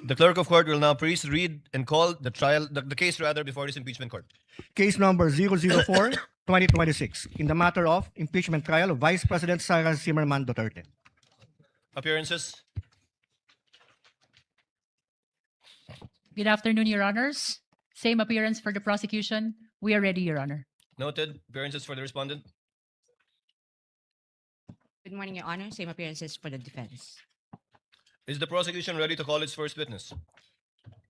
The clerk of court will now please read and call the case before this impeachment court. Case number 004-2026 in the matter of impeachment trial of Vice President Sara Zimmerman Duterte. Appearances. Good afternoon, Your Honors. Same appearance for the prosecution. We are ready, Your Honor. Noted. Appearances for the respondent. Good morning, Your Honor. Same appearances for the defense. Is the prosecution ready to call its first witness?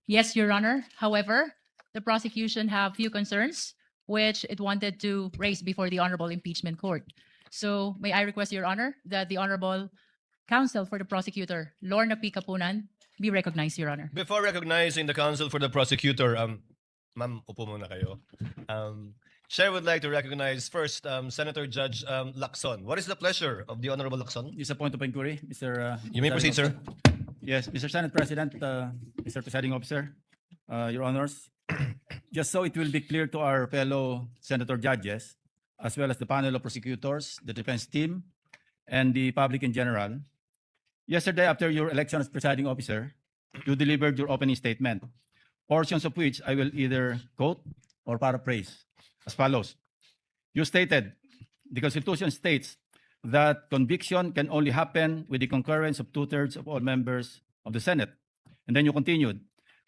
Yes, Your Honor. However, the prosecution have few concerns which it wanted to raise before the Honorable Impeachment Court. So may I request, Your Honor, that the Honorable Counsel for the Prosecutor, Lorna P. Kapunan, be recognized, Your Honor. Before recognizing the counsel for the prosecutor, ma'am, upo muna kayo. Chair would like to recognize first Senator Judge Lacson. What is the pleasure of the Honorable Lacson? It's a point of inquiry, Mr. You may proceed, sir. Yes, Mr. Senate President, Mr. Presiding Officer, Your Honors. Just so it will be clear to our fellow senator judges, as well as the panel of prosecutors, the defense team, and the public in general, yesterday after your election as presiding officer, you delivered your opening statement, portions of which I will either quote or paraphrase as follows. You stated, the Constitution states that conviction can only happen with the concurrence of 2/3 of all members of the Senate. And then you continued,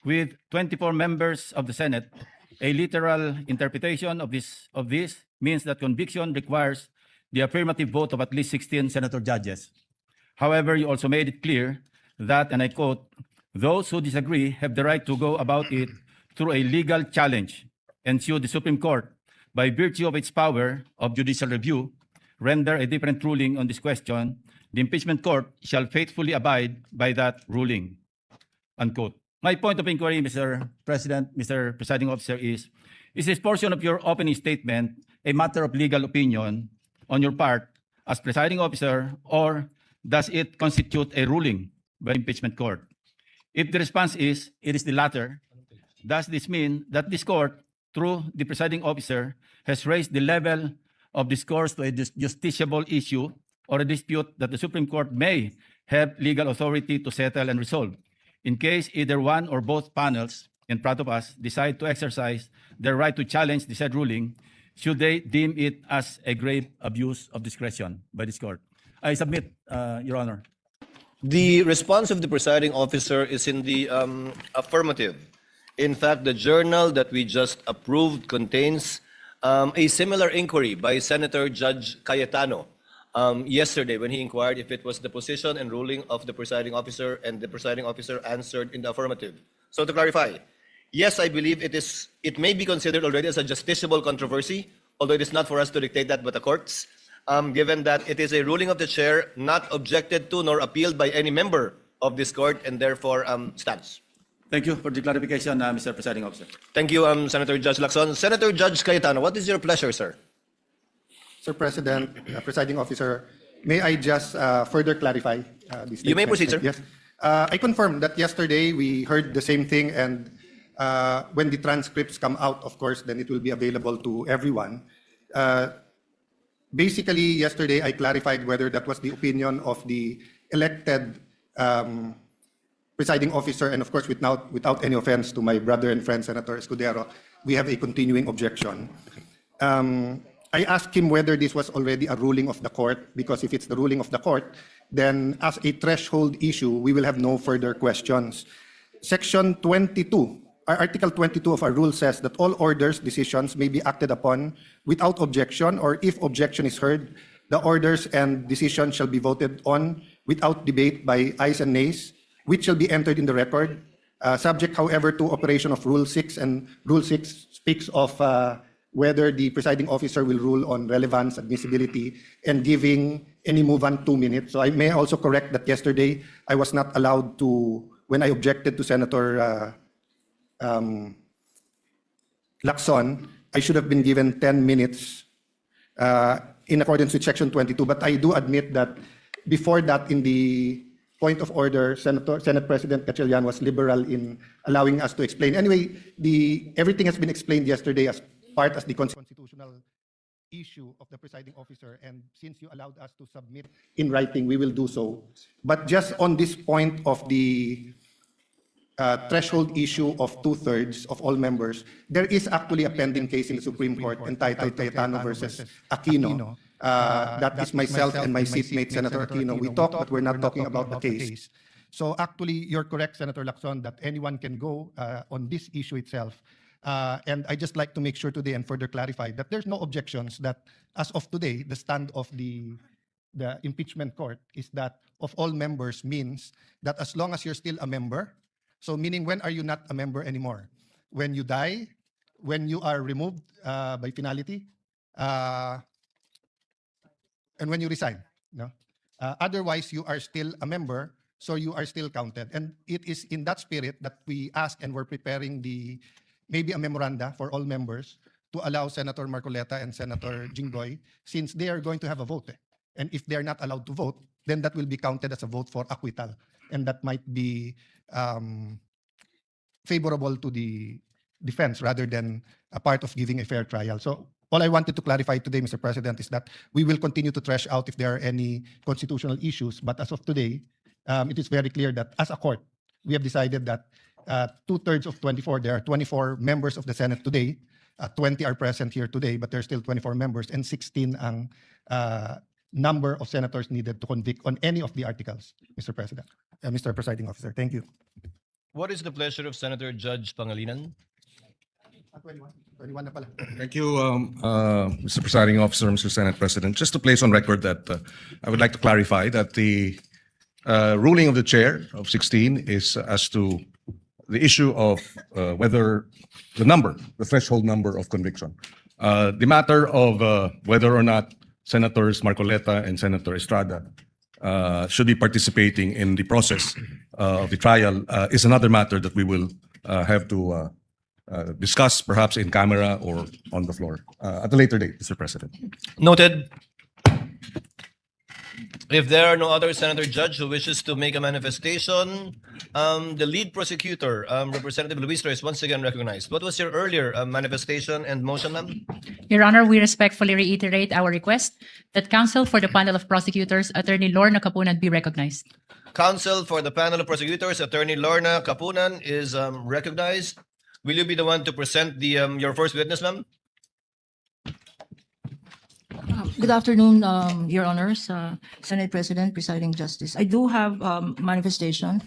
with 24 members of the Senate, a literal interpretation of this means that conviction requires the affirmative vote of at least 16 senator judges. However, you also made it clear that, and I quote, those who disagree have the right to go about it through a legal challenge and sue the Supreme Court by virtue of its power of judicial review, render a different ruling on this question. The impeachment court shall faithfully abide by that ruling, unquote. My point of inquiry, Mr. President, Mr. Presiding Officer, is this portion of your opening statement a matter of legal opinion on your part as presiding officer, or does it constitute a ruling by the impeachment court? If the response is, it is the latter, does this mean that this court, through the presiding officer, has raised the level of discourse to a justiciable issue or a dispute that the Supreme Court may have legal authority to settle and resolve? In case either one or both panels in front of us decide to exercise their right to challenge the said ruling, should they deem it as a grave abuse of discretion by this court? I submit, Your Honor. The response of the presiding officer is in the affirmative. In fact, the journal that we just approved contains a similar inquiry by Senator Judge Cayetano yesterday when he inquired if it was the position and ruling of the presiding officer, and the presiding officer answered in the affirmative. So to clarify, yes, I believe it may be considered already as a justiciable controversy, although it is not for us to dictate that but the courts, given that it is a ruling of the chair not objected to nor appealed by any member of this court, and therefore stands. Thank you for the clarification, Mr. Presiding Officer. Thank you, Senator Judge Lacson. Senator Judge Cayetano, what is your pleasure, sir? Sir President, Presiding Officer, may I just further clarify this? You may proceed, sir. Yes. I confirm that yesterday we heard the same thing, and when the transcripts come out, of course, then it will be available to everyone. Basically, yesterday I clarified whether that was the opinion of the elected presiding officer, and of course, without any offense to my brother and friend, Senator Escudero, we have a continuing objection. I asked him whether this was already a ruling of the court, because if it's the ruling of the court, then as a threshold issue, we will have no further questions. Section 22, Article 22 of our rule says that all orders, decisions may be acted upon without objection, or if objection is heard, the orders and decisions shall be voted on without debate by ayes and nays, which shall be entered in the record, subject, however, to operation of Rule 6, and Rule 6 speaks of whether the presiding officer will rule on relevance, admissibility, and giving any movant 2 minutes. So I may also correct that yesterday I was not allowed to, when I objected to Senator Lacson, I should have been given 10 minutes in accordance with Section 22. But I do admit that before that, in the point of order, Senate President Gatchalian was liberal in allowing us to explain. Anyway, everything has been explained yesterday as the constitutional issue of the presiding officer, and since you allowed us to submit in writing, we will do so. But just on this point of the threshold issue of 2/3 of all members, there is actually a pending case in the Supreme Court entitled Cayetano versus Aquino. That is myself and my seatmate, Senator Aquino. We talked, but we're not talking about the case. So actually, you're correct, Senator Lacson, that anyone can go on this issue itself. And I just like to make sure today and further clarify that there's no objections that as of today, the stand of the impeachment court is that of all members means that as long as you're still a member, so meaning when are you not a member anymore? When you die, when you are removed by finality, and when you resign. No? Otherwise, you are still a member, so you are still counted. And it is in that spirit that we ask and we're preparing maybe a memoranda for all members to allow Senator Marcoleta and Senator Jinggoy, since they are going to have a vote. And if they're not allowed to vote, then that will be counted as a vote for acquittal. And that might be favorable to the defense rather than a part of giving a fair trial. So all I wanted to clarify today, Mr. President, is that we will continue to thresh out if there are any constitutional issues. But as of today, it is very clear that as a court, we have decided that 2/3 of 24, there are 24 members of the Senate today, 20 are present here today, but there are still 24 members, and 16 ang number of senators needed to convict on any of the articles, Mr. President, Mr. Presiding Officer. Thank you. What is the pleasure of Senator Judge Pangilinan? 21 na pala. Thank you, Mr. Presiding Officer, Mr. Senate President. Just to place on record that I would like to clarify that the ruling of the chair of 16 is as to the issue of whether the threshold number of conviction. The matter of whether or not Senators Marcoleta and Senator Estrada should be participating in the process of the trial is another matter that we will have to discuss perhaps in camera or on the floor at a later date, Mr. President. Noted. If there are no other Senator Judge who wishes to make a manifestation, the lead prosecutor, Representative Luistro, is once again recognized. What was your earlier manifestation and motion, ma'am? Your Honor, we respectfully reiterate our request that counsel for the panel of prosecutors, Attorney Lorna Capunan, be recognized. Counsel for the panel of prosecutors, Attorney Lorna Capunan, is recognized. Will you be the one to present your first witness, ma'am? Good afternoon, Your Honors, Senate President, Presiding Justice. I do have manifestation.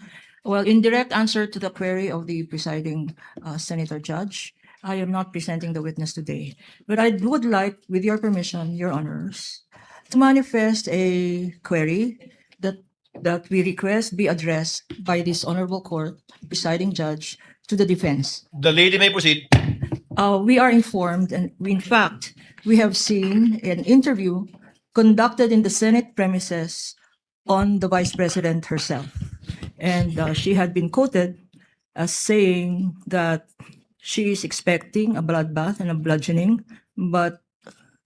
Well, in direct answer to the query of the presiding Senator Judge, I am not presenting the witness today. But I would like, with your permission, Your Honors, to manifest a query that we request be addressed by this honorable court, presiding judge, to the defense. The lady may proceed. We are informed, and in fact, we have seen an interview conducted in the Senate premises on the Vice President herself. And she had been quoted as saying that she is expecting a bloodbath and a bludgeoning, but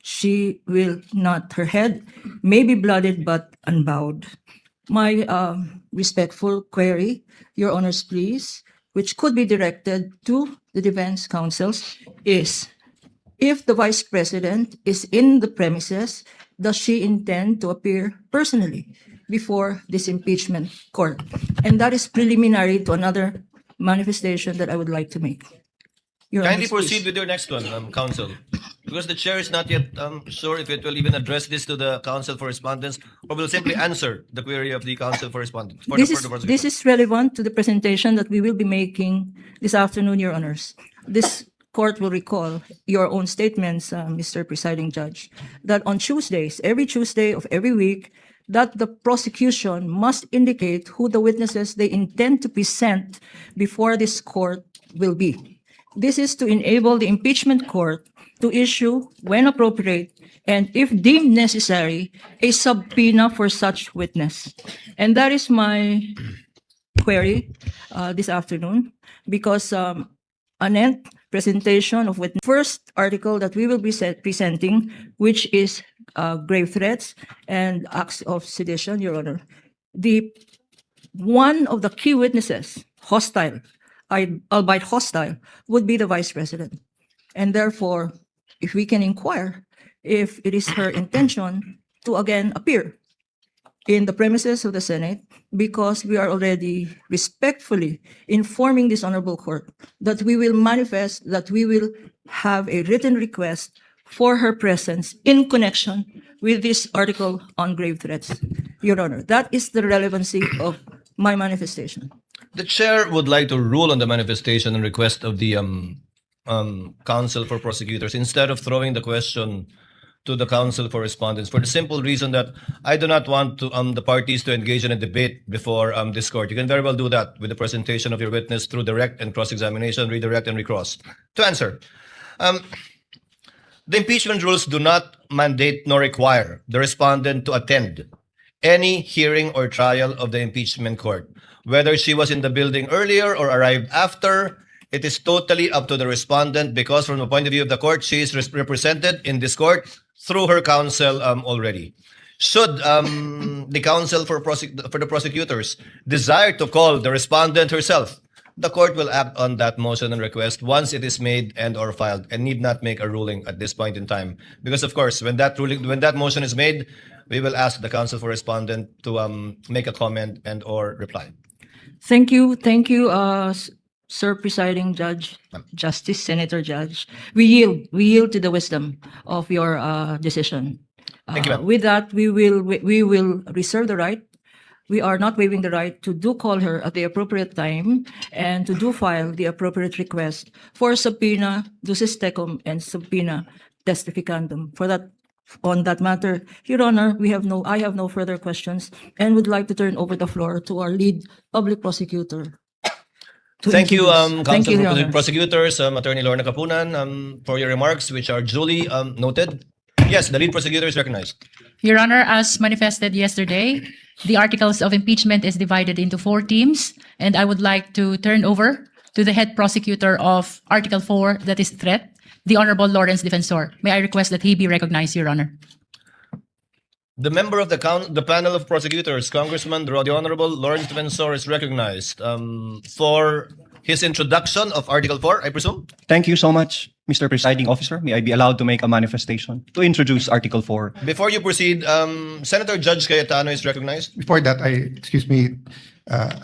she will not, her head may be blooded but unbowed. My respectful query, Your Honors, please, which could be directed to the defense counsels, is if the Vice President is in the premises, does she intend to appear personally before this impeachment court? And that is preliminary to another manifestation that I would like to make. Your Kindly Honors, please. proceed with your next one, counsel. Because the chair is not yet sure if it will even address this to the counsel for respondents or will simply answer the query of the counsel for respondents. This is relevant to the presentation that we will be making this afternoon, Your Honors. This court will recall your own statements, Mr. Presiding Judge, that on Tuesdays, every Tuesday of every week, that the prosecution must indicate who the witnesses they intend to present before this court will be. This is to enable the impeachment court to issue, when appropriate, and if deemed necessary, a subpoena for such witness. And that is my query this afternoon, because an presentation of witness. First article that we will be presenting, which is grave threats and acts of sedition, Your Honor. One of the key witnesses, hostile, albeit hostile, would be the Vice President. And therefore, if we can inquire if it is her intention to again appear in the premises of the Senate because we are already respectfully informing this honorable court that we will manifest, that we will have a written request for her presence in connection with this article on grave threats. Your Honor, that is the relevancy of my manifestation. The chair would like to rule on the manifestation and request of the counsel for prosecutors instead of throwing the question to the counsel for respondents for the simple reason that I do not want to the parties to engage in a debate before this court. You can very well do that with the presentation of your witness through direct and cross-examination, redirect and recross. To answer, the impeachment rules do not mandate nor require the respondent to attend any hearing or trial of the impeachment court. Whether she was in the building earlier or arrived after, it is totally up to the respondent because from the point of view of the court, she is represented in this court through her counsel already. Should the counsel for the prosecutors desire to call the respondent herself, the court will act on that motion and request once it is made and or filed and need not make a ruling at this point in time. Because of course, when that motion is made, we will ask the counsel for respondent to make a comment and or reply. Thank you, Sir Presiding Judge, Justice, Senator Judge. We yield to the wisdom of your decision. Thank you, ma'am. With that, we will reserve the right. We are not waiving the right to do call her at the appropriate time and to do file the appropriate request for subpoena ducis tecum and subpoena testificandum. For that, on that matter, Your Honor, I have no further questions and would like to turn over the floor to our lead public prosecutor. Thank you, Thank counsel you, Your for Honor. prosecutors, Attorney Lorna Kapunan, for your remarks, which are duly noted. Yes, the lead prosecutor is recognized. Your Honor, as manifested yesterday, the articles of impeachment is divided into 4 teams, and I would like to turn over to the head prosecutor of Article 4, that is threat, the Honorable Lawrence Defensor. May I request that he be recognized, Your Honor? The member of the panel of prosecutors, Congressman the Honorable Lawrence Defensor, is recognized for his introduction of Article 4, I presume. Thank you so much, Mr. Presiding Officer. May I be allowed to make a manifestation to introduce Article 4? Before you proceed, Senator Judge Cayetano is recognized. Before that, I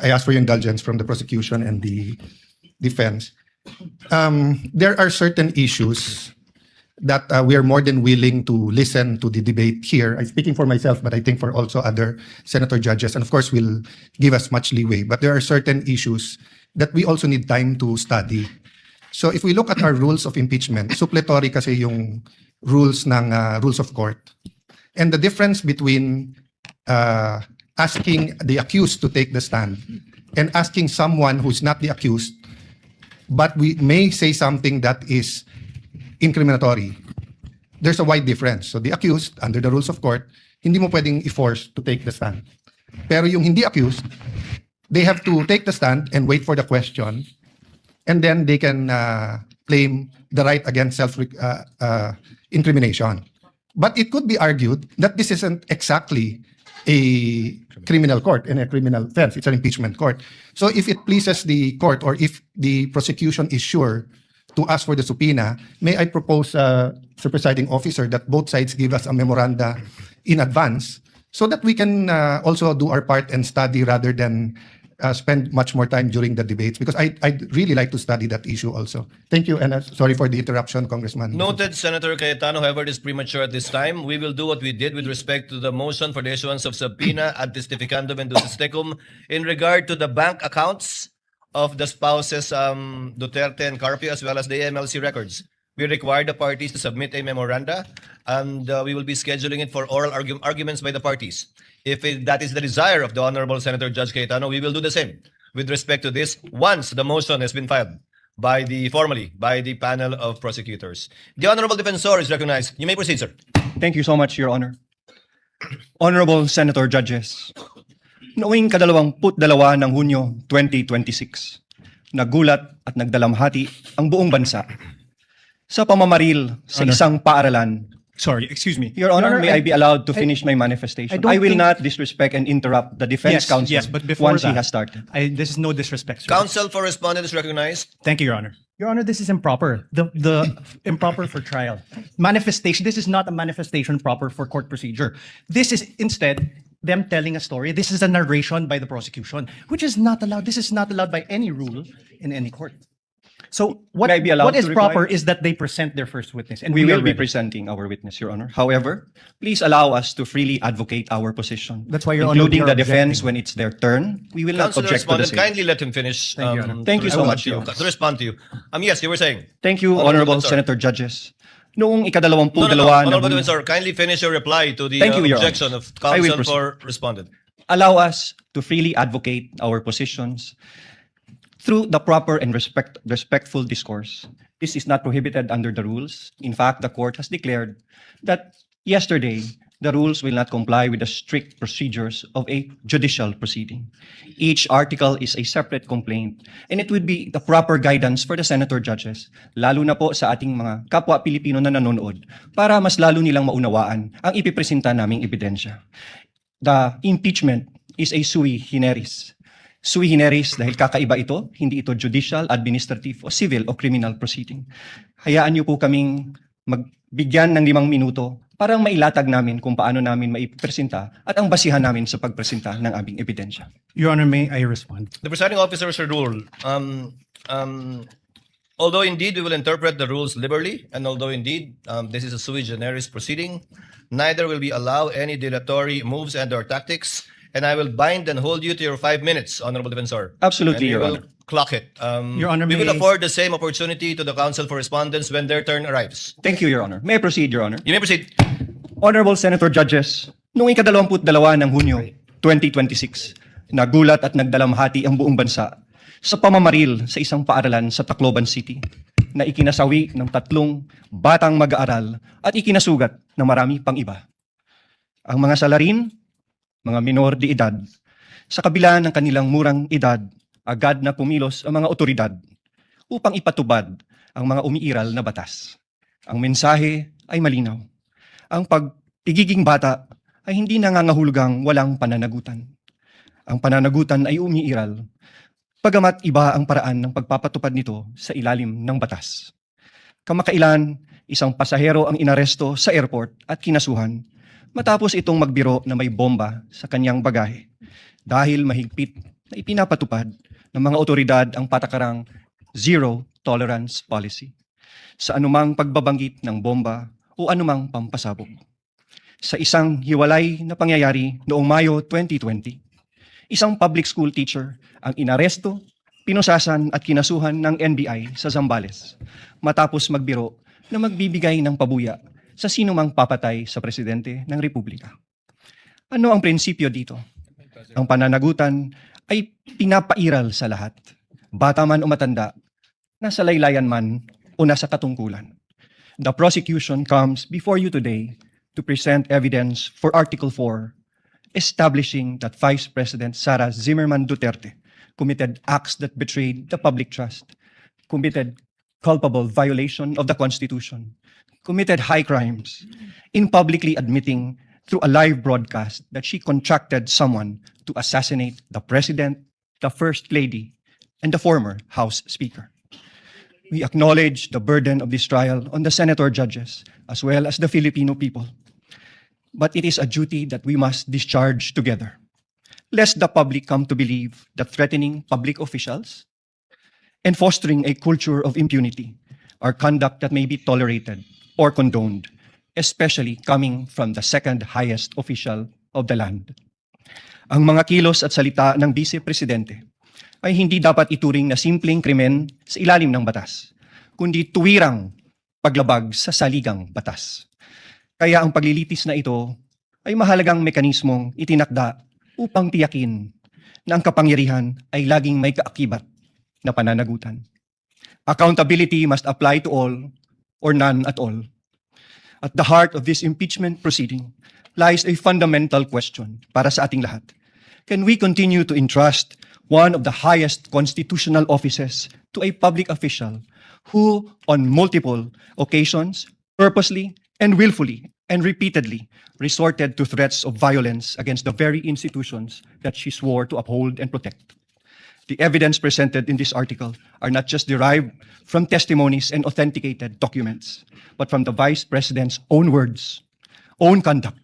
ask for your indulgence from the prosecution and the defense. There are certain issues that we are more than willing to listen to the debate here. I'm speaking for myself, but I think for also other senator judges, and of course will give us much leeway. But there are certain issues that we also need time to study. So if we look at our rules of impeachment, suppletory kasi yung rules of court. And the difference between asking the accused to take the stand and asking someone who's not the accused, but we may say something that is incriminatory, there's a wide difference. So the accused, under the rules of court, hindi mo pwedeng i-force to take the stand. Pero yung hindi accused, they have to take the stand and wait for the question, and then they can claim the right against self-incrimination. But it could be argued that this isn't exactly a criminal court and a criminal offense. It's an impeachment court. So if it pleases the court, or if the prosecution is sure to ask for the subpoena, may I propose, Sir Presiding Officer, that both sides give us a memoranda in advance so that we can also do our part and study rather than spend much more time during the debates, because I'd really like to study that issue also. Thank you, and sorry for the interruption, Congressman. Noted, Senator Cayetano. However, it is premature at this time. We will do what we did with respect to the motion for the issuance of subpoena ad testificandum and ducis tecum in regard to the bank accounts of the spouses Duterte and Carpio, as well as the AMLC records. We require the parties to submit a memoranda, and we will be scheduling it for oral arguments by the parties. If that is the desire of the Honorable Senator Judge Cayetano, we will do the same with respect to this once the motion has been filed formally by the panel of prosecutors. The Honorable Defensor is recognized. You may proceed, sir. Thank you so much, Your Honor. Honorable Senator Judges, noong 22 ng Hunyo 2026, nagulat at nagdalamhati ang buong bansa sa pamamaril sa Honor. isang paaralan. Sorry, excuse me. Your Honor, may I be allowed to I- finish my manifestation? don't I will think- not disrespect and interrupt the defense counsel Yes, but before once that, he has started. this is no disrespect, sir. Counsel for respondent is recognized. Thank you, Your Honor. Your Honor, this is improper. The improper for trial. Manifestation, this is not a manifestation proper for court procedure. This is instead them telling a story. This is a narration by the prosecution, which is not allowed. This is not allowed by any rule in any court. So what, May I be allowed what is to reply? proper is that they present their first witness. And We are will be ready. presenting our witness, Your Honor. However, please allow us to freely advocate our position. That's why, Your Honor, including we are the defense objecting. when it's their turn. We will not Councilor object to the Respondent, same. kindly let him finish. Thank you, Your Honor. Thank to you so respond much, to you. Your Honor. To respond to you. Yes, you were saying. Thank you, Honorable Honorable Defensor. Senator Judges. Noong ikadalawampung No, no, no. dalawa ng Honorable Hunyo- Defensor, kindly finish your reply to the Thank you, Your Honor. objection of I will counsel proceed. for respondent. allow us to freely advocate our positions through the proper and respectful discourse. This is not prohibited under the rules. In fact, the court has declared that yesterday, the rules will not comply with the strict procedures of a judicial proceeding. Each article is a separate complaint, and it would be the proper guidance for the senator judges, lalo na po sa ating mga kapwa Pilipino na nanonood, para mas lalo nilang maunawaan ang ipipresenta naming ebidensya. The impeachment is a sui generis. Sui generis dahil kakaiba ito, hindi ito judicial, administrative, o civil o criminal proceeding. Hayaan niyo po kaming magbigyan ng 5 minuto para mailatag namin kung paano namin maipresenta at ang basihan namin sa pagpresenta ng aming ebidensya. Your Honor, may I respond? The presiding officer should rule. Although indeed we will interpret the rules liberally, and although indeed this is a sui generis proceeding, neither will we allow any dilatory moves and/or tactics, and I will bind and hold you to your 5 minutes, Honorable Defensor. Absolutely, And we Your will Honor. clock it. Your Honor, we will may- afford the same opportunity to the counsel for respondents when their turn arrives. Thank you, Your Honor. May I proceed, Your Honor? You may proceed. Honorable Senator Judges, noong ika-22 ng Hunyo 2026, nagulat at nagdalamhati ang buong bansa sa pamamaril sa isang paaralan sa Tacloban City na ikinasawi ng 3 batang mag-aaral at ikinasugat ng marami pang iba. Ang mga salarin, mga minor de edad, sa kabila ng kanilang murang edad, agad na kumilos ang mga otoridad upang ipatubad ang mga umiiral na batas. Ang mensahe ay malinaw. Ang pagpigiging bata ay hindi nangangahulugang walang pananagutan. Ang pananagutan ay umiiral, pagamat iba ang paraan ng pagpapatupad nito sa ilalim ng batas. Kamakailan, isang pasahero ang inaresto sa airport at kinasuhan matapos itong magbiro na may bomba sa kanyang bagahe dahil mahigpit na ipinapatupad ng mga otoridad ang patakarang zero tolerance policy sa anumang pagbabanggit ng bomba o anumang pampasabog. Sa isang hiwalay na pangyayari noong Mayo 2020, isang public school teacher ang inaresto, pinusasan at kinasuhan ng NBI sa Zambales matapos magbiro na magbibigay ng pabuya sa sinumang papatay sa presidente ng Republika. Ano ang prinsipyo dito? Ang pananagutan ay pinapairal sa lahat, bata man o matanda, nasa laylayan man o nasa katungkulan. The prosecution comes before you today to present evidence for Article 4, establishing that Vice President Sara Zimmerman Duterte committed acts that betrayed the public trust, committed culpable violation of the Constitution, committed high crimes, in publicly admitting through a live broadcast that she contracted someone to assassinate the President, the First Lady, and the former House Speaker. We acknowledge the burden of this trial on the senator judges as well as the Filipino people. But it is a duty that we must discharge together, lest the public come to believe that threatening public officials and fostering a culture of impunity are conduct that may be tolerated or condoned, especially coming from the second highest official of the land. Ang mga kilos at salita ng Vice Presidente ay hindi dapat ituring na simpleng krimen sa ilalim ng batas, kundi tuwirang paglabag sa saligang batas. Kaya ang paglilitis na ito ay mahalagang mekanismong itinakda upang tiyakin na ang kapangyarihan ay laging may kaakibat na pananagutan. Accountability must apply to all or none at all. At the heart of this impeachment proceeding lies a fundamental question para sa ating lahat. Can we continue to entrust one of the highest constitutional offices to a public official who, on multiple occasions, purposely and willfully and repeatedly resorted to threats of violence against the very institutions that she swore to uphold and protect? The evidence presented in this article are not just derived from testimonies and authenticated documents, but from the Vice President's own words, own conduct,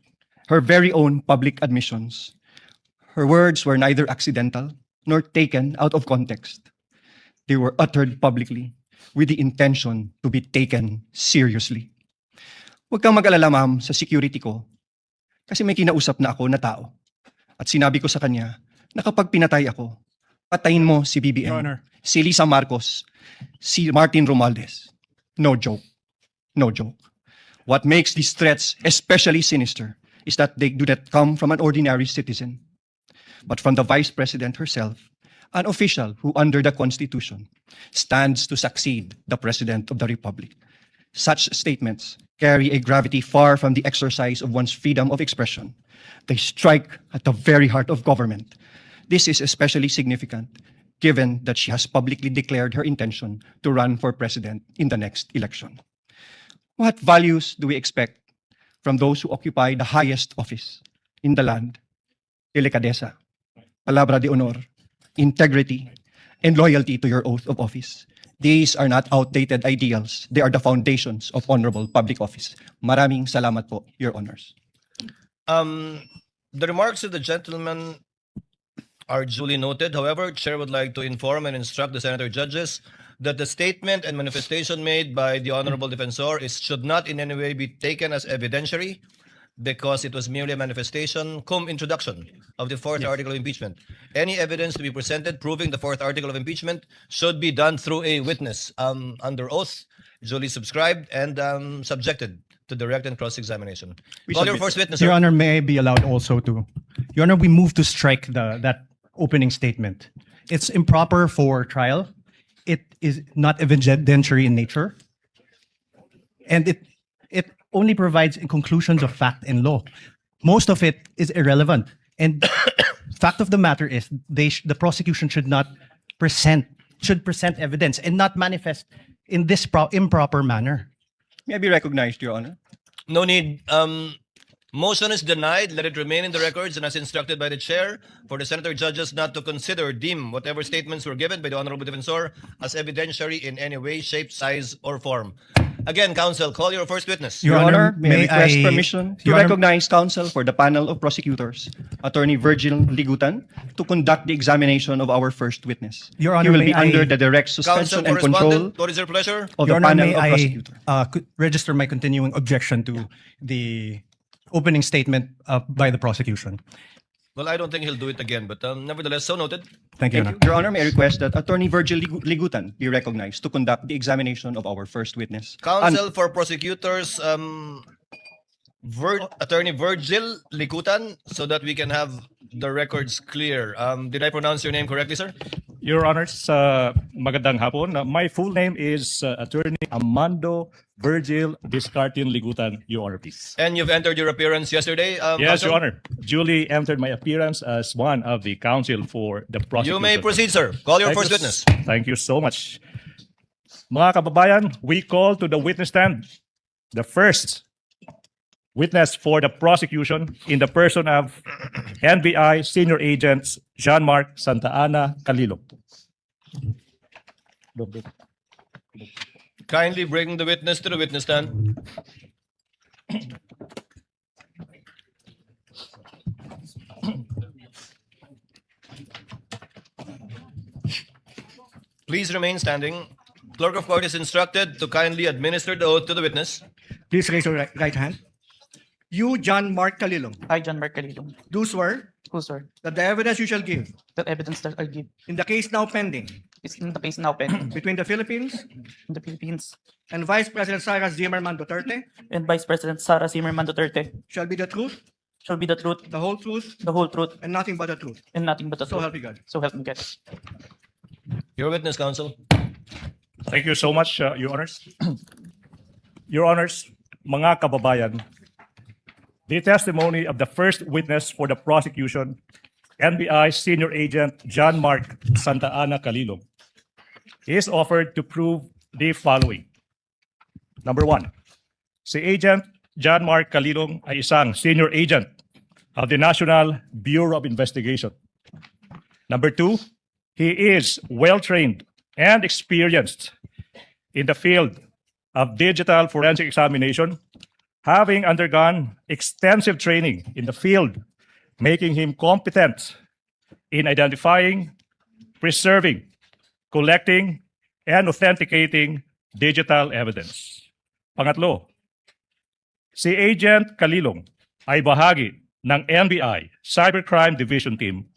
her very own public admissions. Her words were neither accidental nor taken out of context. They were uttered publicly with the intention to be taken seriously. Huwag kang mag-alala, ma'am, sa security ko kasi may kinausap na ako na tao. At sinabi ko sa kanya na kapag pinatay ako, patayin mo si BBM, Your Honor. si Lisa Marcos, si Martin Romualdez. No joke. No joke. What makes these threats especially sinister is that they do not come from an ordinary citizen, but from the Vice President herself, an official who, under the Constitution, stands to succeed the President of the Republic. Such statements carry a gravity far from the exercise of one's freedom of expression. They strike at the very heart of government. This is especially significant given that she has publicly declared her intention to run for president in the next election. What values do we expect from those who occupy the highest office in the land? Delicadeza, palabra de honor, integrity, and loyalty to your oath of office. These are not outdated ideals. They are the foundations of honorable public office. Maraming salamat po, Your Honors. The remarks of the gentleman are duly noted. However, Chair would like to inform and instruct the senator judges that the statement and manifestation made by the Honorable Defensor should not in any way be taken as evidentiary because it was merely a manifestation cum introduction of the fourth article of impeachment. Any evidence to be presented proving the fourth article of impeachment should be done through a witness under oath, duly subscribed and subjected to direct and cross-examination. Call your first witness, Your sir. Honor, may I be allowed also to? Your Honor, we move to strike that opening statement. It's improper for trial. It is not evidentiary in nature. And it only provides conclusions of fact and law. Most of it is irrelevant. And fact of the matter is the prosecution should present evidence and not manifest in this improper manner. May I be recognized, Your Honor? No need. Motion is denied. Let it remain in the records and as instructed by the chair for the senator judges not to deem whatever statements were given by the Honorable Defensor as evidentiary in any way, shape, size, or form. Again, counsel, call your first witness. Your Honor, may I request I- permission to Your Honor- recognize counsel for the panel of prosecutors, Attorney Virgil Ligutan, to conduct the examination of our first witness. Your Honor, He will may be under I- the direct Counsel suspension and control correspondent, what is your pleasure? of Your the Honor, panel may of I prosecutors. register my continuing objection to the opening statement by the prosecution. Well, I don't think he'll do it again, but nevertheless, so noted. Thank you, Your Thank Honor. you. Your Honor, may I request that Attorney Virgil Ligutan be recognized to conduct the examination of our first witness. Counsel for prosecutors, Attorney Virgil Likutan, so that we can have the records clear. Did I pronounce your name correctly, sir? Your Honors, magandang hapon. My full name is Attorney Amando Virgil Discartin Ligutan, Your Honor, please. And you've entered your appearance yesterday. Yes, counsel? Your Honor. Duly entered my appearance as one of the counsel for the prosecution. You may proceed, sir. Call your Thank first you witness. Thank you so much. Mga kababayan, we call to the witness stand the first witness for the prosecution in the person of NBI Senior Agent Jean-Marc Santa Ana Calilo. Kindly bring the witness to the witness stand. Please remain standing. Clerk of Court is instructed to kindly administer the oath to the witness. Please raise your right hand. You, John Mark Calilong, I, John Mark Calilong, do swear who swear that the evidence you shall give that evidence that I give in the case now pending is in the case now pending between the Philippines in the Philippines and Vice President Sara Zimmerman Duterte and Vice President Sara Zimmerman Duterte shall be the truth, shall be the truth, the whole truth, the whole truth, and nothing but the truth. and nothing but the So truth. help me God. So help me God. Your witness, counsel. Thank you so much, Your Honors. Your Honors, mga kababayan, the testimony of the first witness for the prosecution, NBI Senior Agent John Mark Santa Ana Calilo, is offered to prove the following. Number one, si Agent John Mark Calilo ay isang senior agent of the National Bureau of Investigation. Number two, he is well-trained and experienced in the field of digital forensic examination, having undergone extensive training in the field, making him competent in identifying, preserving, collecting, and authenticating digital evidence. Pangatlo, si Agent Kalilong ay bahagi ng NBI Cybercrime Division Team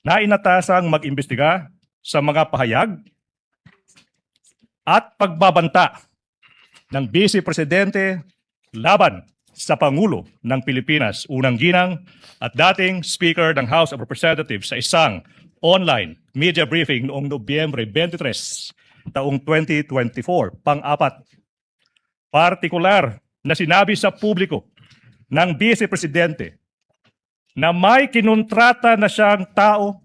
na inatasang mag-imbestiga sa mga pahayag at pagbabanta ng Vice Presidente laban sa Pangulo ng Pilipinas, unang ginang at dating Speaker ng House of Representatives sa isang online media briefing noong Nobyembre 23, taong 2024. Pang-apat, partikular na sinabi sa publiko ng Vice Presidente na may kinontrata na siyang tao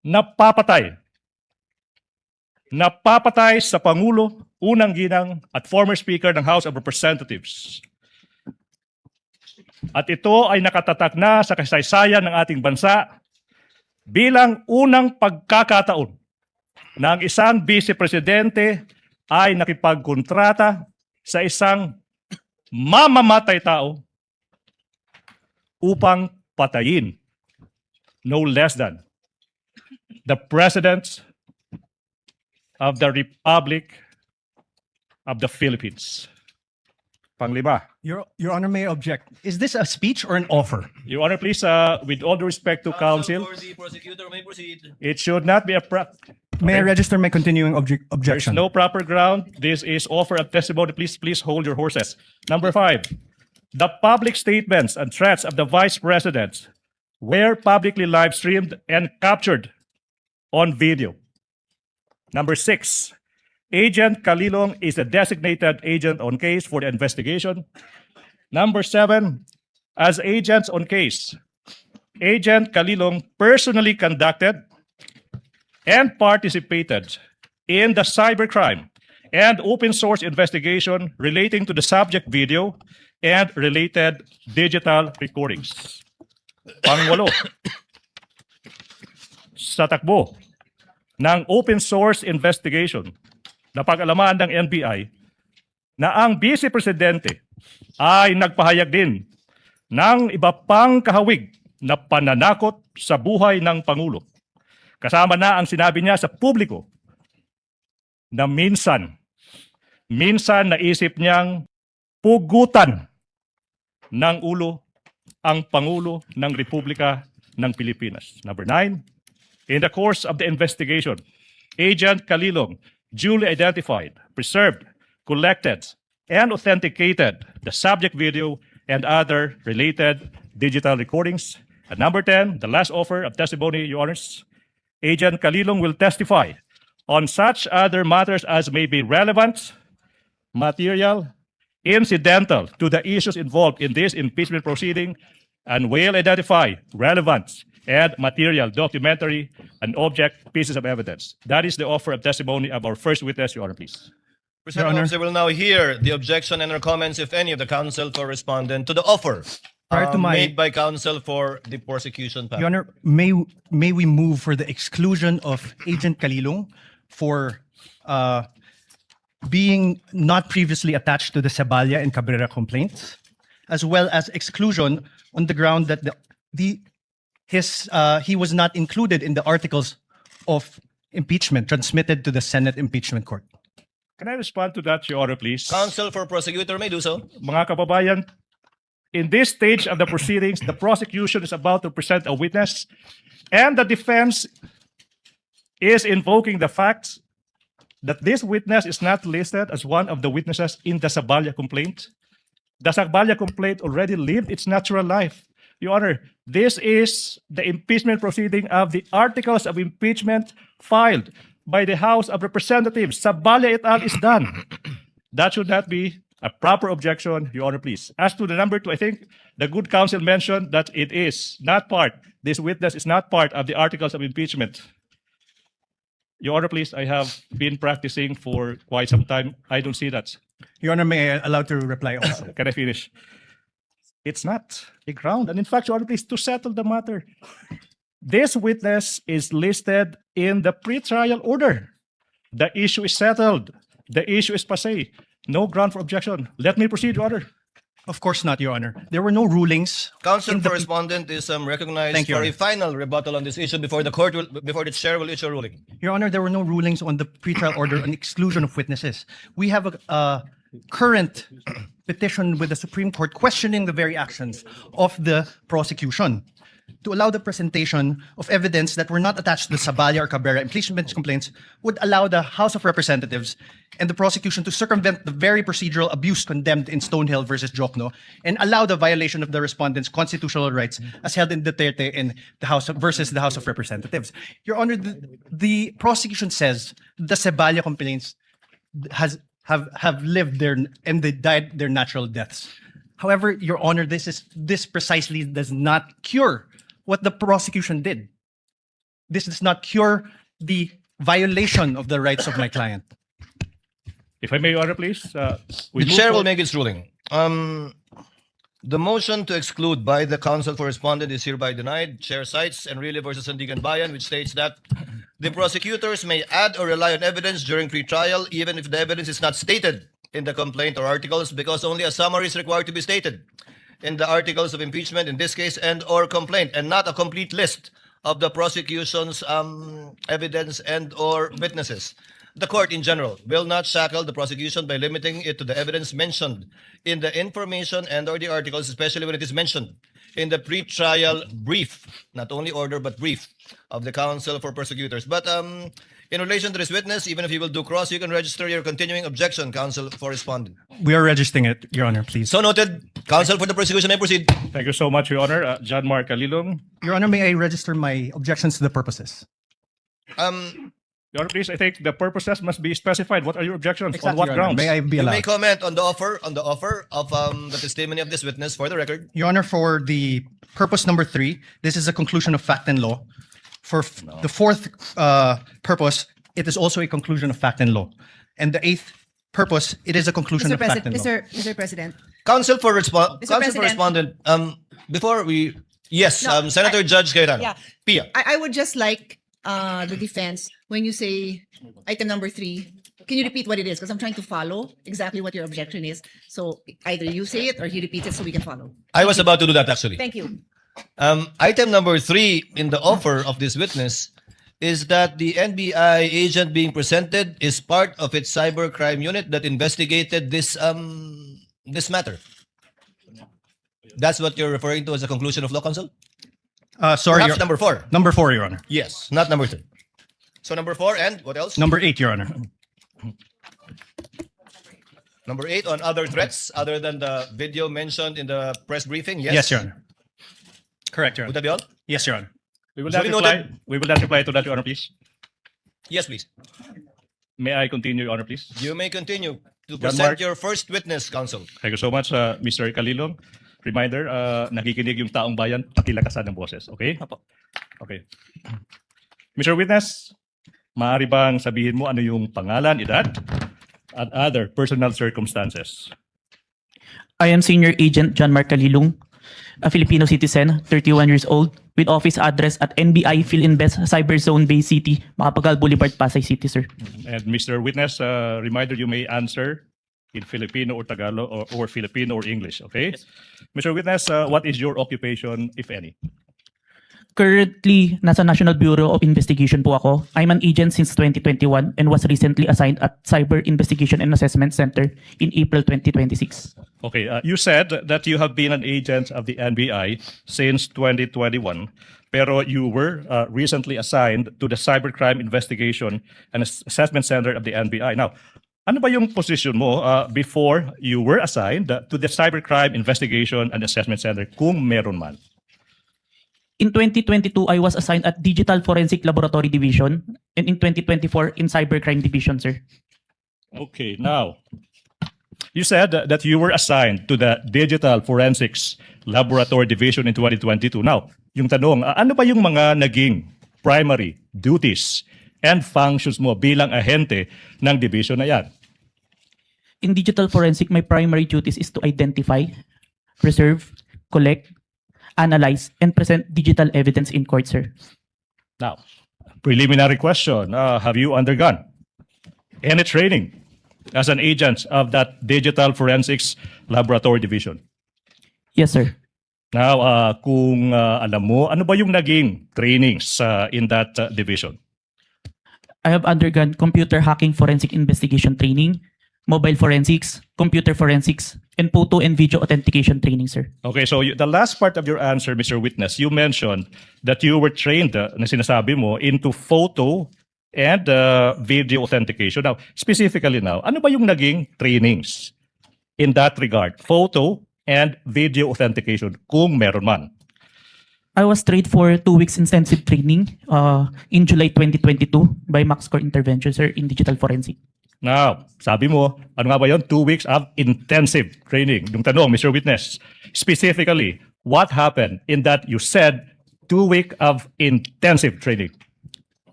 na papatay sa Pangulo, unang ginang at former Speaker ng House of Representatives. At ito ay nakatatak na sa kasaysayan ng ating bansa bilang unang pagkakataon na ang isang Vice Presidente ay nakipagkontrata sa isang mamamatay tao upang patayin no less than the President of the Republic of the Philippines. Panglima. Your Honor, may I object. Is this a speech or an offer? Your Honor, please, with all due respect to counsel, For the prosecutor may proceed. it should not be a May I register my continuing There's objection? no proper ground. This is offer of testimony. Please hold your horses. Number 5, the public statements and threats of the Vice President were publicly live streamed and captured on video. Number 6, Agent Kalilong is a designated agent on case for the investigation. Number 7, as agents on case, Agent Kalilong personally conducted and participated in the cybercrime and open source investigation relating to the subject video and related digital recordings. Pangwalo, sa takbo ng open source investigation na pag-alaman ng NBI na ang Vice Presidente ay nagpahayag din ng iba pang kahawig na pananakot sa buhay ng Pangulo. Kasama na ang sinabi niya sa publiko na minsan naisip niyang pugutan ng ulo ang Pangulo ng Republika ng Pilipinas. Number 9, in the course of the investigation, Agent Kalilong duly identified, preserved, collected, and authenticated the subject video and other related digital recordings. And number 10, the last offer of testimony, Your Honors, Agent Kalilong will testify on such other matters as may be relevant, material, incidental to the issues involved in this impeachment proceeding, and will identify relevant and material documentary and object pieces of evidence. That is the offer of testimony of our first witness, Your Honor, please. Presiding Honor. officer will now hear the objection and or comments, if any, of the counsel for respondent to the offer Prior to my- made by counsel for the prosecution. Your Honor, may we move for the exclusion of Agent Kalilong for being not previously attached to the Saballa and Cabrera complaints, as well as exclusion on the ground that he was not included in the articles of impeachment transmitted to the Senate Impeachment Court. Can I respond to that, Your Honor, please? Counsel for prosecutor may do so. Mga kababayan, in this stage of the proceedings, the prosecution is about to present a witness, and the defense is invoking the fact that this witness is not listed as one of the witnesses in the Saballa complaint. The Saballa complaint already lived its natural life. Your Honor, this is the impeachment proceeding of the articles of impeachment filed by the House of Representatives. Saballa et al. Is done. That should not be a proper objection, Your Honor, please. As to the number 2, I think the good counsel mentioned that it is not part, this witness is not part of the articles of impeachment. Your Honor, please, I have been practicing for quite some time. I don't see that. Your Honor, may I allow to reply also? Can I finish? It's not a ground. And in fact, Your Honor, please, to settle the matter, this witness is listed in the pretrial order. The issue is settled. The issue is passé. No ground for objection. Let me proceed, Your Honor. Of course not, Your Honor. There were no rulings. Counsel in the- for respondent is recognized Thank you, for a Your final rebuttal on this issue before the before the chair will issue a ruling. Your Honor, there were no rulings on the pretrial order on exclusion of witnesses. We have a current petition with the Supreme Court questioning the very actions of the prosecution to allow the presentation of evidence that were not attached to the Sabaya or Cabrera impeachment complaints would allow the House of Representatives and the prosecution to circumvent the very procedural abuse condemned in Stonehill versus Jokno and allow the violation of the respondent's constitutional rights as held in Duterte in the House versus the House of Representatives. Your Honor, the prosecution says the Sabaya complaints have lived their and they died their natural deaths. However, Your Honor, this precisely does not cure what the prosecution did. This does not cure the violation of the rights of my client. If I may, Your Honor, please. The We move chair will forward. make its ruling. The motion to exclude by the counsel for respondent is hereby denied. Chair cites Enrile versus Sandigan Bayan, which states that the prosecutors may add or rely on evidence during pretrial, even if the evidence is not stated in the complaint or articles, because only a summary is required to be stated in the articles of impeachment in this case and or complaint, and not a complete list of the prosecution's evidence and or witnesses. The court in general will not shackle the prosecution by limiting it to the evidence mentioned in the information and or the articles, especially when it is mentioned in the pre-trial brief, not only order but brief of the counsel for prosecutors. But in relation to this witness, even if you will do cross, you can register your continuing objection, counsel for respondent. We are registering it, Your Honor, please. So noted. Counsel for the prosecution may proceed. Thank you so much, Your Honor. John Mark Alilong. Your Honor, may I register my objections to the purposes? Your Honor, please, I think the purposes must be specified. What are your objections? Exactly, On what Your Honor. grounds? May I be You may allowed? comment on the offer of the testimony of this witness for the record. Your Honor, for the purpose number 3, this is a conclusion of fact and law. For the fourth purpose, it is also a conclusion of fact and law. And the 8th purpose, it is a conclusion of fact and law. Mr. President. Counsel for President. respondent. Before we yes, No, Senator Judge Cayetano. Yeah. Pia. I would just like the defense, when you say item number 3, can you repeat what it is? Because I'm trying to follow exactly what your objection is. So either you say it or he repeats it so we can follow. I was about to do that actually. Thank you. Item number 3 in the offer of this witness is that the NBI agent being presented is part of its cybercrime unit that investigated this matter. That's what you're referring to as a conclusion of law, counsel? Sorry, Perhaps Your, number 4. number 4, Your Honor. Yes, not number 3. So number 4 and what else? Number 8, Your Honor. Number 8 on other threats other than the video mentioned in the press briefing. Yes. Yes, Your Honor. Correct, Your Would Honor. that be all? Yes, Your Honor. We will Duly not reply. noted. We will not reply to that, Your Honor, please. Yes, please. May I continue, Your Honor, please? You may continue to John present Mark. your first witness, counsel. Thank you so much, Mr. Calilong. Reminder, nakikinig yung taong bayan, pakilakasan ng boses. Okay? Opo. Okay. Mr. Witness, maaari bang sabihin mo ano yung pangalan, edad, at other personal circumstances? I am Senior Agent John Mark Calilong, a Filipino citizen, 31 years old, with office address at NBI Philinvest Cyber Zone Bay City, Macapagal Boulevard, Pasay City, sir. And Mr. Witness, reminder, you may answer in Filipino or Tagalog or Filipino or English, okay? Mr. Witness, what is your occupation, if any? Currently, nasa National Bureau of Investigation po ako. I'm an agent since 2021 and was recently assigned at Cyber Investigation and Assessment Center in April 2026. Okay, you said that you have been an agent of the NBI since 2021, pero you were recently assigned to the Cybercrime Investigation and Assessment Center of the NBI. Now, ano ba yung position mo before you were assigned to the Cybercrime Investigation and Assessment Center, kung meron man? In 2022, I was assigned at Digital Forensic Laboratory Division and in 2024 in Cybercrime Division, sir. Okay, now, you said that you were assigned to the Digital Forensics Laboratory Division in 2022. Now, yung tanong, ano ba yung mga naging primary duties and functions mo bilang ahente ng division na yan? In Digital Forensic, my primary duties is to identify, preserve, collect, analyze, and present digital evidence in court, sir. Now, preliminary question, have you undergone any training as an agent of that Digital Forensics Laboratory Division? Yes, sir. Now, kung alam mo, ano ba yung naging trainings in that division? I have undergone computer hacking forensic investigation training, mobile forensics, computer forensics, and photo and video authentication training, sir. Okay, so the last part of your answer, Mr. Witness, you mentioned that you were trained, na sinasabi mo, into photo and video authentication. Now, specifically now, ano ba yung naging trainings in that regard? Photo and video authentication, kung meron man. I was trained for 2 weeks intensive training in July 2022 by MaxCore Intervention, sir, in digital forensic. Now, sabi mo, ano nga ba yun? 2 weeks of intensive training. Yung tanong, Mr. Witness, specifically, what happened in that you said 2 weeks of intensive training?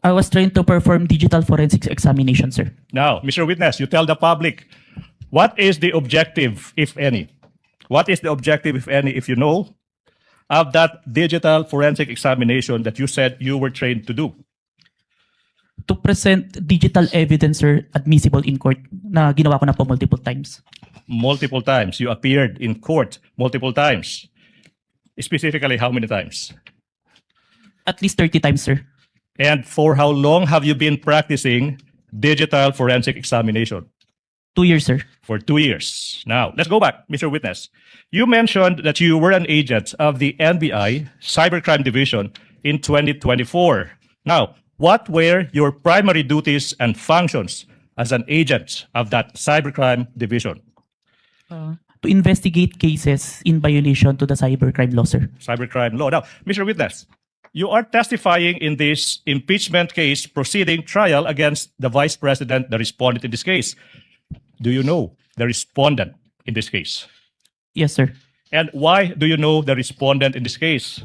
I was trained to perform digital forensics examination, sir. Now, Mr. Witness, you tell the public, what is the objective, if any? What is the objective, if any, if you know, of that digital forensic examination that you said you were trained to do? To present digital evidence, sir, admissible in court na ginawa ko na po multiple times. Multiple times. You appeared in court multiple times. Specifically, how many times? At least 30 times, sir. And for how long have you been practicing digital forensic examination? 2 years, sir. For 2 years. Now, let's go back, Mr. Witness. You mentioned that you were an agent of the NBI Cybercrime Division in 2024. Now, what were your primary duties and functions as an agent of that Cybercrime Division? To investigate cases in violation to the cybercrime law, sir. Cybercrime law. Now, Mr. Witness, you are testifying in this impeachment case proceeding trial against the Vice President, the respondent in this case. Do you know the respondent in this case? Yes, sir. And why do you know the respondent in this case?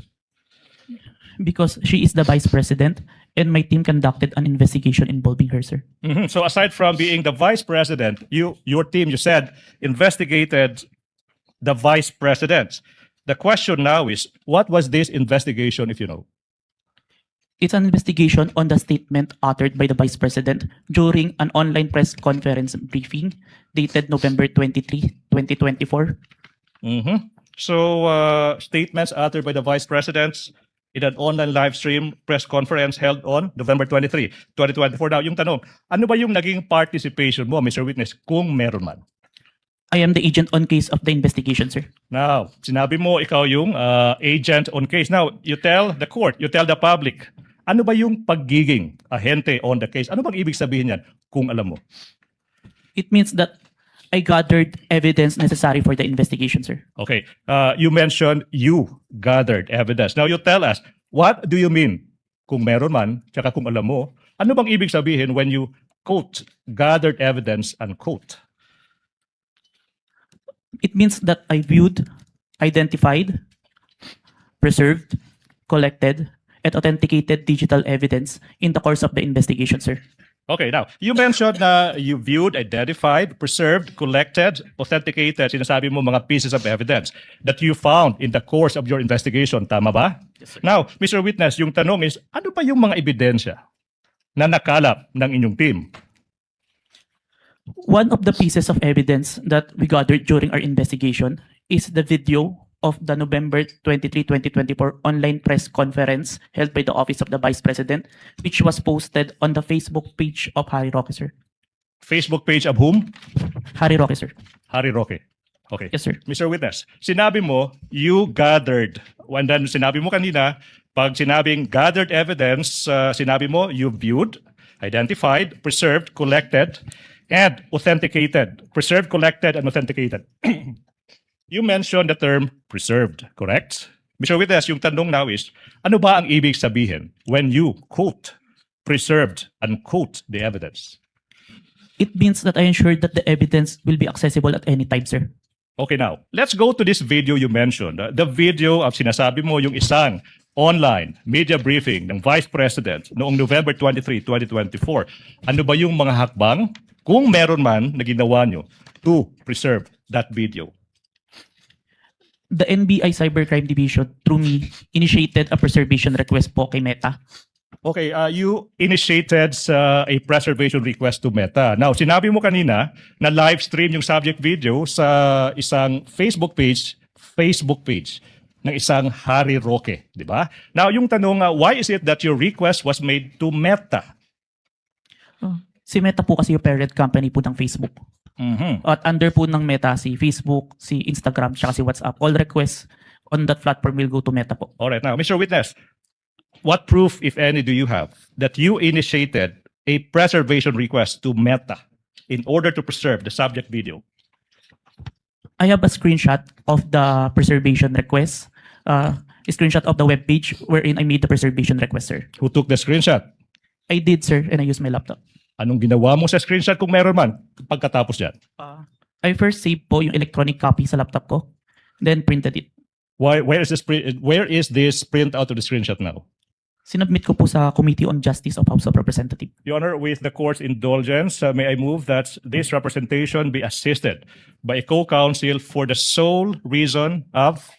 Because she is the vice president and my team conducted an investigation involving her, sir. So aside from being the vice president, your team, you said, investigated the vice president. The question now is, what was this investigation, if you know? It's an investigation on the statement uttered by the vice president during an online press conference briefing dated November 23, 2024. So statements uttered by the vice presidents in an online live stream press conference held on November 23, 2024. Now, yung tanong, ano ba yung naging participation mo, Mr. Witness, kung meron man? I am the agent on case of the investigation, sir. Now, sinabi mo ikaw yung agent on case. Now, you tell the court, you tell the public, ano ba yung pagiging ahente on the case? Ano bang ibig sabihin yan kung alam mo? It means that I gathered evidence necessary for the investigation, sir. Okay. You mentioned you gathered evidence. Now, you tell us, what do you mean kung meron man, tsaka kung alam mo, ano bang ibig sabihin when you quote, gathered evidence, unquote? It means that I viewed, identified, preserved, collected, and authenticated digital evidence in the course of the investigation, sir. Okay, now, you mentioned na you viewed, identified, preserved, collected, authenticated, sinasabi mo mga pieces of evidence that you found in the course of your investigation. Tama ba? Yes, sir. Now, Mr. Witness, yung tanong is, ano pa yung mga ebidensya na nakalap ng inyong team? One of the pieces of evidence that we gathered during our investigation is the video of the November 23, 2024 online press conference held by the Office of the Vice President, which was posted on the Facebook page of Harry Roque, sir. Facebook page of whom? Harry Roque, sir. Harry Roque. Okay. Yes, sir. Mr. Witness, sinabi mo, you gathered, and then sinabi mo kanina, pag sinabing gathered evidence, sinabi mo, you viewed, identified, preserved, collected, and authenticated. Preserved, collected, and authenticated. You mentioned the term preserved, correct? Mr. Witness, yung tanong now is, ano ba ang ibig sabihin when you quote, preserved, unquote the evidence? It means that I ensured that the evidence will be accessible at any time, sir. Okay, now, let's go to this video you mentioned. The video of sinasabi mo yung isang online media briefing ng Vice President noong November 23, 2024. Ano ba yung mga hakbang, kung meron man, na ginawa nyo to preserve that video? The NBI Cybercrime Division, through me, initiated a preservation request po kay Meta. Okay, you initiated a preservation request to Meta. Now, sinabi mo kanina na live stream yung subject video sa isang Facebook page ng isang Harry Roque, di ba? Now, yung tanong, why is it that your request was made to Meta? Si Meta po kasi yung parent company po ng Facebook. At under po ng Meta, si Facebook, si Instagram, tsaka si WhatsApp. All requests on that platform will go to Meta po. Alright, now, Mr. Witness, what proof, if any, do you have that you initiated a preservation request to Meta in order to preserve the subject video? I have a screenshot of the preservation request, a screenshot of the web page wherein I made the preservation request, sir. Who took the screenshot? I did, sir, and I used my laptop. Anong ginawa mo sa screenshot kung meron man pagkatapos yan? I first saved po yung electronic copy sa laptop ko, then printed it. Where is this print out of the screenshot now? Sinubmit ko po sa Committee on Justice of House of Representatives. Your Honor, with the court's indulgence, may I move that this representation be assisted by a co-counsel for the sole reason of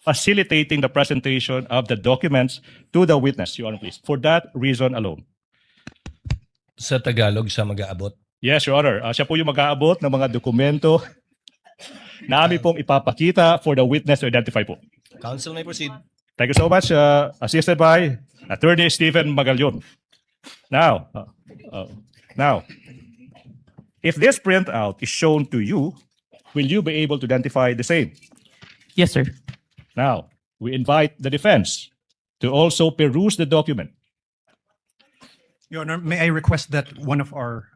facilitating the presentation of the documents to the witness, Your Honor, please. For that reason alone. Sa Tagalog siya mag-aabot. Yes, Your Honor. Siya po yung mag-aabot ng mga dokumento na amin pong ipapakita for the witness to identify po. Counsel may proceed. Thank you so much. Assisted by Attorney Stephen Magallon. Now, if this printout is shown to you, will you be able to identify the same? Yes, sir. Now, we invite the defense to also peruse the document. Your Honor, may I request that one of our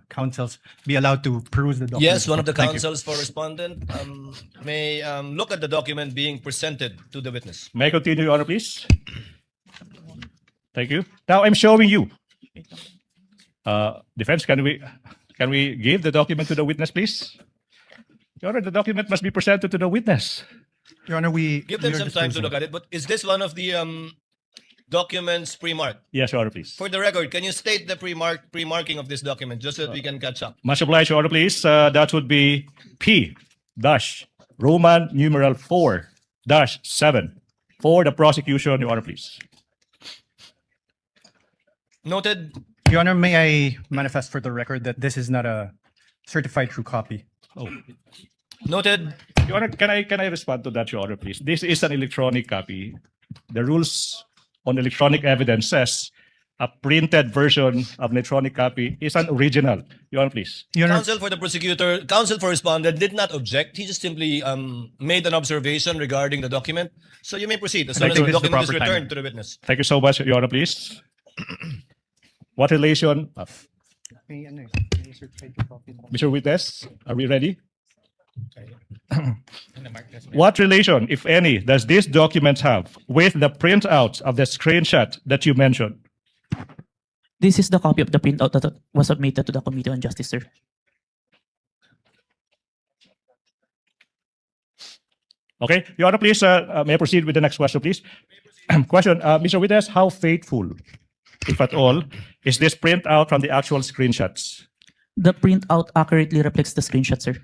counsels be allowed to peruse the document? Yes, one of the Thank you. counsels for respondent may look at the document being presented to the witness. May I continue, Your Honor, please? Thank you. Now, I'm showing you. Defense, can we give the document to the witness, please? Your Honor, the document must be presented to the witness. Your Honor, Give them some time to look at it. But is this one of the documents pre-marked? Yes, Your Honor, please. For the record, can you state the pre-marking of this document just so that we can catch up? Much obliged, Your Honor, please. That would be P dash Roman numeral 4 dash 7 for the prosecution, Your Honor, please. Noted. Your Honor, may I manifest for the record that this is not a certified true copy? Oh. Noted. Your Honor, can I respond to that, Your Honor, please? This is an electronic copy. The rules on electronic evidence says a printed version of an electronic copy is an original. Your Honor, please. Your Honor, Counsel for the prosecutor, counsel for respondent did not object. He just simply made an observation regarding the document. So you may proceed as soon as think the this is the document is proper time. returned to the witness. Thank you so much, Your Honor, please. What relation? Mr. Witness, are we ready? What relation, if any, does this document have with the printout of the screenshot that you mentioned? This is the copy of the printout that was submitted to the Committee on Justice, sir. Okay, Your Honor, please, may I proceed with the next question, please? Question, Mr. Witness, how faithful, if at all, is this printout from the actual screenshots? The printout accurately reflects the screenshot, sir.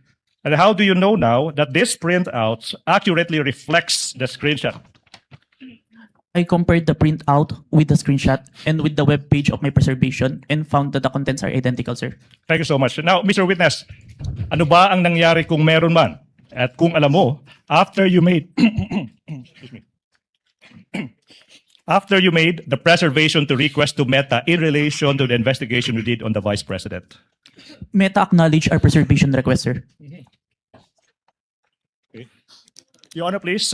And how do you know now that this printout accurately reflects the screenshot? I compared the printout with the screenshot and with the web page of my preservation and found that the contents are identical, sir. Thank you so much. Now, Mr. Witness, ano ba ang nangyari kung meron man? At kung alam mo, after you made excuse me. After you made the preservation to request to Meta in relation to the investigation you did on the Vice President? Meta acknowledged our preservation request, sir. Your Honor, please,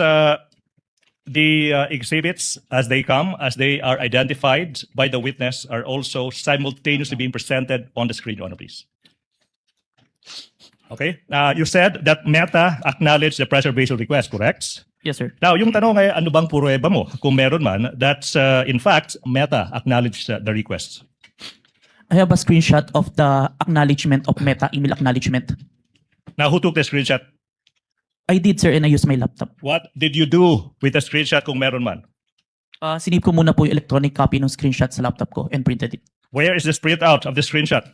the exhibits as they come, as they are identified by the witness, are also simultaneously being presented on the screen, Your Honor, please. Okay. You said that Meta acknowledged the preservation request, correct? Yes, sir. Now, yung tanong ay ano bang pruweba mo kung meron man that in fact Meta acknowledged the request? I have a screenshot of the acknowledgement of Meta email acknowledgement. Now, who took the screenshot? I did, sir, and I used my laptop. What did you do with the screenshot kung meron man? Sinave ko muna po yung electronic copy ng screenshot sa laptop ko and printed it. Where is the printout of the screenshot?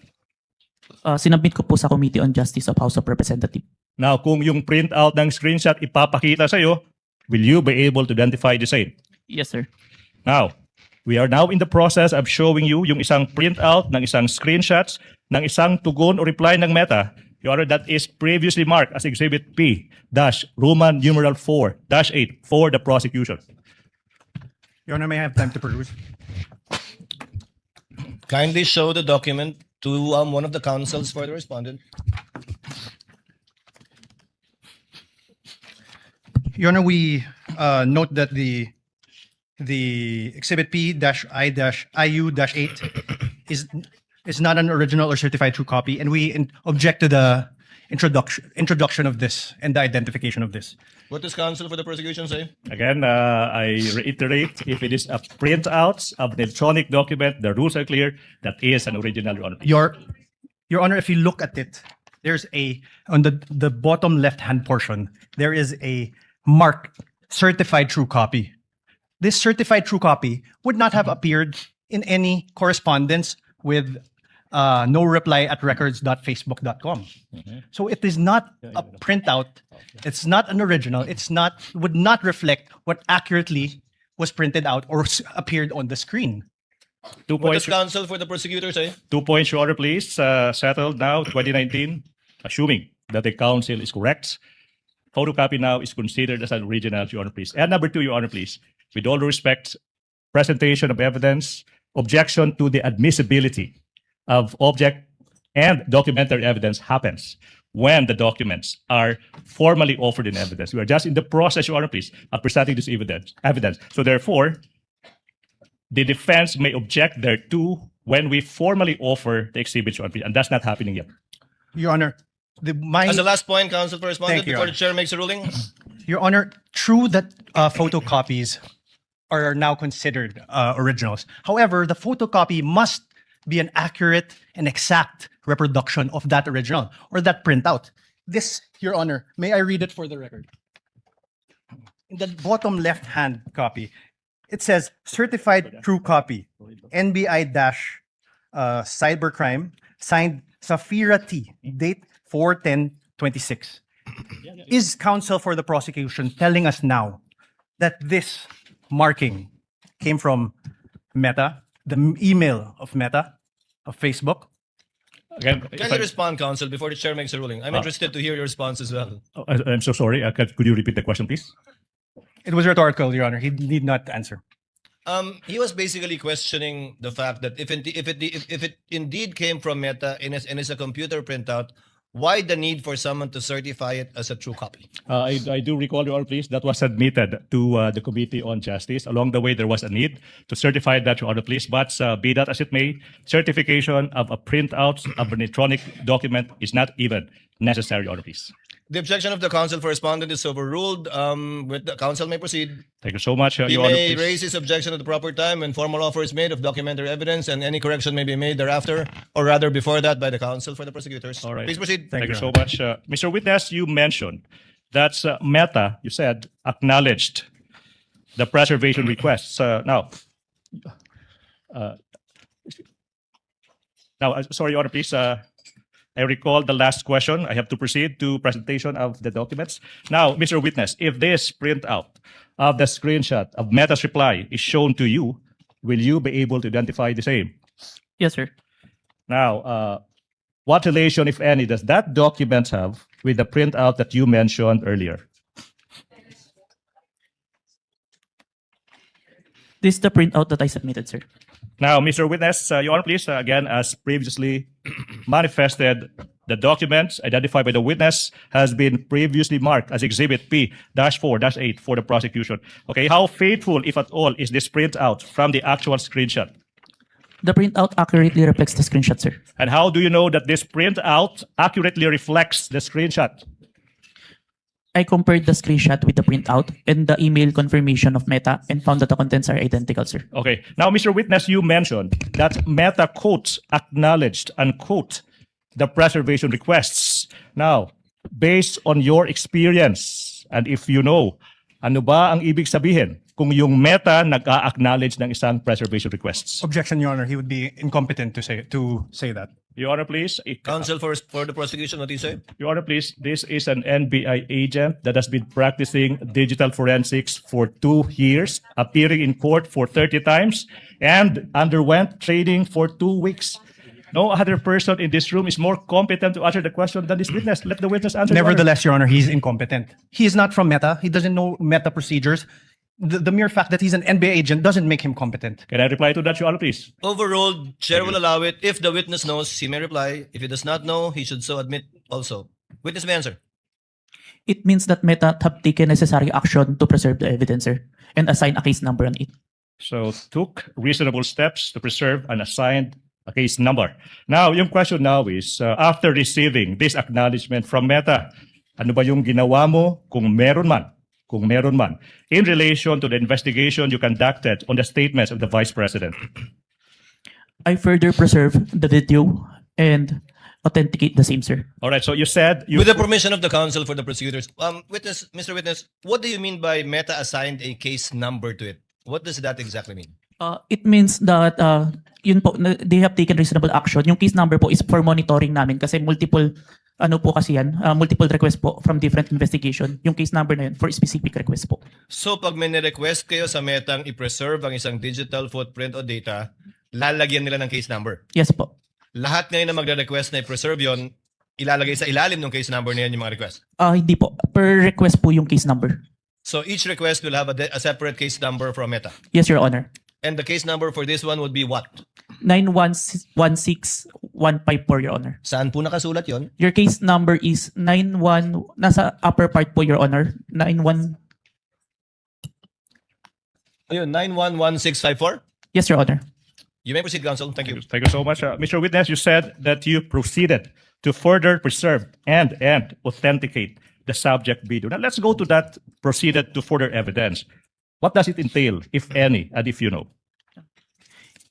Sinubmit ko po sa Committee on Justice of House of Representatives. Now, kung yung printout ng screenshot ipapakita sa'yo, will you be able to identify the same? Yes, sir. Now, We are now in the process of showing you yung isang printout ng isang screenshots ng isang tugon o reply ng Meta, Your Honor, that is previously marked as Exhibit P-Roman numeral 4-8 for the prosecution. Your Honor, may I have time to peruse? Kindly show the document to one of the counsels for the respondent. Your Honor, we note that the Exhibit P-I-IU-8 is not an original or certified true copy, and we object to the introduction of this and the identification of this. What does counsel for the prosecution say? Again, I reiterate, if it is a printout of an electronic document, the rules are clear, that is an original, Your Honor. Your Honor, if you look at it, there's on the bottom left-hand portion, there is a marked certified true copy. This certified true copy would not have appeared in any correspondence with no reply at records.facebook.com. So it is not a printout. It's not an original. Would not reflect what accurately was printed out or appeared on the screen. 2 What does points, counsel for the prosecutor say? 2 points, Your Honor, please. Settled now, 2019, assuming that the counsel is correct. Photocopy now is considered as an original, Your Honor, please. And number 2, Your Honor, please. With all respect, presentation of evidence, objection to the admissibility of object and documentary evidence happens when the documents are formally offered in evidence. We are just in the process, Your Honor, please, of presenting this evidence. So therefore, the defense may object thereto when we formally offer the exhibit, Your Honor, please, and that's not happening yet. Your Honor, As the last point, counsel for respondent, Thank you, before Your the chair makes a ruling. Your Honor, true that photocopies are now considered originals. However, the photocopy must be an accurate and exact reproduction of that original or that printout. This, Your Honor, may I read it for the record? In the bottom left-hand copy, it says certified true copy, NBI-cybercrime, signed Safira T, date 4/10/26. Is counsel for the prosecution telling us now that this marking came from Meta, the email of Meta, of Facebook? Again, if Kindly I- respond, counsel, before the chair makes a ruling. I'm interested to hear your response as well. I'm so sorry. Could you repeat the question, please? It was rhetorical, Your Honor. He need not answer. He was basically questioning the fact that if it indeed came from Meta and is a computer printout, why the need for someone to certify it as a true copy? I do recall, Your Honor, please, that was submitted to the Committee on Justice. Along the way, there was a need to certify that, Your Honor, please. But be that as it may, certification of a printout of an electronic document is not even necessary, Your Honor, please. The objection of the counsel for respondent is overruled. With the counsel may proceed. Thank you so much, He Your Honor, may please. raise his objection at the proper time when formal offer is made of documentary evidence, and any correction may be made thereafter, or rather before that, by the counsel for the prosecutors. All right. Please proceed. Thank you so much. Mr. Witness, you mentioned that Meta, you said, acknowledged the preservation requests. Sorry, Your Honor, please. I recall the last question. I have to proceed to presentation of the documents. Now, Mr. Witness, if this printout of the screenshot of Meta's reply is shown to you, will you be able to identify the same? Yes, sir. Now, what relation, if any, does that document have with the printout that you mentioned earlier? This is the printout that I submitted, sir. Now, Mr. Witness, Your Honor, please, again, as previously manifested, the documents identified by the witness has been previously marked as Exhibit P-4-8 for the prosecution. Okay, how faithful, if at all, is this printout from the actual screenshot? The printout accurately reflects the screenshot, sir. And how do you know that this printout accurately reflects the screenshot? I compared the screenshot with the printout and the email confirmation of Meta and found that the contents are identical, sir. Okay. Now, Mr. Witness, you mentioned that Meta, quote, acknowledged, unquote, the preservation requests. Now, based on your experience, and if you know, ano ba ang ibig sabihin kung yung Meta nag-a-acknowledge ng isang preservation requests? Objection, Your Honor. He would be incompetent to say that. Your Honor, please. Counsel for the prosecution, what do you say? Your Honor, please. This is an NBI agent that has been practicing digital forensics for 2 years, appearing in court for 30 times, and underwent training for 2 weeks. No other person in this room is more competent to answer the question than this witness. Let the witness answer. Your Honor. Nevertheless, Your Honor, he's incompetent. He is not from Meta. He doesn't know Meta procedures. The mere fact that he's an NBA agent doesn't make him competent. Can I reply to that, Your Honor, please? Overruled, Chair will allow it. If the witness knows, he may reply. If he does not know, he should so admit also. Witness may answer. It means that Meta have taken necessary action to preserve the evidence, sir, and assign a case number on it. So took reasonable steps to preserve and assigned a case number. Now, yung question now is, after receiving this acknowledgement from Meta, ano ba yung ginawa mo kung meron man, in relation to the investigation you conducted on the statements of the Vice President? I further preserve the video and authenticate the same, sir. All right, so you said you... With the permission of the counsel for the prosecutors, Mr. Witness, what do you mean by Meta assigned a case number to it? What does that exactly mean? It means that yun po, they have taken reasonable action. Yung case number po is for monitoring namin kasi multiple multiple requests po from different investigation. Yung case number na yun for specific request po. So pag may request kayo sa Metang i-preserve ang isang digital footprint o data, lalagyan nila ng case number? Yes po. Lahat ngayon na magre-request na i-preserve yon, ilalagay sa ilalim ng case number na yan yung mga request? Hindi po. Per request po yung case number. So each request will have a separate case number from Meta? Yes, Your Honor. And the case number for this one would be what? 916154, Your Honor. Saan po nakasulat yon? Your case number is 91, nasa upper part po, Your Honor. 91. Ayun, 911654? Yes, Your Honor. You may proceed, counsel. Thank you. Thank you so much. Mr. Witness, you said that you proceeded to further preserve and authenticate the subject video. Now let's go to that proceeded to further evidence. What does it entail, if any, and if you know?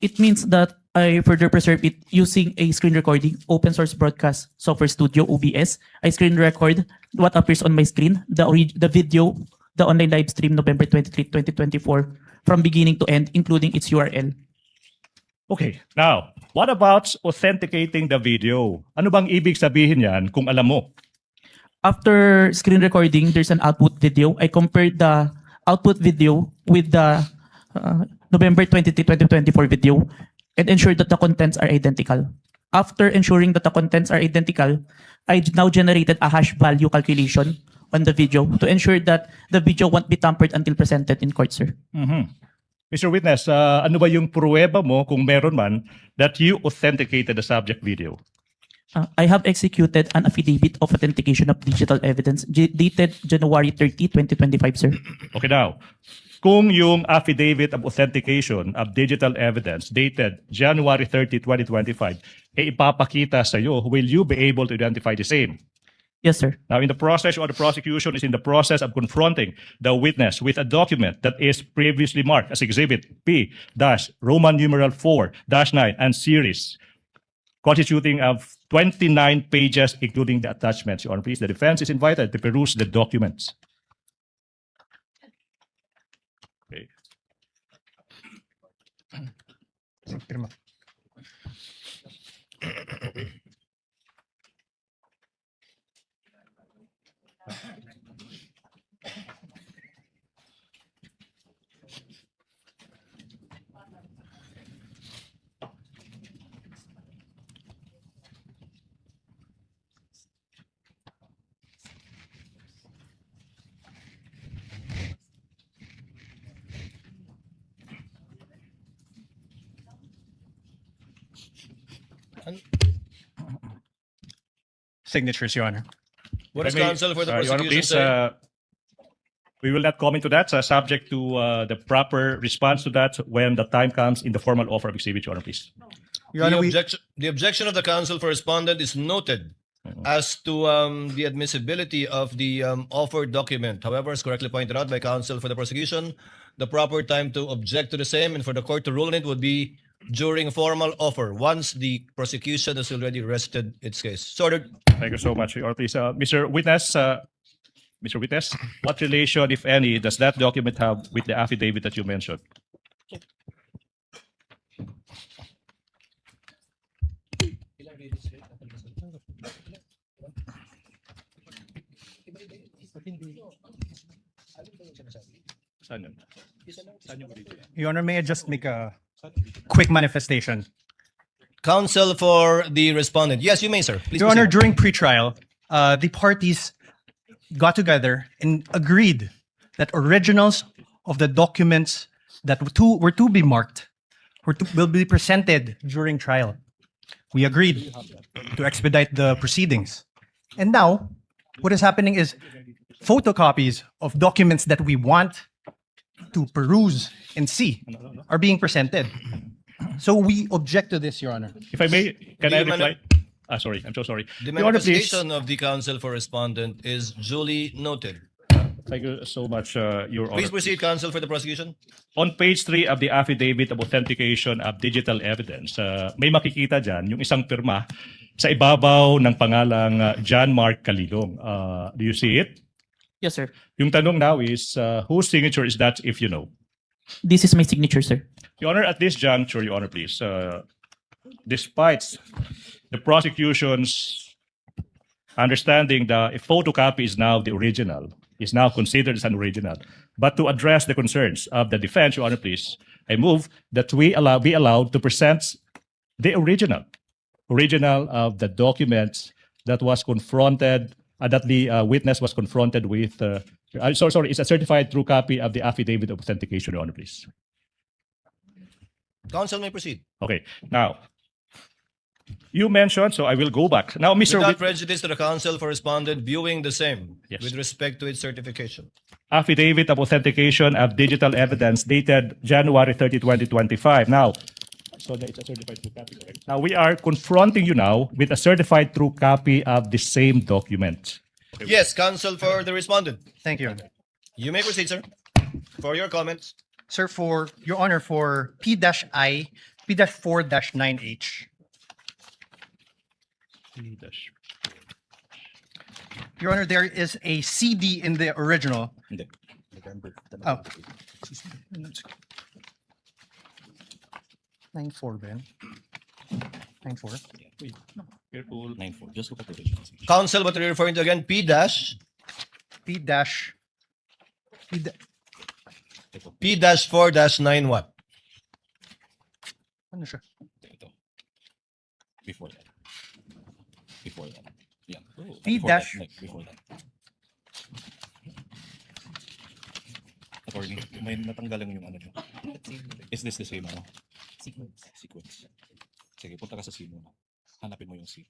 It means that I further preserve it using a screen recording, open source broadcast software studio, OBS. I screen record what appears on my screen, the video, the online live stream November 23, 2024, from beginning to end, including its URL. Okay, now, what about authenticating the video? Ano bang ibig sabihin yan kung alam mo? After screen recording, there's an output video. I compared the output video with the November 23, 2024 video and ensured that the contents are identical. After ensuring that the contents are identical, I now generated a hash value calculation on the video to ensure that the video won't be tampered until presented in court, sir. Mr. Witness, ano ba yung pruweba mo kung meron man that you authenticated the subject video? I have executed an affidavit of authentication of digital evidence dated January 30, 2025, sir. Okay, now, kung yung affidavit of authentication of digital evidence dated January 30, 2025, ipapakita sa iyo, will you be able to identify the same? Yes, sir. Now, in the process or the prosecution is in the process of confronting the witness with a document that is previously marked as Exhibit P-Roman numeral 4-9 and series, constituting of 29 pages, including the attachments. Your Honor, please, the defense is invited to peruse the documents. Okay. Signatures, Your Honor. What is If I may, counsel for the Your Honor, prosecution please, say? we will not comment to that, subject to the proper response to that when the time comes in the formal offer of exhibit, Your Honor, please. Your Honor, The objection of the counsel for respondent is noted as to the admissibility of the offered document. However, as correctly pointed out by counsel for the prosecution, the proper time to object to the same and for the court to rule on it would be during formal offer, once the prosecution has already rested its case. So ordered. Thank you so much, Your Honor, please. Mr. Witness, what relation, if any, does that document have with the affidavit that you mentioned? Saan yun? Saan yung video? Your Honor, may I just make a quick manifestation? Counsel for the respondent. Yes, you may, sir. Please Your Honor, proceed. during pretrial, the parties got together and agreed that originals of the documents that were to be marked will be presented during trial. We agreed to expedite the proceedings. And now, what is happening is photocopies of documents that we want to peruse and see are being presented. So we object to this, Your Honor. If I may, can I The reply? Sorry, I'm so sorry. The Your Honor, please. manifestation of the counsel for respondent is duly noted. Thank you so much, Your Honor. Please proceed, counsel for the prosecution. On page 3 of the affidavit of authentication of digital evidence, may makikita dyan yung isang pirma sa ibabaw ng pangalang John Mark Calilong. Do you see it? Yes, sir. Yung tanong now is, whose signature is that if you know? This is my signature, sir. Your Honor, at this juncture, Your Honor, please, despite the prosecution's understanding that a photocopy is now the original, is now considered as an original, but to address the concerns of the defense, Your Honor, please, I move that we be allowed to present the original of the documents that was confronted, that the witness was confronted with. Sorry, it's a certified true copy of the affidavit of authentication, Your Honor, please. Counsel may proceed. Okay, now, you mentioned, so I will go back. Now, Mr. Without prejudice to the counsel for respondent viewing the same Yes. with respect to its certification. Affidavit of authentication of digital evidence dated January 30, 2025. Now, so it's a certified true copy, correct? Now, we are confronting you now with a certified true copy of the same document. Yes, counsel for the respondent. Thank you, Your Honor. You may proceed, sir, for your comments. Sir, for Your Honor, for P-I, P-4-9H. Your Honor, there is a CD in the original. Oh. 9-4, Ben. 9-4. Careful. Counsel, what are you referring to again? P-4-9 what? Ano siya? Before that. Yeah. P-dash. Before that. Attorney, may natanggalan yung ano nyo. Is this the same ano? Sequence. Sige, punta ka sa C muna. Hanapin mo yung C.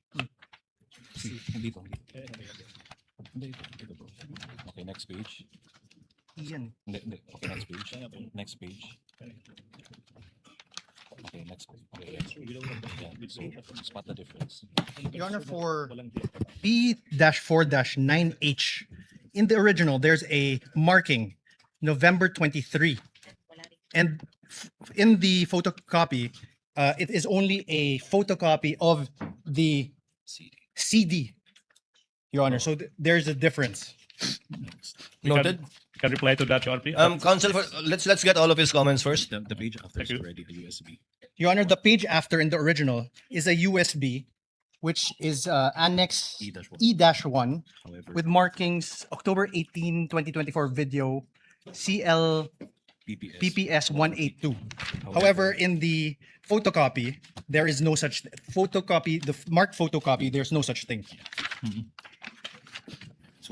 C. Hindi to. Hindi ito bro. Okay, next page. Iyan. Hindi. Okay, next page. Next page. Okay, next page. Okay, yeah. So, spot the difference. Your Honor, for P-4-9H, in the original, there's a marking, November 23. And in the photocopy, it is only a photocopy of the CD, Your Honor. So there's a difference. Noted. Can reply to that, Your Honor, please? Counsel, let's get all of his comments first. The page after Thank is you. already a USB. Your Honor, the page after in the original is a USB, which is Annex E-1 However, with markings October 18, 2024 video CL PPS 182. However, in the photocopy, there is no such photocopy, the marked photocopy, there's no such thing.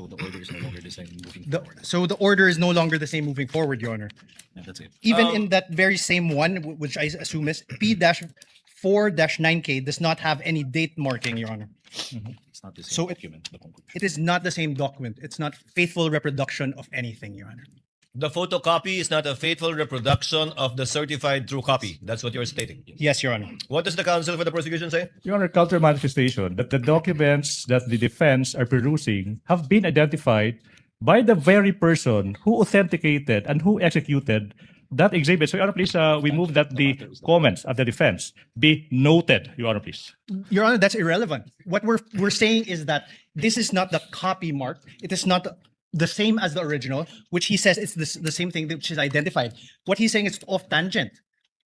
so the order is no longer the same moving The, forward. so the order is no longer the same moving forward, Your Honor. And that's it. Even in that very same one, which I assume is P-4-9K, does not have any date marking, Your Honor. It's not the same So document. The conclusion. It is not the same document. It's not faithful reproduction of anything, Your Honor. The photocopy is not a faithful reproduction of the certified true copy. That's what you're stating. Yes, Your Honor. What does the counsel for the prosecution say? Your Honor, counter manifestation that the documents that the defense are perusing have been identified by the very person who authenticated and who executed that exhibit. So, Your Honor, please, we move that the comments of the defense be noted, Your Honor, please. Your Honor, that's irrelevant. What we're saying is that this is not the copy mark. It is not the same as the original, which he says it's the same thing which is identified. What he's saying is off tangent.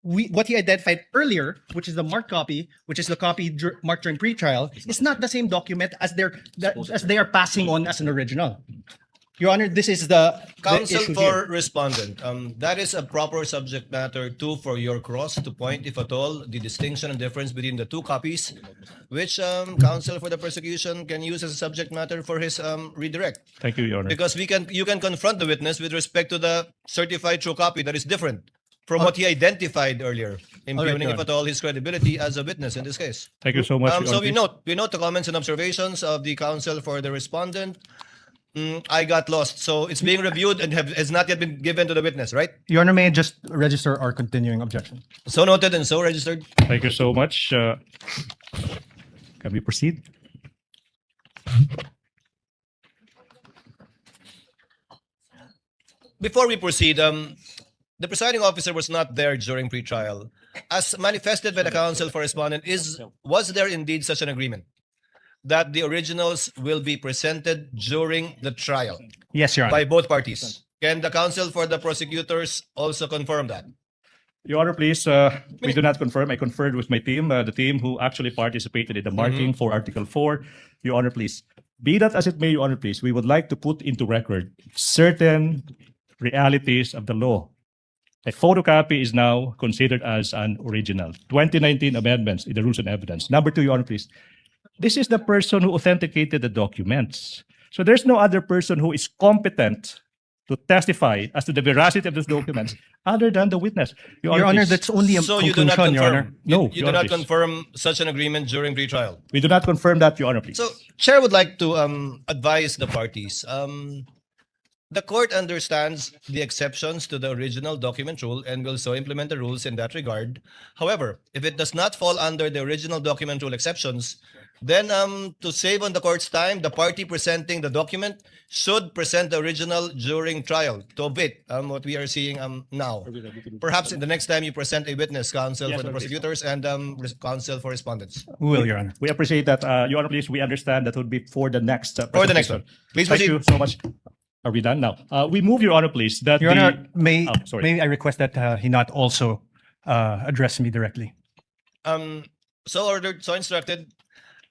what he identified earlier, which is the marked copy, which is the copy marked during pre-trial, is not the same document as they are passing on as an original. Your Honor, this is the Counsel issue for here. respondent, that is a proper subject matter too for your cross to point, if at all, the distinction and difference between the two copies, which counsel for the prosecution can use as a subject matter for his redirect. Thank you, Your Honor. Because you can confront the witness with respect to the certified true copy that is different from what he identified earlier, impugning, Your if at all, his credibility as a witness in this case. Thank you so much, Your So Honor. we note the comments and observations of the counsel for the respondent. I got lost. So it's being reviewed and has not yet been given to the witness, right? Your Honor, may I just register our continuing objection? So noted and so registered. Thank you so much. Can we proceed? Before we proceed, the presiding officer was not there during pretrial. As manifested by the counsel for respondent, was there indeed such an agreement that the originals will be presented during the trial Yes, Your Honor. by both parties? Can the counsel for the prosecutors also confirm that? Your Honor, please, we do not confirm. I conferred with my team, the team who actually participated in the marking for Article 4. Your Honor, please. Be that as it may, Your Honor, please, we would like to put into record certain realities of the law. A photocopy is now considered as an original. 2019 amendments in the Rules and Evidence. Number 2, Your Honor, please. This is the person who authenticated the documents. So there's no other person who is competent to testify as to the veracity of those documents other than the witness. Your Honor, please. that's only a So you do not conclusion, Your Honor. confirm? No, You Your do not Honor, please. confirm such an agreement during pretrial? We do not confirm that, Your Honor, please. So, Chair would like to advise the parties. The court understands the exceptions to the original document rule and will so implement the rules in that regard. However, if it does not fall under the original document rule exceptions, then to save on the court's time, the party presenting the document should present the original during trial to omit what we are seeing now. Perhaps in the next time you present a witness, counsel Yes, for the Your Honor, prosecutors and counsel for respondents. We will, Your Honor. We appreciate that. Your Honor, please, we understand that would be for the next For the next presentation. one. Please Thank proceed. you so much. Are we done now? We move, Your Honor, please, that Your the... Honor, may sorry. I request that he not also address me directly? So ordered, so instructed.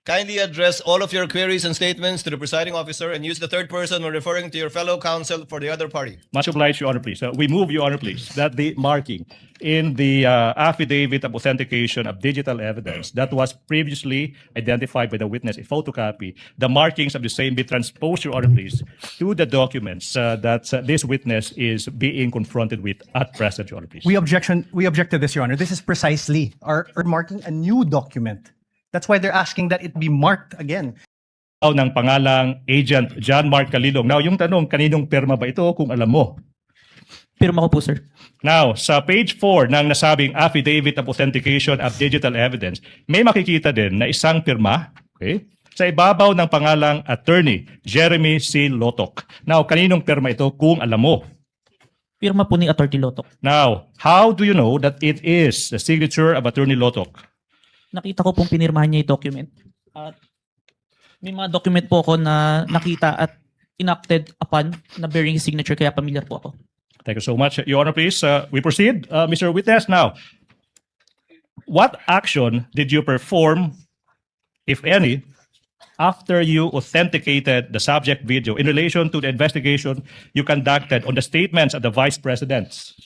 Kindly address all of your queries and statements to the presiding officer and use the third person when referring to your fellow counsel for the other party. Much obliged, Your Honor, please. We move, Your Honor, please, that the marking in the affidavit of authentication of digital evidence that was previously identified by the witness, a photocopy, the markings of the same be transposed, Your Honor, please, to the documents that this witness is being confronted with at present, Your Honor, please. We object to this, Your Honor. This is precisely our marking a new document. That's why they're asking that it be marked again. Ng pangalang Agent John Mark Calilong. Now, yung tanong, kaninong pirma ba ito kung alam mo? Pirma ko po, sir. Now, sa page 4 ng nasabing Affidavit of Authentication of Digital Evidence, may makikita din na isang pirma, okay, sa ibabaw ng pangalang Attorney Jeremy C. Lotok. Now, kaninong pirma ito kung alam mo? Pirma po ni Atty. Lotok. Now, how do you know that it is the signature of Attorney Lotok? Nakita ko pong pinirmahan niya yung document. At may mga document po ako na nakita at enacted upon na bearing his signature, kaya familiar po ako. Thank you so much. Your Honor, please, we proceed. Mr. Witness, now, what action did you perform, if any, after you authenticated the subject video in relation to the investigation you conducted on the statements of the Vice Presidents?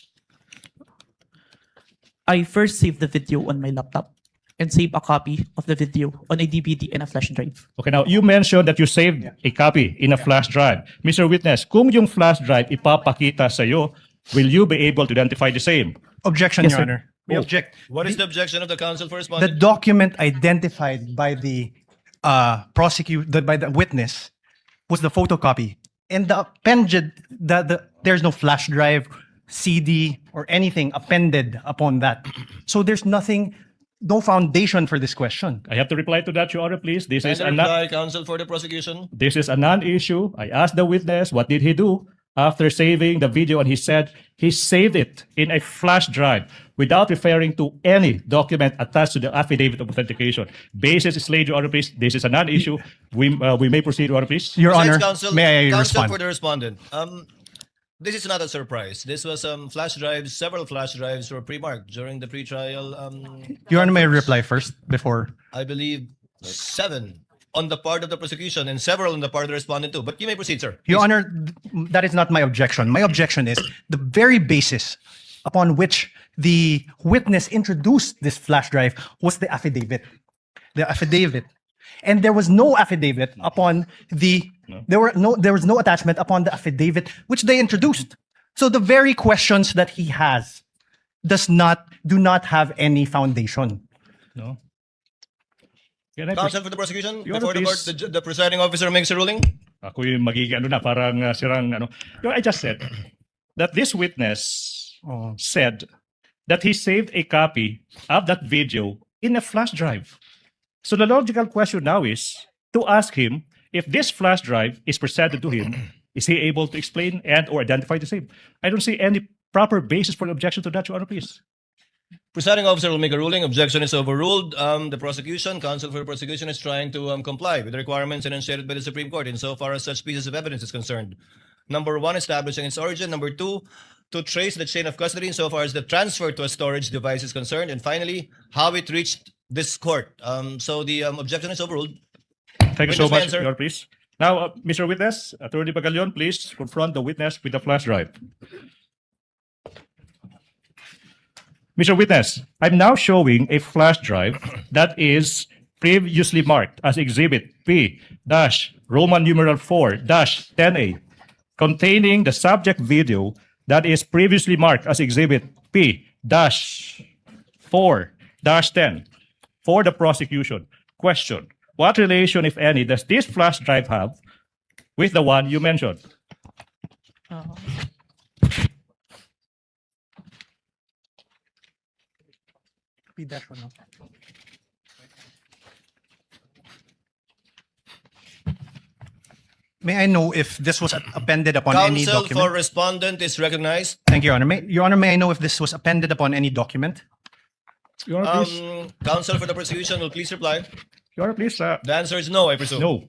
I first saved the video on my laptop and save a copy of the video on a DVD and a flash drive. Okay, now, you mentioned that you saved a copy in a flash drive. Mr. Witness, kung yung flash drive ipapakita sa'yo, will you be able to identify the same? Objection, Yes, Your sir. Honor. We object. What is the objection of the counsel for The respondent? document identified by the by the witness was the photocopy, and the appended there's no flash drive, CD, or anything appended upon that. So there's nothing. No foundation for this question. I have to reply to that, Your Honor, please. This is Can a reply, counsel for the prosecution? This is a non-issue. I asked the witness, what did he do after saving the video? And he said he saved it in a flash drive without referring to any document attached to the affidavit of authentication. Basis is laid, Your Honor, please. This is a non-issue. We may proceed, Your Honor, please. Your Besides, Honor, counsel, may I counsel respond? for the respondent. This is not a surprise. This was flash drives. Several flash drives were pre-marked during the pre-trial. Your Honor, may I conference. reply first before? I believe 7 on the part of the prosecution and several on the part of the respondent too. But you may proceed, sir. Your Please. Honor, that is not my objection. My objection is the very basis upon which the witness introduced this flash drive was the affidavit. The affidavit. And there was no affidavit upon the there was no attachment upon the affidavit which they introduced. So the very questions that he has do not have any foundation. No. Can I Counsel for the prosecution, Your before the Honor, court, the presiding officer makes a ruling. Ako yung magiging ano na, parang sirang ano. I just said that this witness said that he saved a copy of that video in a flash drive. So the logical question now is to ask him if this flash drive is presented to him, is he able to explain and or identify the same? I don't see any proper basis for an objection to that, Your Honor, please. Presiding officer will make a ruling. Objection is overruled. The prosecution, counsel for the prosecution, is trying to comply with the requirements enunciated by the Supreme Court insofar as such pieces of evidence is concerned. Number 1, establishing its origin. Number 2, to trace the chain of custody insofar as the transfer to a storage device is concerned. And finally, how it reached this court. So the objection is overruled. Thank you so Witness may much, answer. Your Honor, please. Now, Mr. Witness, Attorney Pagalion, please confront the witness with the flash drive. Mr. Witness, I'm now showing a flash drive that is previously marked as Exhibit P-Roman numeral 4-10A, containing the subject video that is previously marked as Exhibit P-4-10 for the prosecution. Question: what relation, if any, does this flash drive have with the one you mentioned? May I know if this was appended upon any Counsel document? for respondent is recognized. Thank you, Your Honor. Your Honor, may I know if this was appended upon any document? Your Honor, please. Counsel for the prosecution will please reply. Your Honor, please. The answer is no, I presume. No.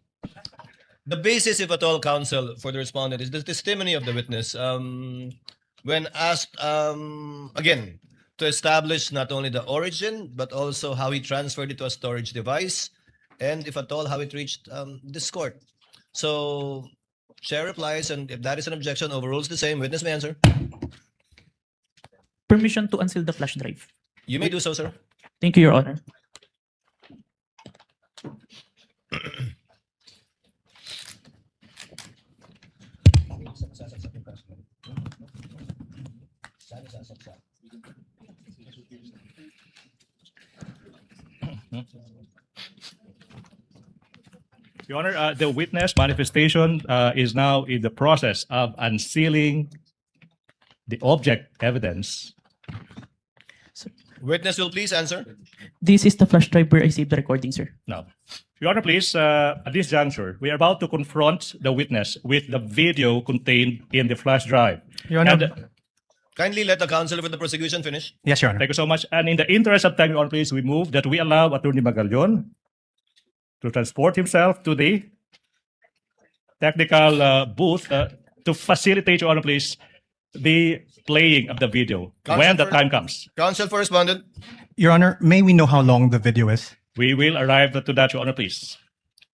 The basis, if at all, counsel for the respondent is the testimony of the witness. When asked, again, to establish not only the origin, but also how he transferred it to a storage device, and if at all, how it reached this court. So, Chair replies, and if that is an objection, overrules the same. Witness may answer. Permission to unseal the flash drive. You may do so, sir. Thank you, Your Honor. Your Honor, the witness manifestation is now in the process of unsealing the object evidence. Witness will please answer. This is the flash drive where I saved the recording, sir. Now, Your Honor, please, at this juncture, we are about to confront the witness with the video contained in the flash drive. Your Honor. And, Kindly let the counsel for the prosecution finish. Yes, Your Honor. thank you so much. And in the interest of time, Your Honor, please, we move that we allow Attorney Magallon to transport himself to the technical booth to facilitate, Your Honor, please, the playing of the video Counsel when the for- time comes. Counsel for respondent. Your Honor, may we know how long the video is? We will arrive to that, Your Honor, please.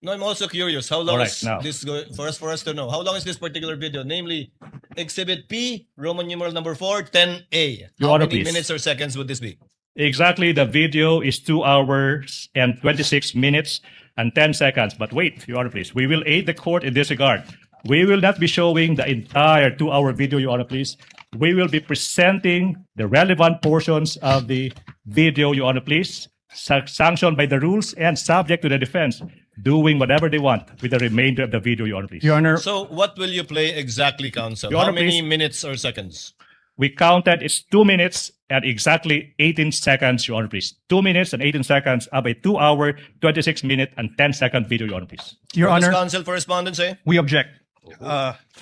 No, I'm also curious. How long Alright, is now. this for us to know? How long is this particular video? Namely, Exhibit P, Roman numeral number 4, 10A. Your How Honor, many please. minutes or seconds would this be? Exactly, the video is 2 hours and 26 minutes and 10 seconds. But wait, Your Honor, please. We will aid the court in this regard. We will not be showing the entire 2-hour video, Your Honor, please. We will be presenting the relevant portions of the video, Your Honor, please, sanctioned by the rules and subject to the defense doing whatever they want with the remainder of the video, Your Honor, please. Your Honor, So, what will you play exactly, counsel? Your How Honor, many please. minutes or seconds? We counted it's 2 minutes and exactly 18 seconds, Your Honor, please. 2 minutes and 18 seconds of a 2-hour, 26-minute and 10-second video, Your Honor, please. Your What does Honor, counsel for respondent say? we object.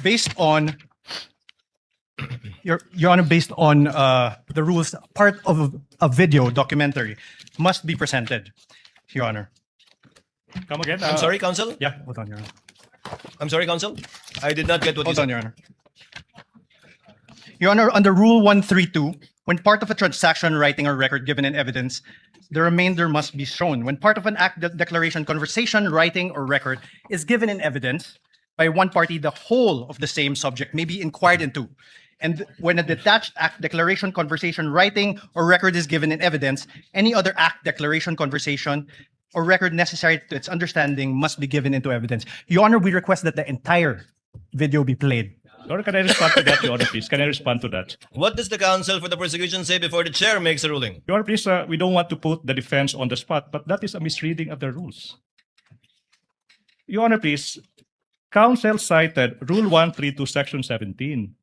Based on Your Honor, based on the rules, part of a video documentary must be presented, Your Honor. Come again. I'm sorry, counsel? Yeah. Hold on, Your Honor. I'm sorry, counsel? I did not get what you Hold on, said. Your Honor. Your Honor, under Rule 132, when part of a transaction, writing, or record given in evidence, the remainder must be shown. When part of an act, declaration, conversation, writing, or record is given in evidence by one party, the whole of the same subject may be inquired into. And when a detached act, declaration, conversation, writing, or record is given in evidence, any other act, declaration, conversation, or record necessary to its understanding must be given into evidence. Your Honor, we request that the entire video be played. Your Honor, can I respond to that, Your Honor, please? Can I respond to that? What does the counsel for the prosecution say before the chair makes a ruling? Your Honor, please, we don't want to put the defense on the spot, but that is a misreading of the rules. Your Honor, please, counsel cited Rule 132, Section 17.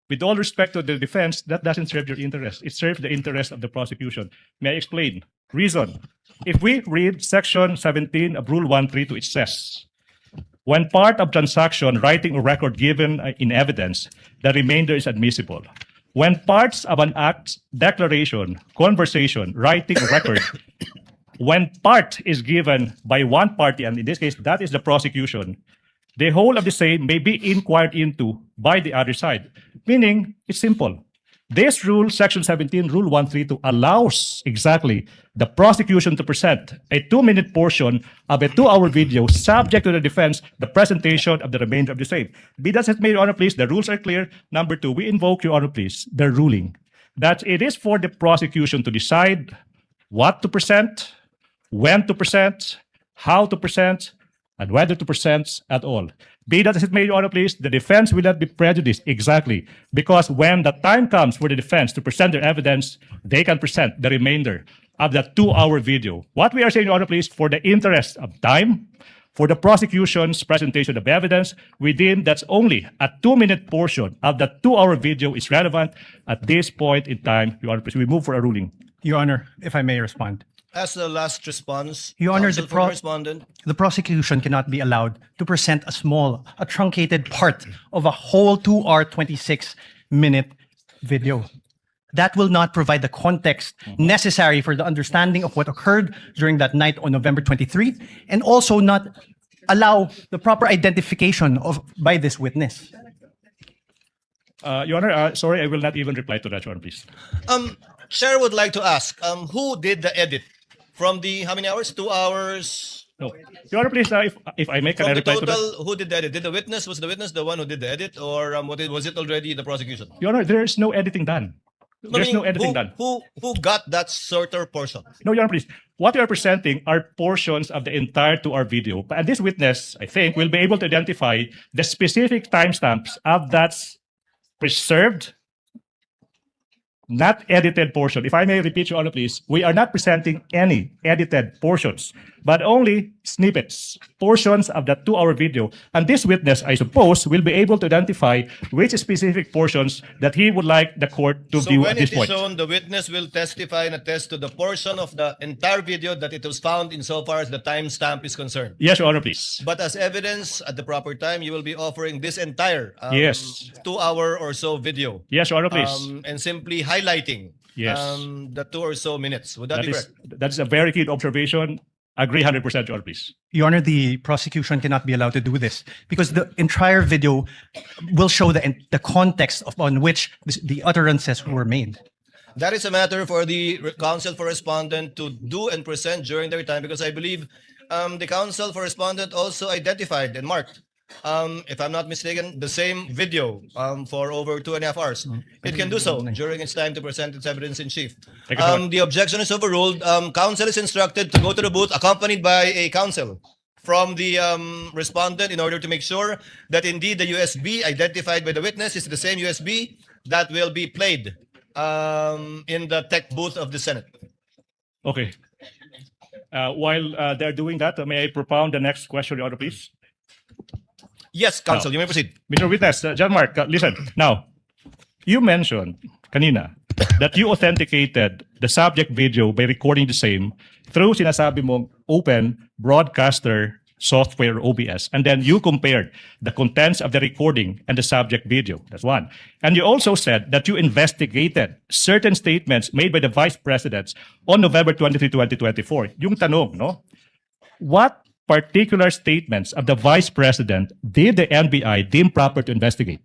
With all respect to the defense, that doesn't serve your interest. It serves the interest of the prosecution. May I explain? Reason. If we read Section 17 of Rule 132, it says, when part of transaction, writing, or record given in evidence, the remainder is admissible. When parts of an act, declaration, conversation, writing, or record, when part is given by one party, and in this case, that is the prosecution, the whole of the same may be inquired into by the other side. Meaning, it's simple. This rule, Section 17, Rule 132, allows exactly the prosecution to present a 2-minute portion of a 2-hour video subject to the defense, the presentation of the remainder of the same. Be that as it may, Your Honor, please, the rules are clear. Number 2, we invoke, Your Honor, please, the ruling that it is for the prosecution to decide what to present, when to present, how to present, and whether to present at all. Be that as it may, Your Honor, please, the defense will not be prejudiced exactly because when the time comes for the defense to present their evidence, they can present the remainder of that 2-hour video. What we are saying, Your Honor, please, for the interest of time, for the prosecution's presentation of evidence, we deem that's only a 2-minute portion of the 2-hour video is relevant at this point in time, Your Honor, please. We move for a ruling. Your Honor, if I may respond. As the last response, Your Honor, counsel for the respondent. the prosecution cannot be allowed to present a truncated part of a whole 2-hour, 26-minute video. That will not provide the context necessary for the understanding of what occurred during that night on November 23, and also not allow the proper identification by this witness. Your Honor, sorry, I will not even reply to that, Your Honor, please. Chair would like to ask, who did the edit? From the, how many hours? 2 hours? No. Your Honor, please, if I may, can I From the reply to that? total, who did the edit? Did the witness, was the witness the one who did the edit? Or was it already the prosecution? Your Honor, there is no editing done. There's no editing done. Who got that shorter portion? No, Your Honor, please. What we are presenting are portions of the entire 2-hour video. And this witness, I think, will be able to identify the specific timestamps of that preserved, not edited portion. If I may repeat, Your Honor, please, we are not presenting any edited portions, but only snippets, portions of that 2-hour video. And this witness, I suppose, will be able to identify which specific portions that he would like the court to view at this point. So when it is shown, the witness will testify and attest to the portion of the entire video that it was found insofar as the timestamp is concerned. Yes, Your Honor, please. But as evidence at the proper time, you will be offering this entire Yes. 2-hour or so video. Yes, Your Honor, please. And simply highlighting Yes. the 2 or so minutes. Would that be correct? That is a very keen observation. Agree 100%, Your Honor, please. Your Honor, the prosecution cannot be allowed to do this because the entire video will show the context upon which the utterances were made. That is a matter for the counsel for respondent to do and present during their time because I believe the counsel for respondent also identified and marked, if I'm not mistaken, the same video for over 2.5 hours. It can do so during its time to present its evidence in chief. Thank you so much. The objection is overruled. Counsel is instructed to go to the booth accompanied by a counsel from the respondent in order to make sure that indeed the USB identified by the witness is the same USB that will be played in the tech booth of the Senate. Okay. While they're doing that, may I propound the next question, Your Honor, please? Yes, counsel, you may proceed. Mr. Witness, John Mark, listen. Now, you mentioned kanina that you authenticated the subject video by recording the same through sinasabi mong open broadcaster software OBS. And then you compared the contents of the recording and the subject video. That's one. And you also said that you investigated certain statements made by the Vice Presidents on November 23, 2024. Yung tanong, no? What particular statements of the Vice President did the NBI deem proper to investigate?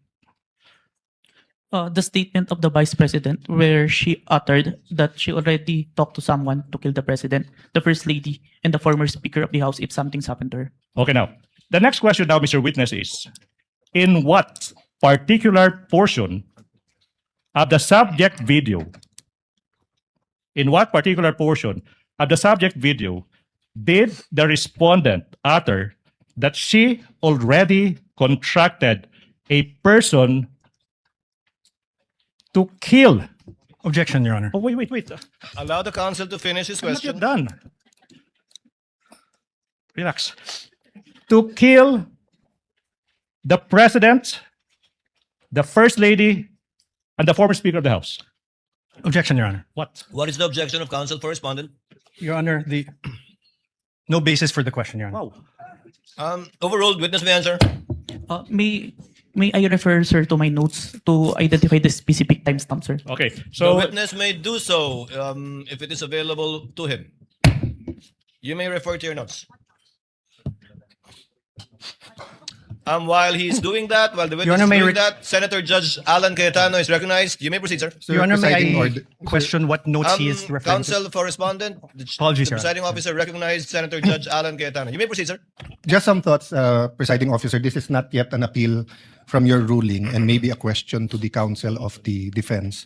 The statement of the Vice President where she uttered that she already talked to someone to kill the President, the First Lady, and the former Speaker of the House if something's happened to her. Okay, now, the next question now, Mr. Witness, is in what particular portion of the subject video, did the respondent utter that she already contracted a person to kill? Objection, Your Honor. Oh, wait. Allow the counsel to finish his I'm not question. yet done. Relax. To kill the President, the First Lady, and the former Speaker of the House. Objection, Your Honor. What? What is the objection of counsel for respondent? Your Honor, no basis for the question, Your Honor. Wow. Overruled. Witness may answer. May I refer, sir, to my notes to identify the specific timestamp, sir? Okay, The so witness may do so if it is available to him. You may refer to your notes. While he's doing that, while the witness Honor, is may doing re- that, Senator Judge Alan Cayetano is recognized. You may proceed, sir. Sir, Your Honor, may presiding I order- question what notes he is referring to? Counsel for respondent, Apologies, the Your Honor. presiding officer recognized Senator Judge Alan Cayetano. You may proceed, sir. Just some thoughts, presiding officer. This is not yet an appeal from your ruling and maybe a question to the counsel of the defense.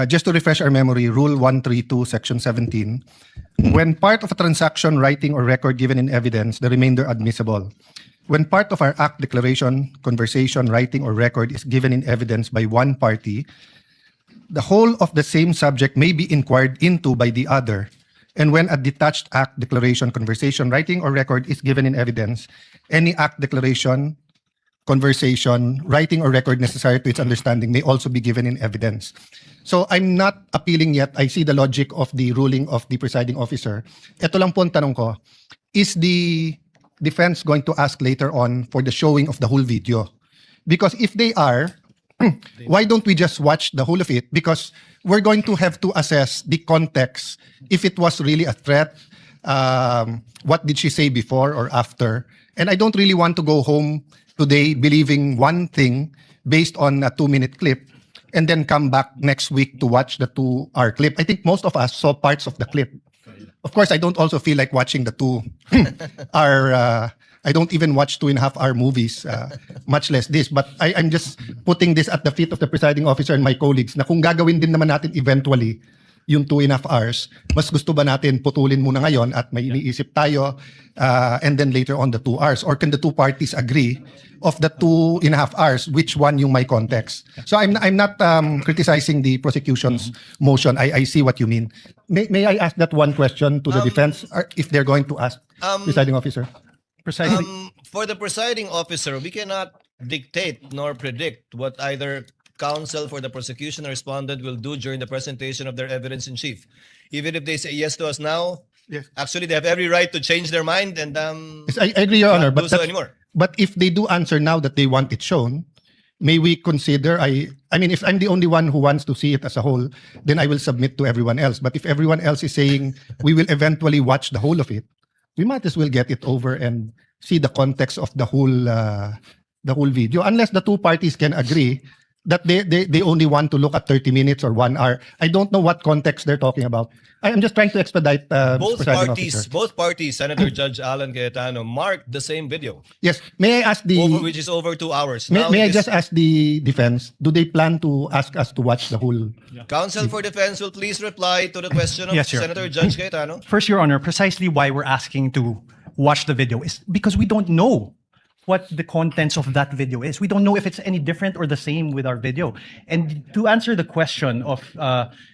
Just to refresh our memory, Rule 132, Section 17, when part of a transaction, writing, or record given in evidence, the remainder admissible. When part of our act, declaration, conversation, writing, or record is given in evidence by one party, the whole of the same subject may be inquired into by the other. And when a detached act, declaration, conversation, writing, or record is given in evidence, any act, declaration, conversation, writing, or record necessary to its understanding may also be given in evidence. So I'm not appealing yet. I see the logic of the ruling of the presiding officer. Ito lang po ang tanong ko, is the defense going to ask later on for the showing of the whole video? Because if they are, why don't we just watch the whole of it? Because we're going to have to assess the context, if it was really a threat, what did she say before or after? And I don't really want to go home today believing one thing based on a 2-minute clip and then come back next week to watch the 2-hour clip. I think most of us saw parts of the clip. Of course, I don't also feel like watching the 2-hour. I don't even watch 2.5-hour movies, much less this. But I'm just putting this at the feet of the presiding officer and my colleagues na kung gagawin din naman natin eventually yung 2.5 hours, mas gusto ba natin putulin muna ngayon at may iniisip tayo and then later on the 2 hours? Or can the two parties agree of the 2.5 hours, which one yung may context? So I'm not criticizing the prosecution's motion. I see what you mean. May I ask that one question to the defense if they're going to ask, presiding officer? Precisely. For the presiding officer, we cannot dictate nor predict what either counsel for the prosecution or respondent will do during the presentation of their evidence in chief. Even if they say yes to us now, Yes. actually they have every right to change their mind and Yes, I agree, Your Honor. not do But so that's- anymore. But if they do answer now that they want it shown, may we consider, I mean, if I'm the only one who wants to see it as a whole, then I will submit to everyone else. But if everyone else is saying we will eventually watch the whole of it, we might as well get it over and see the context of the whole video. Unless the two parties can agree that they only want to look at 30 minutes or 1 hour. I don't know what context they're talking about. I'm just trying to expedite Both presiding parties, officer. both parties, Senator Judge Alan Cayetano, marked the same video, Yes. May I ask which is over 2 hours. May, Now may I it is- just ask the defense, do they plan to ask us to watch the whole? Counsel for defense will please reply to the question of Yes, Your Senator Judge Cayetano. First, Your Honor, precisely why we're asking to watch the video is because we don't know what the contents of that video is. We don't know if it's any different or the same with our video. And to answer the question of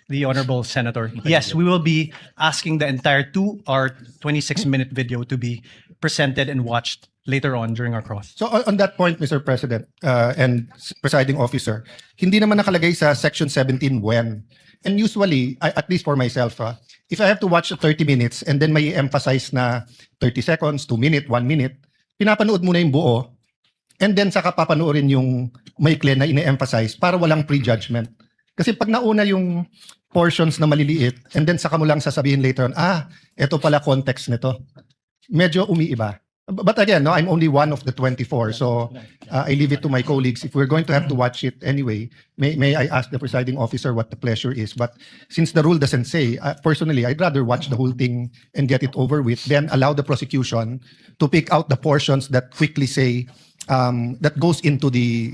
the Honorable Senator, yes, we will be asking the entire 2 or 26-minute video to be presented and watched later on during our cross. So on that point, Mr. President and presiding officer, hindi naman nakalagay sa Section 17 when. And usually, at least for myself, if I have to watch 30 minutes and then may emphasize na 30 seconds, 2 minutes, 1 minute, pinapanood muna yung buo and then saka papanoorin yung maikli na ine-emphasize para walang prejudgment. Kasi pag nauna yung portions na maliliit and then saka mo lang sasabihin later on, eto pala context nito. Medyo umiiba. But again, no, I'm only one of the 24, so I leave it to my colleagues. If we're going to have to watch it anyway, may I ask the presiding officer what the pleasure is? But since the rule doesn't say, personally, I'd rather watch the whole thing and get it over with, then allow the prosecution to pick out the portions that quickly say that goes into the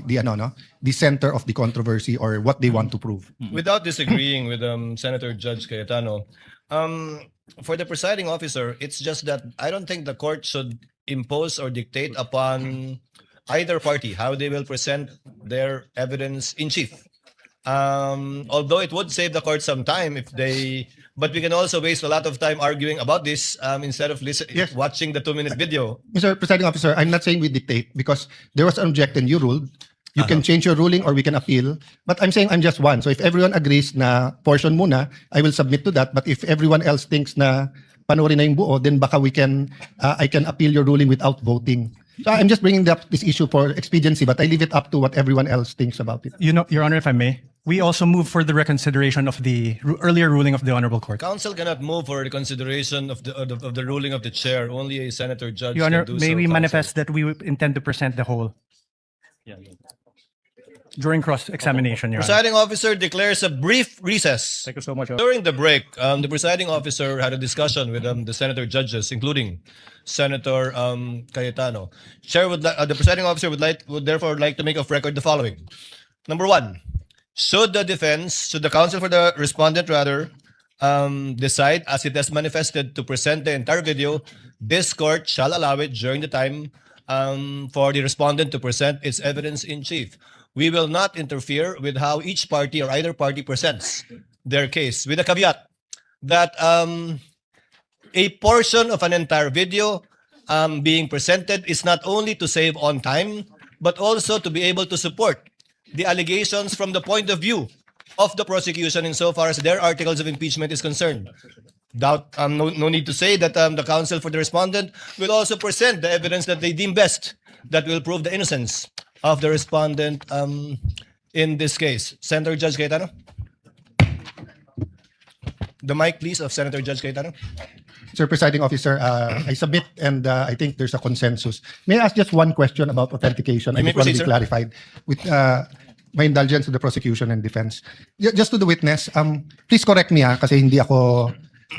center of the controversy or what they want to prove. Without disagreeing with Senator Judge Cayetano, for the presiding officer, it's just that I don't think the court should impose or dictate upon either party how they will present their evidence in chief. Although it would save the court some time if they, but we can also waste a lot of time arguing about this instead of Yes. watching the 2-minute video. Mr. Presiding Officer, I'm not saying we dictate because there was an objection, you ruled. You can change your ruling or we can appeal. But I'm saying I'm just one. So if everyone agrees na portion muna, I will submit to that. But if everyone else thinks na panoorin na yung buo, then baka I can appeal your ruling without voting. So I'm just bringing up this issue for expediency, but I leave it up to what everyone else thinks about it. You know, Your Honor, if I may, we also move for the reconsideration of the earlier ruling of the Honorable Court. Council cannot move for the consideration of the ruling of the chair. Only a senator judge Your Honor, can do may so, we Council. manifest that we intend to present the whole during cross-examination, Your Honor. Presiding officer declares a brief recess. Thank you so much. During the break, the presiding officer had a discussion with the senator judges, including Senator Cayetano. The presiding officer would therefore like to make of record the following. Number one, should the counsel for the respondent rather decide as it has manifested to present the entire video, this court shall allow it during the time for the respondent to present its evidence in chief. We will not interfere with how each party or either party presents their case, with a caveat that a portion of an entire video being presented is not only to save on time, but also to be able to support the allegations from the point of view of the prosecution insofar as their articles of impeachment is concerned. No need to say that the counsel for the respondent will also present the evidence that they deem best that will prove the innocence of the respondent in this case. Senator Judge Cayetano? The mic, please, of Senator Judge Cayetano. Sir Presiding Officer, I submit and I think there's a consensus. May I ask just one question about authentication? I You may just want to proceed, be sir. clarified with my indulgence to the prosecution and defense. Just to the witness, please correct me kasi hindi ako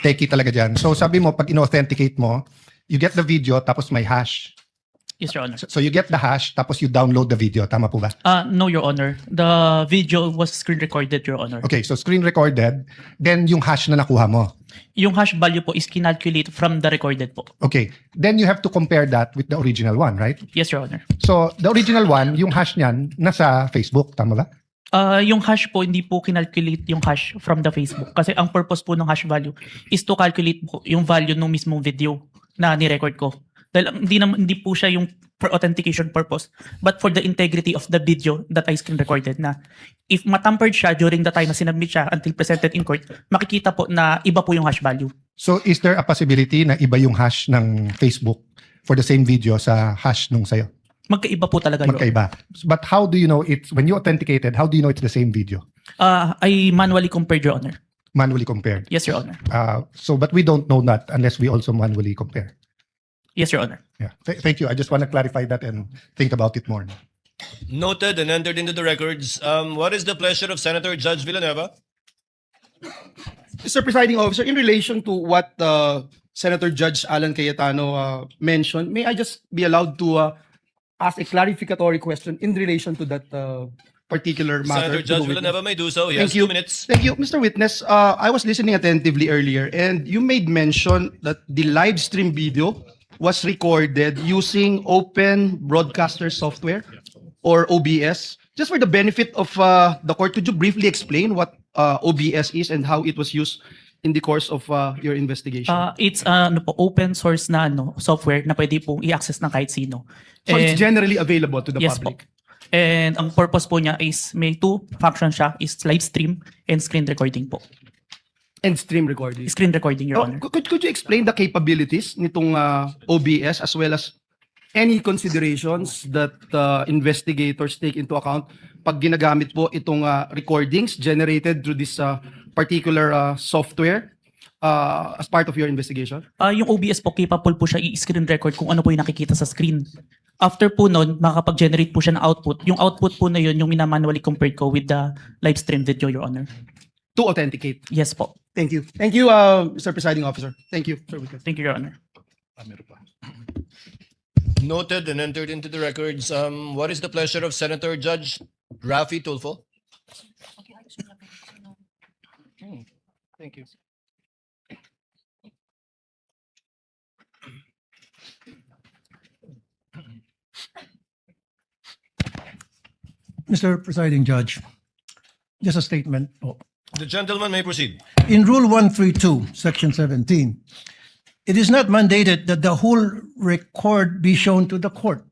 techie talaga dyan. So sabi mo, pag in-authenticate mo, you get the video tapos may hash. Yes, Your Honor. So you get the hash tapos you download the video. Tama po ba? No, Your Honor. The video was screen recorded, Your Honor. Okay, so screen recorded, then yung hash na nakuha mo. Yung hash value po is kinalculate from the recorded po. Okay, then you have to compare that with the original one, right? Yes, Your Honor. So the original one, yung hash niyan, nasa Facebook, tama ba? Yung hash po, hindi po kinalculate yung hash from the Facebook. Kasi ang purpose po ng hash value is to calculate po yung value ng mismong video na ni-record ko. Dahil hindi po siya yung for authentication purpose, but for the integrity of the video that I screen recorded na if matampered siya during the time na sinubmit siya until presented in court, makikita po na iba po yung hash value. So is there a possibility na iba yung hash ng Facebook for the same video sa hash nung sayo? Magkaiba po talaga yun. Magkaiba. But how do you know it's, when you authenticated, how do you know it's the same video? I manually compared, Your Honor. Manually compared. Yes, Your Honor. But we don't know that unless we also manually compare. Yes, Your Honor. Yeah. Thank you. I just want to clarify that and think about it more. Noted and entered into the records. What is the pleasure of Senator Judge Villanueva? Mr. Presiding Officer, in relation to what Senator Judge Alan Cayetano mentioned, may I just be allowed to ask a clarificatory question in relation to that particular matter? Senator to Judge the witness? Villanueva may do so. Yes, Thank you. 2 minutes. Thank you, Mr. Witness. I was listening attentively earlier, and you made mention that the live stream video was recorded using Open Broadcaster Software or OBS. Just for the benefit of the court, could you briefly explain what OBS is and how it was used in the course of your investigation? It's open source na software na pwede pong i-access ng kahit sino. So it's generally available to the Yes public? po. And ang purpose po niya is may two functions siya, is live stream and screen recording po. And stream recording? Screen recording, Your Oh, Honor. could you explain the capabilities nitong OBS as well as any considerations that investigators take into account pag ginagamit po itong recordings generated through this particular software? as part of your investigation? Yung OBS po, capable po siya i-screen record kung ano po yung nakikita sa screen. After po nun, makakapag-generate po siya ng output. Yung output po na yun, yung minamanually compared ko with the live stream video, Your Honor. To authenticate. Yes po. Thank you. Thank you, Mr. Presiding Officer. Thank you, Sir Witness. Thank you, Your Honor. Noted and entered into the records. What is the pleasure of Senator Judge Raffy Tulfo? Thank you. Mr. Presiding Judge, just a statement. The gentleman may proceed. In Rule 132, Section 17, it is not mandated that the whole record be shown to the court.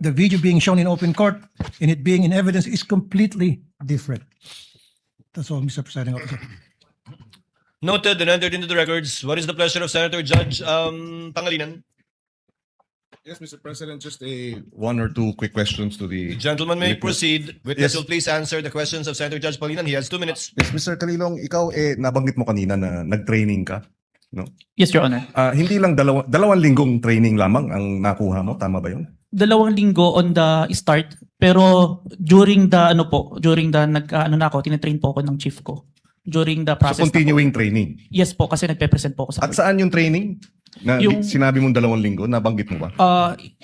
The video being shown in open court and it being in evidence is completely different. That's all, Mr. Presiding Officer. Noted and entered into the records. What is the pleasure of Senator Judge Pangilinan? Yes, Mr. President, just one or two quick questions to the The gentleman may witness. proceed. Witness Yes. will please answer the questions of Senator Judge Pangilinan. He has 2 minutes. Yes, Mr. Calilong, ikaw nabanggit mo kanina na nag-training ka, no? Yes, Your Honor. Hindi lang dalawang linggong training lamang ang nakuha mo, tama ba 'yon? 2 linggo on the start, pero during the tinitrain po ako ng chief ko. During the So process. continuing training. Yes po, kasi nagpe-present po ako sa At saan yung training? Na Yung- sinabi mong 2 linggo, nabanggit mo ba?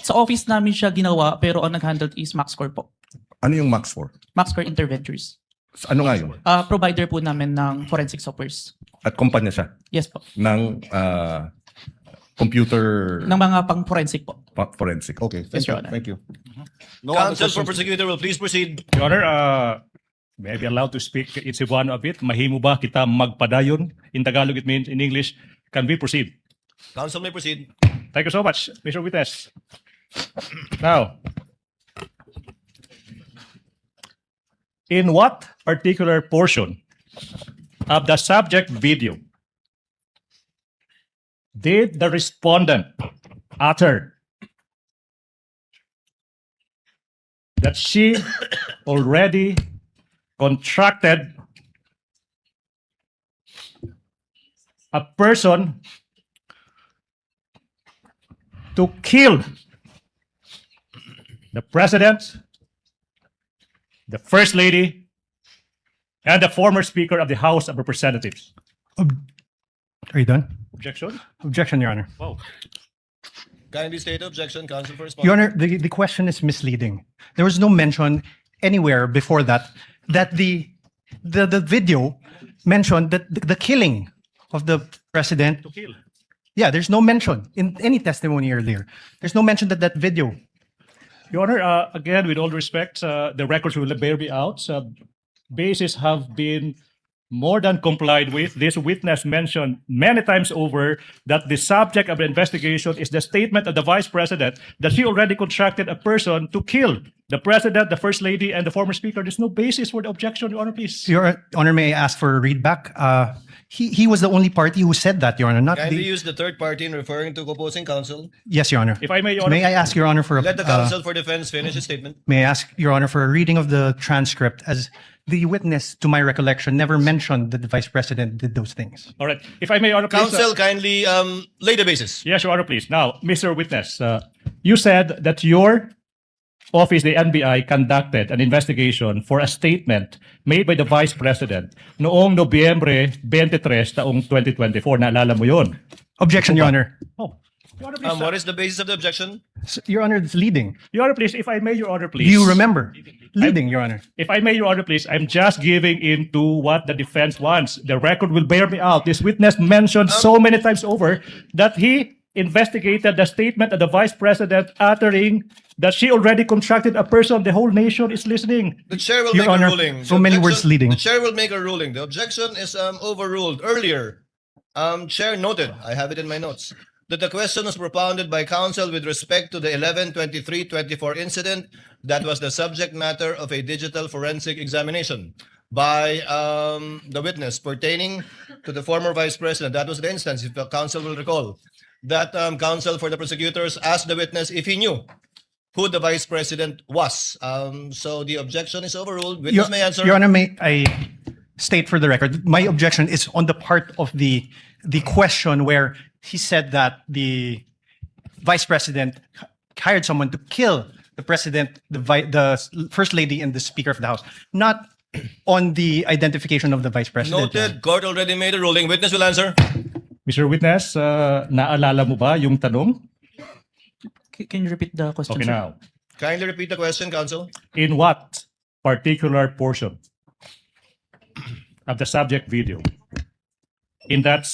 Sa office namin siya ginawa, pero ang nag-handle is MaxCore po. Ano yung Max for? MaxCore Interventures. Ano nga yun? Provider po namin ng forensic softwares. At kumpanya siya Yes po. ng computer Ng mga pang-forensic po. forensic. Okay, Yes, Your Honor. Thank you. No other Counsel for questions? prosecutor will please proceed. Your Honor, may I be allowed to speak Cebuano a bit? Mahimo ba kita magpadayon? In Tagalog, it means in English. Can we proceed? Counsel may proceed. Thank you so much, Mr. Witness. Now, in what particular portion of the subject video did the respondent utter that she already contracted a person to kill the president, the first lady, and the former speaker of the House of Representatives? Are you done? Objection? Objection, Your Honor. Wow. Kindly state objection. Counsel for response. Your Honor, the question is misleading. There was no mention anywhere before that the video mentioned that the killing of the president. To kill. Yeah, there's no mention in any testimony earlier. There's no mention that video. Your Honor, again, with all respect, the records will bear me out. Bases have been more than complied with. This witness mentioned many times over that the subject of the investigation is the statement of the Vice President that she already contracted a person to kill the President, the First Lady, and the former Speaker. There's no basis for the objection, Your Honor, please. Your Honor, may I ask for a readback? He was the only party who said that, Your Honor, not Kindly the... use the third party in referring to opposing counsel. Yes, Your Honor. If I may, Your Honor. May I ask Your Honor for a... Let the counsel for defense finish his statement. May I ask Your Honor for a reading of the transcript, as the witness, to my recollection, never mentioned that the Vice President did those things. All right. If I may, Your Honor, please. Counsel, kindly lay the basis. Yes, Your Honor, please. Now, Mr. Witness, you said that your office, the NBI, conducted an investigation for a statement made by the Vice President noong Nobyembre 23 taong 2024. Naalala mo yun? Objection, Your Honor. Oh. Your Honor, please. What is the basis of the objection? Your Honor, it's leading. Your Honor, please, if I may, Your Honor, please. Do you remember? Leading, Your Honor. If I may, Your Honor, please, I'm just giving in to what the defense wants. The record will bear me out. This witness mentioned so many times over that he investigated the statement of the Vice President uttering that she already contracted a person. The whole nation is listening. The chair will Your make Honor, a ruling. so The many objection- words leading. The chair will make a ruling. The objection is overruled. Earlier, chair noted, I have it in my notes, that the question was propounded by counsel with respect to the 11/23/24 incident that was the subject matter of a digital forensic examination by the witness pertaining to the former Vice President. That was the instance, if the counsel will recall, that counsel for the prosecutors asked the witness if he knew who the Vice President was. So the objection is overruled. Witness may answer. Your Honor, may I state for the record, my objection is on the part of the question where he said that the vice president hired someone to kill the president, the first lady, and the speaker of the house, not on the identification of the vice president. Noted. Court already made a ruling. Witness will answer. Mr. Witness, naalala mo ba yung tanong? Can you repeat the question, Okay, sir? now. Kindly repeat the question, counsel. In what particular portion of the subject video in that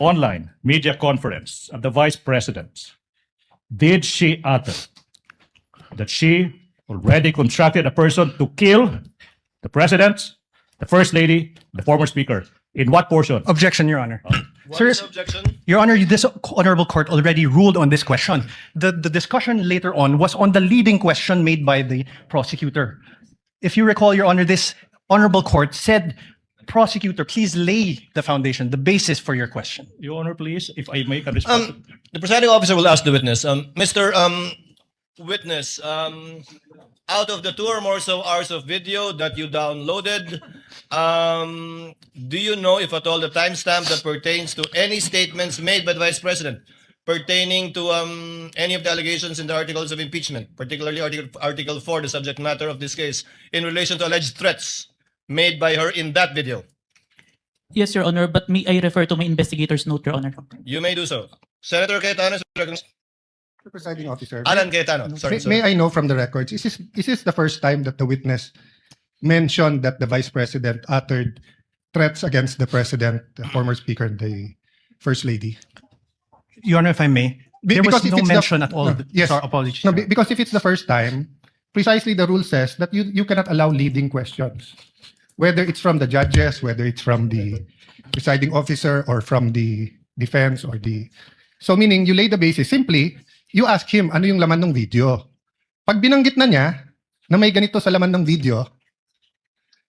online media conference of the vice president did she utter that she already constructed a person to kill the president, the first lady, the former speaker? In what portion? Objection, Your Honor. What Sir, is the objection? Your Honor, this honorable court already ruled on this question. The discussion later on was on the leading question made by the prosecutor. If you recall, Your Honor, this honorable court said, prosecutor, please lay the foundation, the basis for your question. Your Honor, please, if I make a response. The presiding officer will ask the witness. Mr. Witness, out of the 2 or more so hours of video that you downloaded, do you know if at all the timestamp that pertains to any statements made by the Vice President pertaining to any of the allegations in the articles of impeachment, particularly Article 4, the subject matter of this case, in relation to alleged threats made by her in that video? Yes, Your Honor, but may I refer to my investigator's note, Your Honor? You may do so. Senator Cayetano, Mr. Presiding Officer, Alan Cayetano, sorry. may I know from the records, is this the first time that the witness mentioned that the Vice President uttered threats against the President, the former Speaker, and the First Lady? Your Honor, if I may, there was Because if no it's mention at all. No, yes. Sorry, apologies. No, because if it's the first time, precisely the rule says that you cannot allow leading questions. Whether it's from the judges, whether it's from the presiding officer, or from the defense, or the... So meaning, you lay the basis. Simply, you ask him, ano yung laman ng video? Pag binanggit na niya, na may ganito sa laman ng video,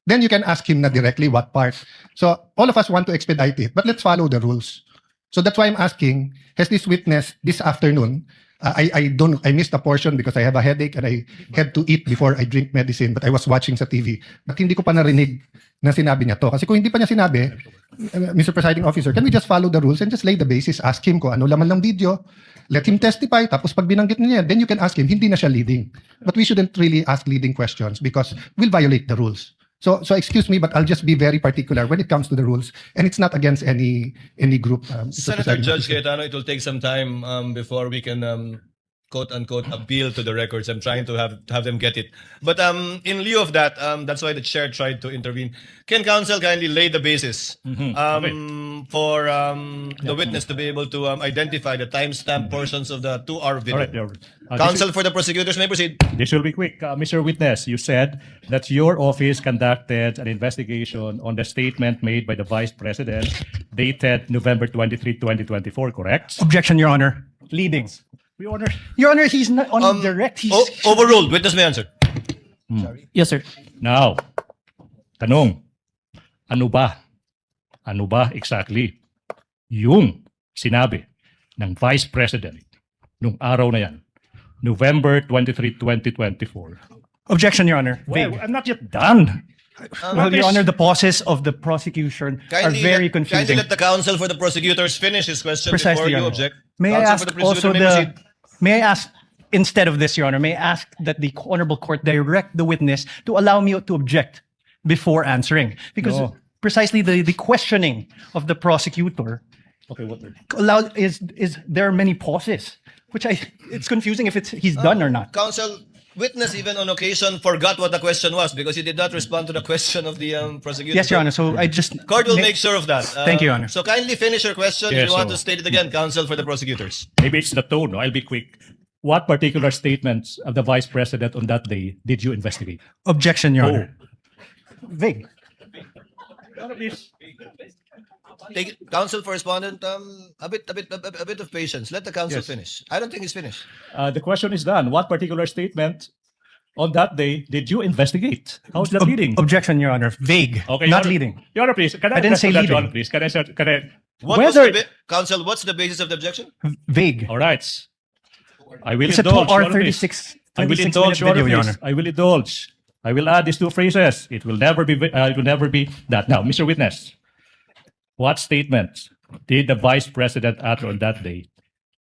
then you can ask him na directly what part. So all of us want to expedite it, but let's follow the rules. So that's why I'm asking, has this witness this afternoon, I missed a portion because I have a headache and I had to eat before I drink medicine, but I was watching sa TV. But hindi ko pa narinig na sinabi niya to. Kasi kung hindi pa niya sinabi, Mr. Presiding Officer, can we just follow the rules and just lay the basis? Ask him kung ano laman ng video, let him testify, tapos pag binanggit niya, then you can ask him, hindi na siya leading. But we shouldn't really ask leading questions because we'll violate the rules. So excuse me, but I'll just be very particular when it comes to the rules, and it's not against any group. Mr. Senator Presiding Judge Officer. Cayetano, it will take some time before we can quote-unquote appeal to the records. I'm trying to have them get it. But in lieu of that, that's why the chair tried to intervene. Can counsel kindly lay the basis for the witness to be able to identify the timestamp portions of the 2-hour video? All right, Your Honor. Counsel for the prosecutors may proceed. This will be quick. Mr. Witness, you said that your office conducted an investigation on the statement made by the Vice President dated November 23, 2024, correct? Objection, Your Honor. Leading. Your Honor. Your Honor, he's not on direct. He's, Overruled. Witness may answer. Yes, sir. Now, tanong, ano ba exactly yung sinabi ng Vice President nung araw na yan, November 23, 2024? Objection, Your Honor. Well, I'm not yet done. Well, Your Honor, the pauses of the prosecution are very Kindly confusing. let the counsel for the prosecutors finish his question Precisely, before Your you Honor. object. May I Counsel ask for the prosecutor also may proceed. may I ask, instead of this, Your Honor, may I ask that the Honorable Court direct the witness to allow me to object before answering? Because No. precisely the questioning of the prosecutor Okay, what? is there are many pauses, which it's confusing if he's done or not. Counsel, witness even on occasion forgot what the question was because he did not respond to the question of the prosecutor. Yes, Your Honor. So I just Court will make sure of that. Thank you, Your Honor. So kindly finish your question. Yes, if you want so- to state it again, counsel for the prosecutors. Maybe it's the tone. No? I'll be quick. What particular statements of the Vice President on that day did you investigate? Objection, Your Honor. Vague. Take counsel for respondent. A bit of patience. Let the counsel finish. I don't think he's finished. The question is done. What particular statement on that day did you investigate? How's that leading? Objection, Your Honor. Vague. Okay, Not Your Honor- leading. Your Honor, please. Can I didn't address say that, Your leading. Honor, please? Can I? What Whether- was the counsel? What's the basis of the objection? Vague. All right. I will It's a indulge. 2 hour Your Honor, please. 36 I will 26 indulge, minute Your Honor, video, Your please. Honor. I will indulge. I will add these two phrases. It will never be that. Now, Mr. Witness, what statements did the Vice President utter on that day,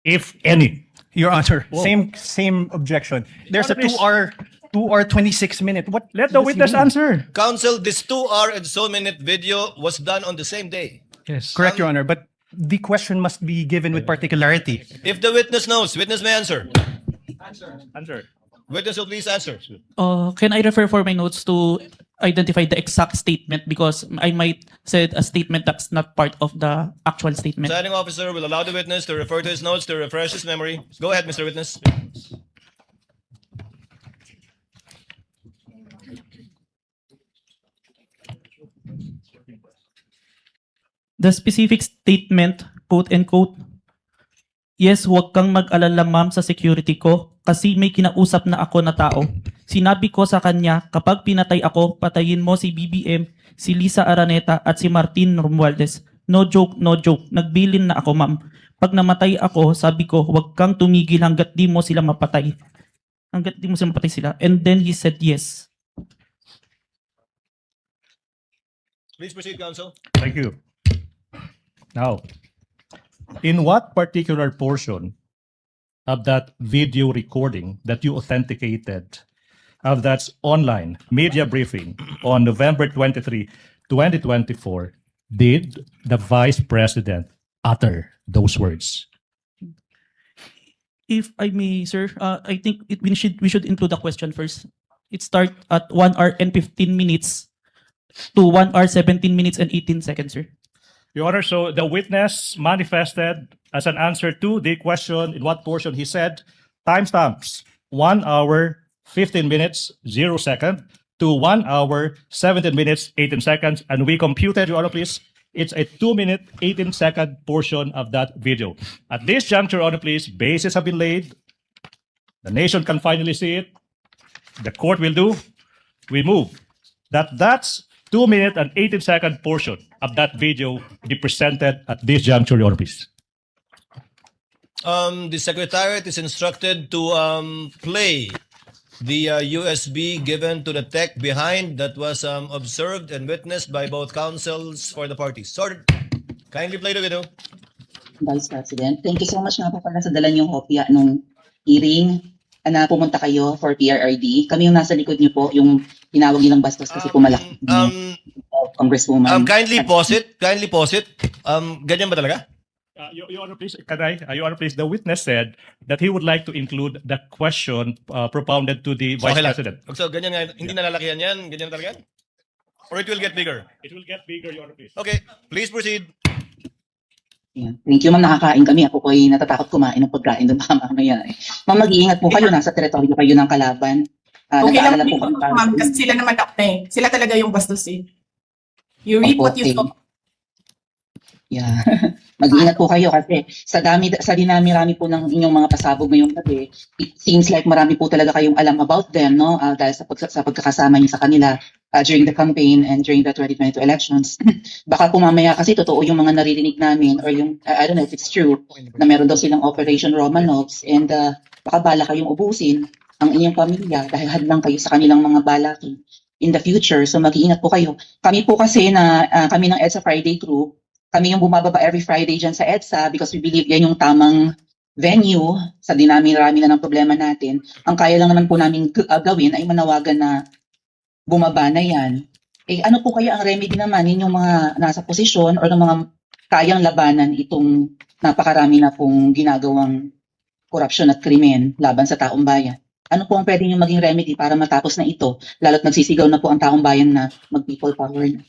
if any? Your Honor, Whoa. same objection. There's a Honor, please. 2 hour 26 minute. What Let the does he witness mean? answer. Counsel, this 2 hour and so minute video was done on the same day. Yes, correct, Your Honor. But the question must be given with particularity. If the witness knows, witness may answer. Answer. Witness will please answer. Can I refer for my notes to identify the exact statement because I might said a statement that's not part of the actual statement. Presiding officer will allow the witness to refer to his notes to refresh his memory. Go ahead, Mr. Witness. The specific statement, quote and quote, yes, huwag kang mag-alala ma'am sa security ko kasi may kinausap na ako na tao. Sinabi ko sa kanya, kapag pinatay ako, patayin mo si BBM, si Lisa Araneta at si Martin Romualdez. No joke, no joke. Nagbilin na ako ma'am. Pag namatay ako, sabi ko, huwag kang tumigil hanggat di mo sila mapatay. Hanggat di mo sila mapatay sila. And then he said yes. Please proceed, counsel. Thank you. Now, in what particular portion of that video recording that you authenticated of that online media briefing on November 23, 2024, did the Vice President utter those words? If I may, sir, I think we should include the question first. It start at 1 hour and 15 minutes to 1 hour 17 minutes and 18 seconds, sir. Your Honor, so the witness manifested as an answer to the question in what portion he said, timestamps 1 hour 15 minutes 0 second to 1 hour 17 minutes 18 seconds, and we computed, Your Honor, please, it's a 2-minute 18-second portion of that video. At this juncture, Your Honor, please, bases have been laid. The nation can finally see it. The court will do. We move. That's 2-minute and 18-second portion of that video be presented at this juncture, Your Honor, please. The Secretariat is instructed to play the USB given to the tech behind that was observed and witnessed by both counsels for the parties. Sorry, kindly play the video. Vice President, thank you so much nga po pala sa dala niyong kopya nung hearing na pumunta kayo for PRRD. Kami yung nasa likod niyo po, yung tinawag nilang bastos kasi pumalaki. Congresswoman. Kindly pause it. Kindly pause it. Ganyan ba talaga? Your Honor, please, Your Honor, please, the witness said that he would like to include the question propounded to the Vice Okay lang. President. So, ganyan nga, hindi nalalakihan yan? Ganyan talaga yan? Or it will get bigger? It will get bigger, Your Honor, please. Okay, please proceed. Yeah. Thank you, ma'am. Nakakain kami. Ako po ay natatakot kumain ng pagkain doon. Baka mamaya eh. Ma'am, mag-iingat po kayo. Nasa teritoryo kayo ng kalaban. Okay lang nag-aalala po, kami para- ma'am, kasi sila naman ako eh. Sila talaga yung bastos eh. You reap what you sow. Yeah. Mag-iingat po kayo kasi sa dinami-rami po ng inyong mga pasabog ngayong gabi, it seems like marami po talaga kayong alam about them, no? Dahil sa pagkakasama niyo sa kanila during the campaign and during the 2022 elections. Baka po mamaya kasi totoo yung mga naririnig namin or yung, I don't know if it's true, na meron daw silang Operation Romanovs and baka bala kayong ubusin ang inyong pamilya dahil hadlang kayo sa kanilang mga balaki in the future. So mag-iingat po kayo. Kami po kasi kami ng EDSA Friday crew, kami yung bumababa every Friday dyan sa EDSA because we believe yan yung tamang venue sa dinami-rami na ng problema natin. Ang kaya lang naman po namin gawin ay manawagan na bumaba na yan. Eh ano po kaya ang remedy naman ninyong mga nasa posisyon or ng mga kayang labanan itong napakarami na pong ginagawang korupsyon at krimen laban sa taong bayan? Ano po ang pwede nyo maging remedy para matapos na ito? Lalo't nagsisigaw na po ang taong bayan na mag-people power na.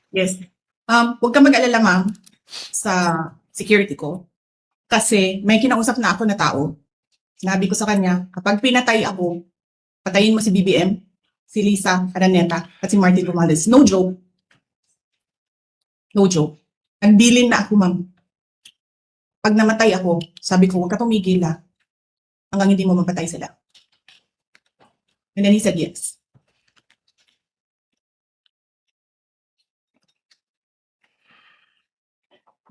Yes. Huwag ka mag-alala, ma'am, sa security ko. Kasi may kinausap na ako na tao. Sinabi ko sa kanya, kapag pinatay ako, patayin mo si BBM, si Lisa Araneta, at si Martin Romualdez. No joke. No joke. Nagbilin na ako, ma'am. Pag namatay ako, sabi ko, huwag ka tumigil hanggang hindi mo mapatay sila. And then he said yes.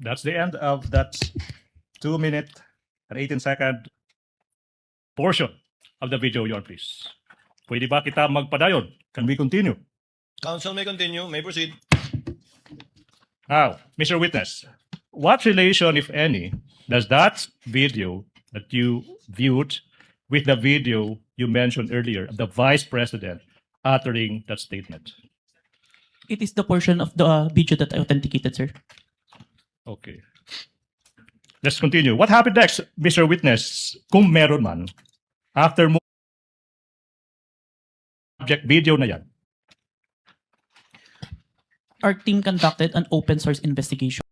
That's the end of that 2-minute and 18-second portion of the video, Your Honor, please. Pwede ba kita magpadayon? Can we continue? Counsel may continue, may proceed. Now, Mr. Witness, what relation, if any, does that video that you viewed with the video you mentioned earlier of the Vice President uttering that statement? It is the portion of the video that I authenticated, sir. Okay. Let's continue. What happened next, Mr. Witness, kung meron man, after mo subject video na yan? Our team conducted an open source investigation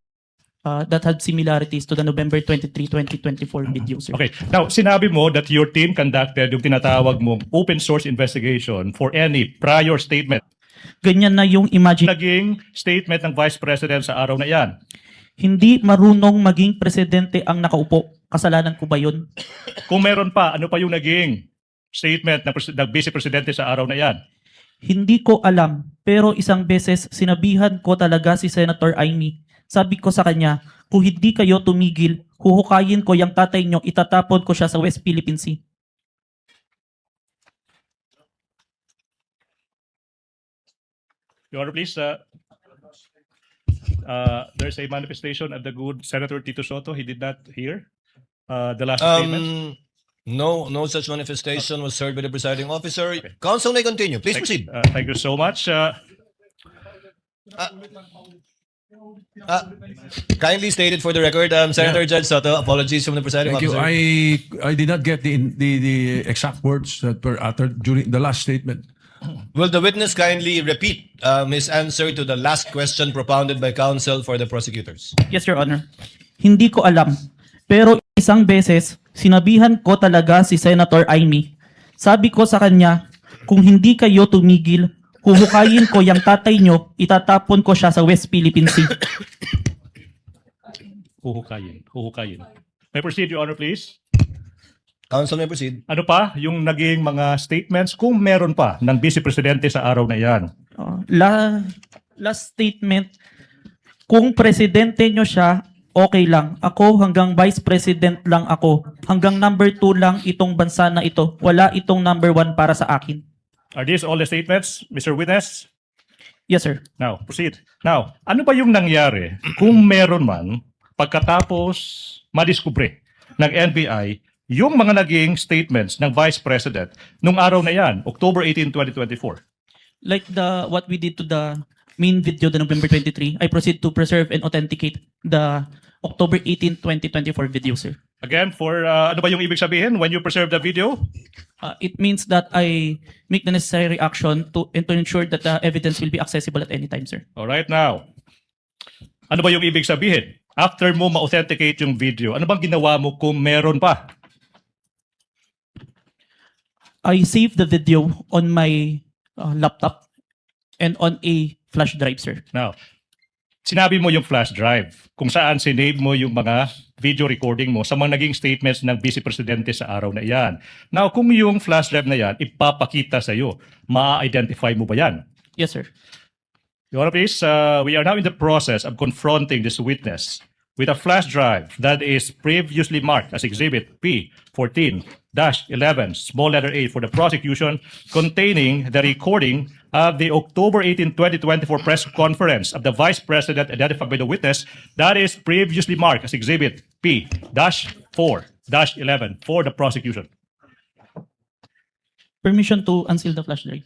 that had similarities to the November 23, 2024 video, sir. Okay. Now, sinabi mo that your team conducted yung tinatawag mong open source investigation for any prior statement. Ganyan na yung Naging statement ng Vice President sa araw na yan. Hindi marunong maging presidente ang nakaupo. Kasalanan ko ba yun? Kung meron pa, ano pa yung naging statement ng Vice Presidente sa araw na yan? Hindi ko alam, pero isang beses sinabihan ko talaga si Senator Amy. Sabi ko sa kanya, kung hindi kayo tumigil, huhukayin ko yung tatay nyo, itatapon ko siya sa West Philippine Sea. Your Honor, please. There's a manifestation of the good Senator Tito Soto. He did not hear the last statement. No such manifestation was heard by the presiding officer. Counsel may continue. Please proceed. Thank you so much. Kindly stated for the record, Senator Judge Soto. Apologies from the presiding Thank you. officer. I did not get the exact words that were uttered during the last statement. Will the witness kindly repeat his answer to the last question propounded by counsel for the prosecutors? Yes, Your Honor. Hindi ko alam, pero isang beses sinabihan ko talaga si Senator Amy. Sabi ko sa kanya, kung hindi kayo tumigil, huhukayin ko yung tatay nyo, itatapon ko siya sa West Philippine Sea. Huhukayin. May proceed, Your Honor, please. Counsel may proceed. Ano pa yung naging mga statements, kung meron pa, ng Vice Presidente sa araw na yan? Last statement, kung presidente nyo siya, okay lang. Ako hanggang vice president lang ako. Hanggang number 2 lang itong bansa na ito. Wala itong number 1 para sa akin. Are these all the statements, Mr. Witness? Yes, sir. Now, proceed. Now, ano ba yung nangyari kung meron man pagkatapos madiskubre ng NBI yung mga naging statements ng Vice President nung araw na yan, October 18, 2024? Like what we did to the main video, the November 23, I proceed to preserve and authenticate the October 18, 2024 video, sir. Again, for ano ba yung ibig sabihin when you preserve the video? It means that I make the necessary action to ensure that the evidence will be accessible at any time, sir. All right, now, ano ba yung ibig sabihin? After mo ma-authenticate yung video, ano bang ginawa mo kung meron pa? I saved the video on my laptop and on a flash drive, sir. Now, sinabi mo yung flash drive kung saan sinave mo yung mga video recording mo sa mga naging statements ng Vice Presidente sa araw na yan. Now, kung yung flash drive na yan, ipapakita sa'yo, ma-identify mo ba yan? Yes, sir. Your Honor, please, we are now in the process of confronting this witness with a flash drive that is previously marked as Exhibit P14-11, small letter A for the prosecution, containing the recording of the October 18, 2024 press conference of the Vice President identified by the witness that is previously marked as Exhibit P-4-11 for the prosecution. Permission to unseal the flash drive.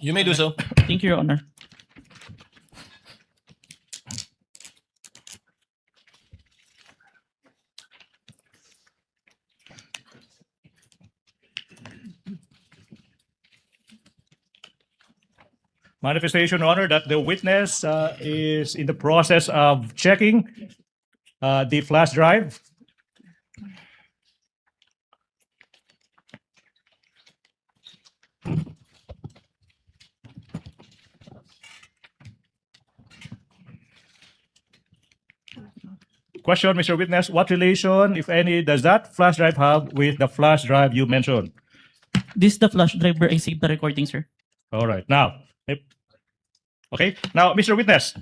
You may do so. Thank you, Your Honor. Manifestation, Your Honor, that the witness is in the process of checking the flash drive. Question, Mr. Witness, what relation, if any, does that flash drive have with the flash drive you mentioned? This is the flash drive where I saved the recording, sir. All right. Now, okay. Now, Mr. Witness,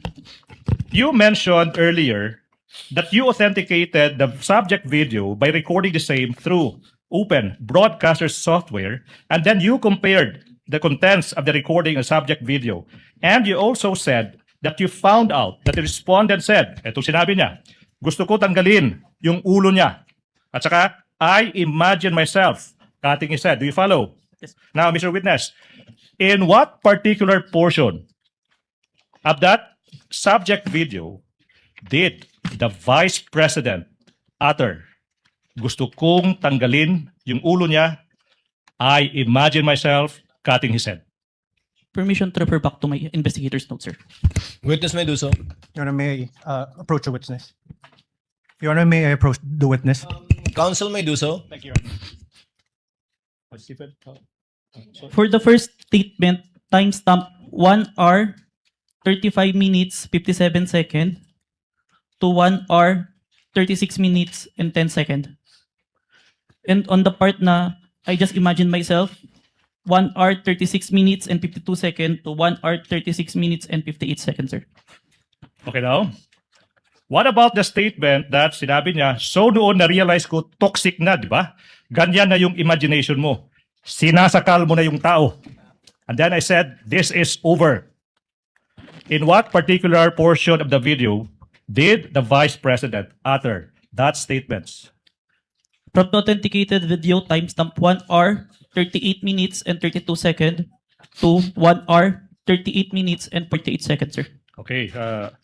you mentioned earlier that you authenticated the subject video by recording the same through open broadcaster software, and then you compared the contents of the recording and subject video. And you also said that you found out that the respondent said, eto sinabi niya, gusto ko tanggalin yung ulo niya. At saka, I imagine myself cutting his head. Do you follow? Yes. Now, Mr. Witness, in what particular portion of that subject video did the Vice President utter, gusto kong tanggalin yung ulo niya, I imagine myself cutting his head? Permission to refer back to my investigator's notes, sir. Witness may do so. Your Honor, may I approach the witness? Your Honor, may I approach the witness? Counsel may do so. Thank you. For the first statement, timestamp 1 hour, 35 minutes, 57 seconds to 1 hour, 36 minutes, and 10 seconds. And on the part na, I just imagine myself, 1 hour, 36 minutes, and 52 seconds to 1 hour, 36 minutes, and 58 seconds, sir. Okay now? What about the statement that sinabi niya, so noon na-realize ko, toxic na, di ba? Ganyan na yung imagination mo. Sinasakal mo na yung tao. And then I said, this is over. In what particular portion of the video did the Vice President utter that statement? From the authenticated video, timestamp 1 hour, 38 minutes, and 32 seconds to 1 hour, 38 minutes, and 48 seconds, sir. Okay,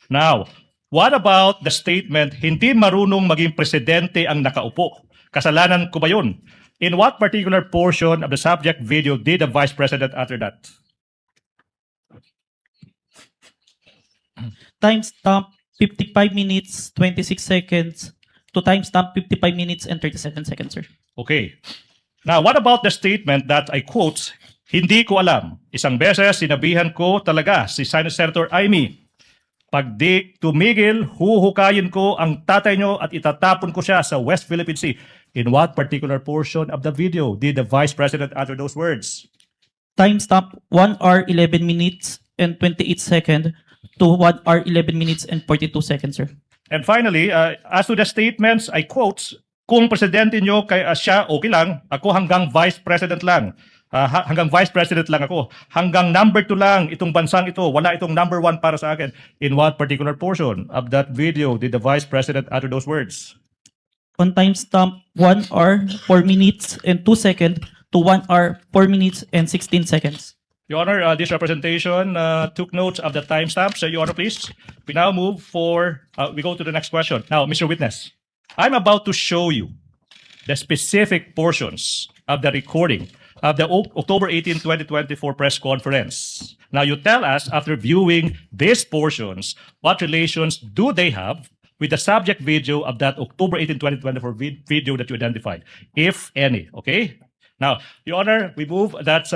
now, what about the statement, hindi marunong maging presidente ang nakaupo? Kasalanan ko ba yun? In what particular portion of the subject video did the Vice President utter that? Timestamp 55 minutes, 26 seconds to timestamp 55 minutes and 37 seconds, sir. Okay. Now, what about the statement that I quote, hindi ko alam. Isang beses, sinabihan ko talaga si Senator Amy, pag di tumigil, huhukayin ko ang tatay nyo at itatapon ko siya sa West Philippine Sea. In what particular portion of the video did the Vice President utter those words? Timestamp 1 hour, 11 minutes and 28 seconds to 1 hour, 11 minutes and 42 seconds, sir. And finally, as to the statements, I quote, kung presidente nyo kay siya, okay lang. Ako hanggang Vice President lang. Hanggang Vice President lang ako. Hanggang number 2 lang itong bansang ito. Wala itong number 1 para sa akin. In what particular portion of that video did the Vice President utter those words? On timestamp 1 hour, 4 minutes and 2 seconds to 1 hour, 4 minutes and 16 seconds. Your Honor, this representation took notes of the timestamps. Your Honor, please. We now move we go to the next question. Now, Mr. Witness, I'm about to show you the specific portions of the recording of the October 18, 2024 press conference. Now, you tell us, after viewing these portions, what relations do they have with the subject video of that October 18, 2024 video that you identified, if any, okay? Now, Your Honor, we move that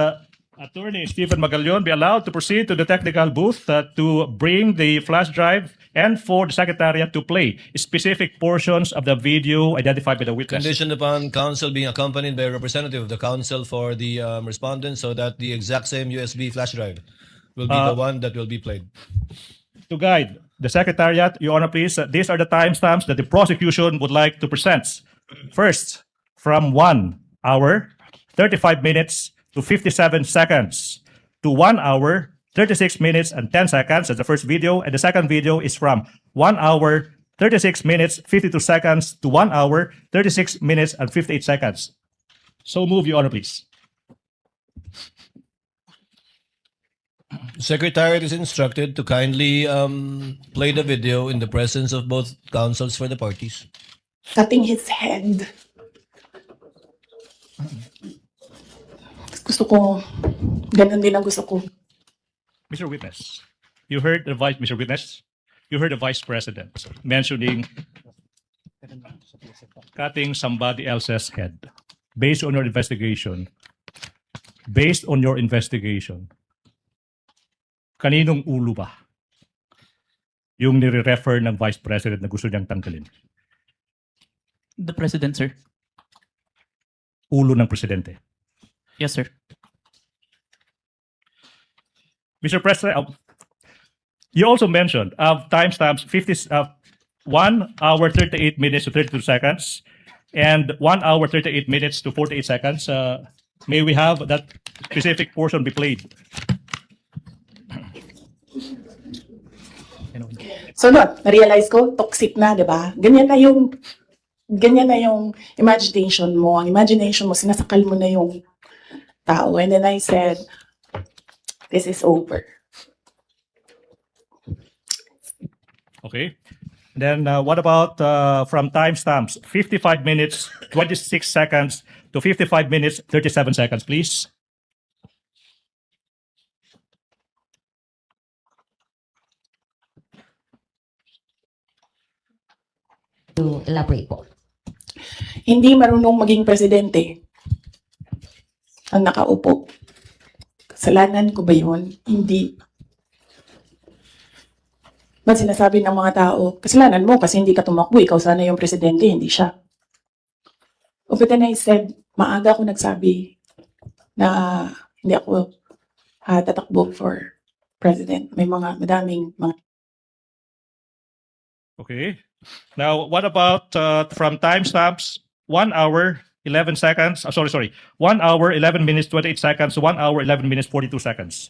Attorney Stephen Magallaon be allowed to proceed to the technical booth to bring the flash drive and for the Secretariat to play specific portions of the video identified by the witness. Conditioned upon counsel being accompanied by a representative of the counsel for the respondent so that the exact same USB flash drive will be the one that will be played. To guide the Secretariat, Your Honor, please, these are the timestamps that the prosecution would like to present. First, from 1 hour, 35 minutes to 57 seconds to 1 hour, 36 minutes and 10 seconds. That's the first video. And the second video is from 1 hour, 36 minutes, 52 seconds to 1 hour, 36 minutes and 58 seconds. So move, Your Honor, please. Secretariat is instructed to kindly play the video in the presence of both counsels for the parties. Cutting his head. Gusto ko, ganun din ang gusto ko. Mr. Witness, you heard the Vice President mentioning cutting somebody else's head. Based on your investigation, kaninong ulo ba yung nire-refer ng Vice President na gusto niyang tanggalin? The President, sir. Ulo ng Presidente. Yes, sir. Mr. President, you also mentioned timestamps 1 hour 38 minutes to 32 seconds and 1 hour 38 minutes to 48 seconds. May we have that specific portion be played? So no, na-realize ko, toxic na, di ba? Ganyan na yung imagination mo. Ang imagination mo, sinasakal mo na yung tao. And then I said, this is over. Okay. Then what about from timestamps? 55 minutes, 26 seconds to 55 minutes, 37 seconds, please. To elaborate po. Hindi marunong maging presidente ang nakaupo. Kasalanan ko ba yun? Hindi. Ba't sinasabi ng mga tao, kasalanan mo kasi hindi ka tumakbo, ikaw sana yung presidente, hindi siya. But then I said, maaga ako nagsabi na hindi ako tatakbo for president. May madaming mga. Okay. Now, what about from timestamps 1 hour 11 seconds? 1 hour 11 minutes 28 seconds to 1 hour 11 minutes 42 seconds.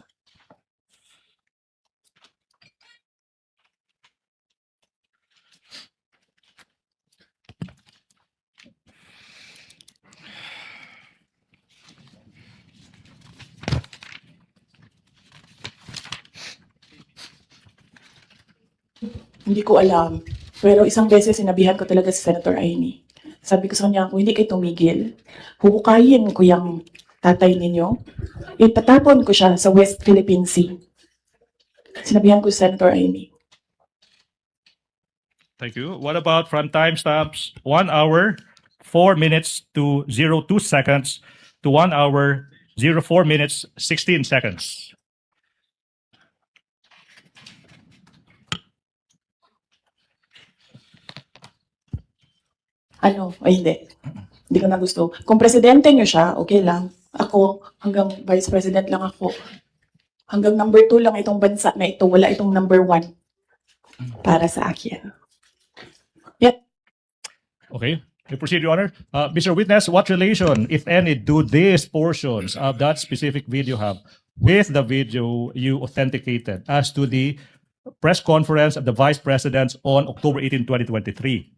Hindi ko alam. Pero isang beses sinabihan ko talaga si Senator Amy. Sabi ko sa kanya, kung hindi kayo tumigil, huhukayin ko yung tatay ninyo. Ipatapon ko siya sa West Philippine Sea. Sinabihan ko si Senator Amy. Thank you. What about from timestamps 1 hour 4 minutes to 02 seconds to 1 hour 04 minutes 16 seconds? Ay hindi. Hindi ko na gusto. Kung presidente nyo siya, okay lang. Ako, hanggang vice president lang ako. Hanggang number 2 lang itong bansa na ito. Wala itong number 1 para sa akin. Okay. We proceed, Your Honor. Mr. Witness, what relation, if any, do these portions of that specific video have with the video you authenticated as to the press conference of the Vice President on October 18, 2023?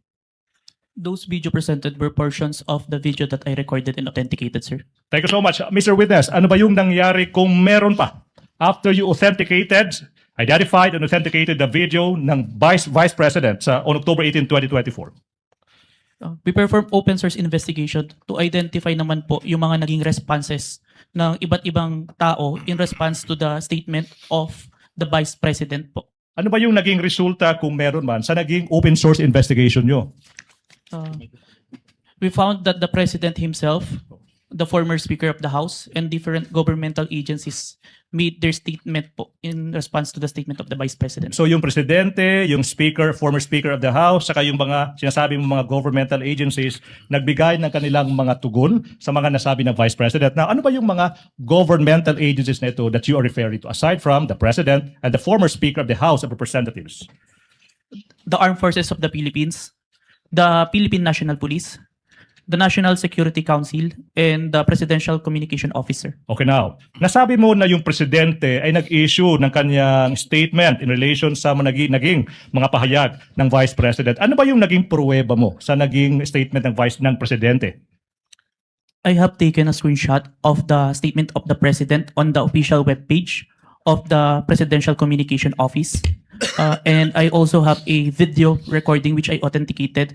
Those video presented were portions of the video that I recorded and authenticated, sir. Thank you so much. Mr. Witness, ano ba yung nangyari kung meron pa? After you authenticated, identified and authenticated the video ng Vice President on October 18, 2024? We perform open source investigation to identify naman po yung mga naging responses ng iba't ibang tao in response to the statement of the Vice President po. Ano ba yung naging resulta kung meron man sa naging open source investigation nyo? We found that the President himself, the former Speaker of the House, and different governmental agencies made their statement po in response to the statement of the Vice President. So yung Presidente, yung Speaker, former Speaker of the House, saka yung mga sinasabi mong mga governmental agencies, nagbigay ng kanilang mga tugon sa mga nasabi ng Vice President. Now, ano ba yung mga governmental agencies na ito that you are referring to, aside from the President and the former Speaker of the House of Representatives? The Armed Forces of the Philippines, the Philippine National Police, the National Security Council, and the Presidential Communication Officer. Okay, now, nasabi mo na yung Presidente ay nag-issue ng kanyang statement in relation sa naging mga pahayag ng Vice President. Ano ba yung naging pruweba mo sa naging statement ng Presidente? I have taken a screenshot of the statement of the President on the official webpage of the Presidential Communication Office. And I also have a video recording which I authenticated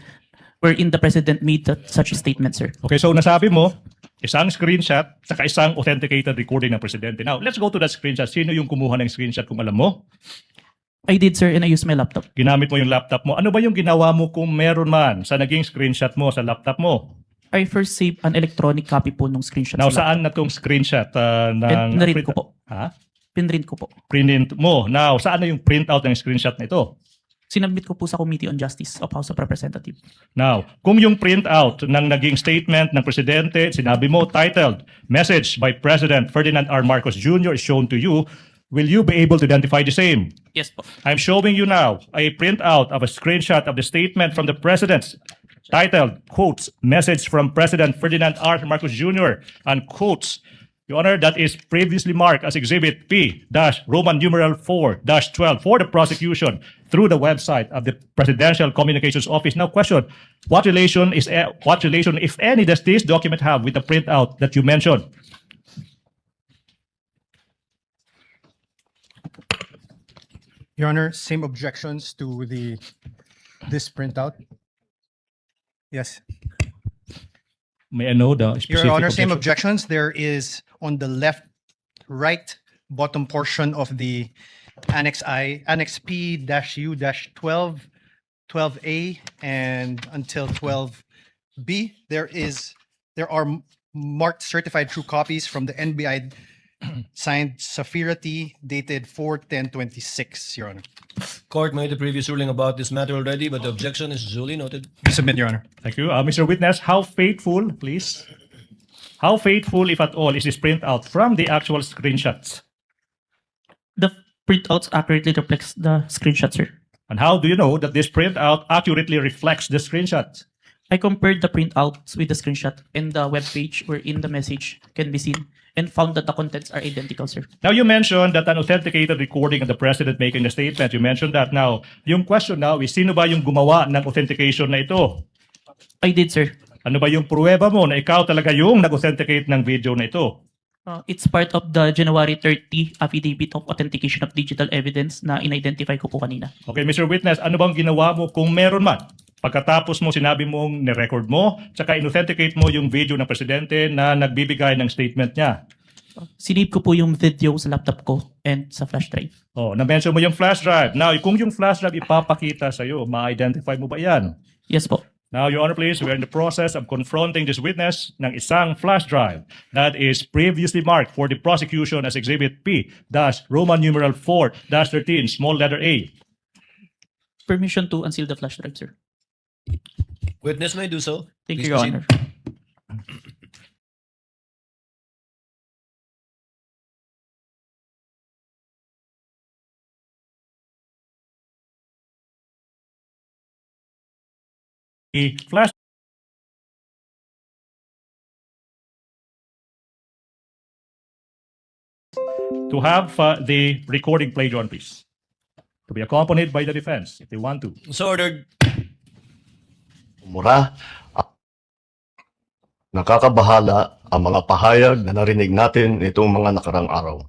wherein the President made such a statement, sir. Okay, so nasabi mo, isang screenshot saka isang authenticated recording ng Presidente. Now, let's go to that screenshot. Sino yung kumuha ng screenshot kung alam mo? I did, sir, and I used my laptop. Ginamit mo yung laptop mo. Ano ba yung ginawa mo kung meron man sa naging screenshot mo sa laptop mo? I first saved an electronic copy po nung screenshot. Now, saan na tong screenshot ng... Pinrint ko po. Ha? Pinrint ko po. Print mo. Now, saan na yung printout ng screenshot na ito? Sinabit ko po sa Committee on Justice of House of Representatives. Now, kung yung printout ng naging statement ng Presidente, sinabi mo, titled, Message by President Ferdinand R. Marcos Jr. is shown to you, will you be able to identify the same? Yes po. I'm showing you now a printout of a screenshot of the statement from the President titled, quotes, Message from President Ferdinand R. Marcos Jr., and quotes, Your Honor, that is previously marked as Exhibit P-Roman numeral 4-12 for the prosecution through the website of the Presidential Communications Office. Now, question, what relation, if any, does this document have with the printout that you mentioned? Your Honor, same objections to this printout. Yes. May I know the specific Your Honor, same objection? objections. There is on the right bottom portion of the Annex P-U-12, 12A, and until 12B. There are marked certified true copies from the NBI signed Safira T, dated 4/10/26, Your Honor. Court made a previous ruling about this matter already, but the objection is duly noted. Submit, Your Honor. Thank you. Mr. Witness, how faithful, please? How faithful, if at all, is this printout from the actual screenshots? The printouts accurately reflects the screenshot, sir. And how do you know that this printout accurately reflects the screenshots? I compared the printouts with the screenshot and the web page wherein the message can be seen and found that the contents are identical, sir. Now, you mentioned that an authenticated recording of the President making the statement. You mentioned that. Now, yung question now is, sino ba yung gumawa ng authentication na ito? I did, sir. Ano ba yung pruweba mo na ikaw talaga yung nag-authenticate ng video na ito? It's part of the January 30 Affidavit of Authentication of Digital Evidence na in-identify ko po kanina. Okay, Mr. Witness, ano bang ginawa mo kung meron man? Pagkatapos mo sinabi mong ni-record mo, tsaka in-authenticate mo yung video ng presidente na nagbibigay ng statement niya. Sinave ko po yung video sa laptop ko and sa flash drive. Oh, na-mention mo yung flash drive. Now, kung yung flash drive ipapakita sa'yo, ma-identify mo ba yan? Yes po. Now, Your Honor, please, we are in the process of confronting this witness ng isang flash drive that is previously marked for the prosecution as Exhibit P-Roman numeral 4-13, small letter A. Permission to unseal the flash drive, sir. Witness may do so. Thank Please you, Your proceed. Honor. A flash to have the recording played on, please. To be accompanied by the defense, if they want to. So ordered. Mura. Nakakabahala ang mga pahayag na narinig natin nitong mga nakarang araw.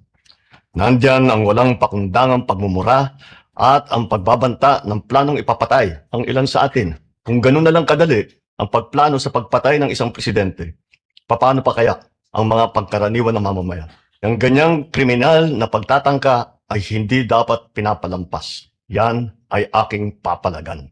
Nandyan ang walang pakundangang pagmumura at ang pagbabanta ng planong ipapatay ang ilan sa atin. Kung ganun na lang kadali ang pagplano sa pagpatay ng isang presidente, paano pa kaya ang mga pagkaraniwan ng mamamayan? Ang ganyang kriminal na pagtatangka ay hindi dapat pinapalampas. Yan ay aking papalagan.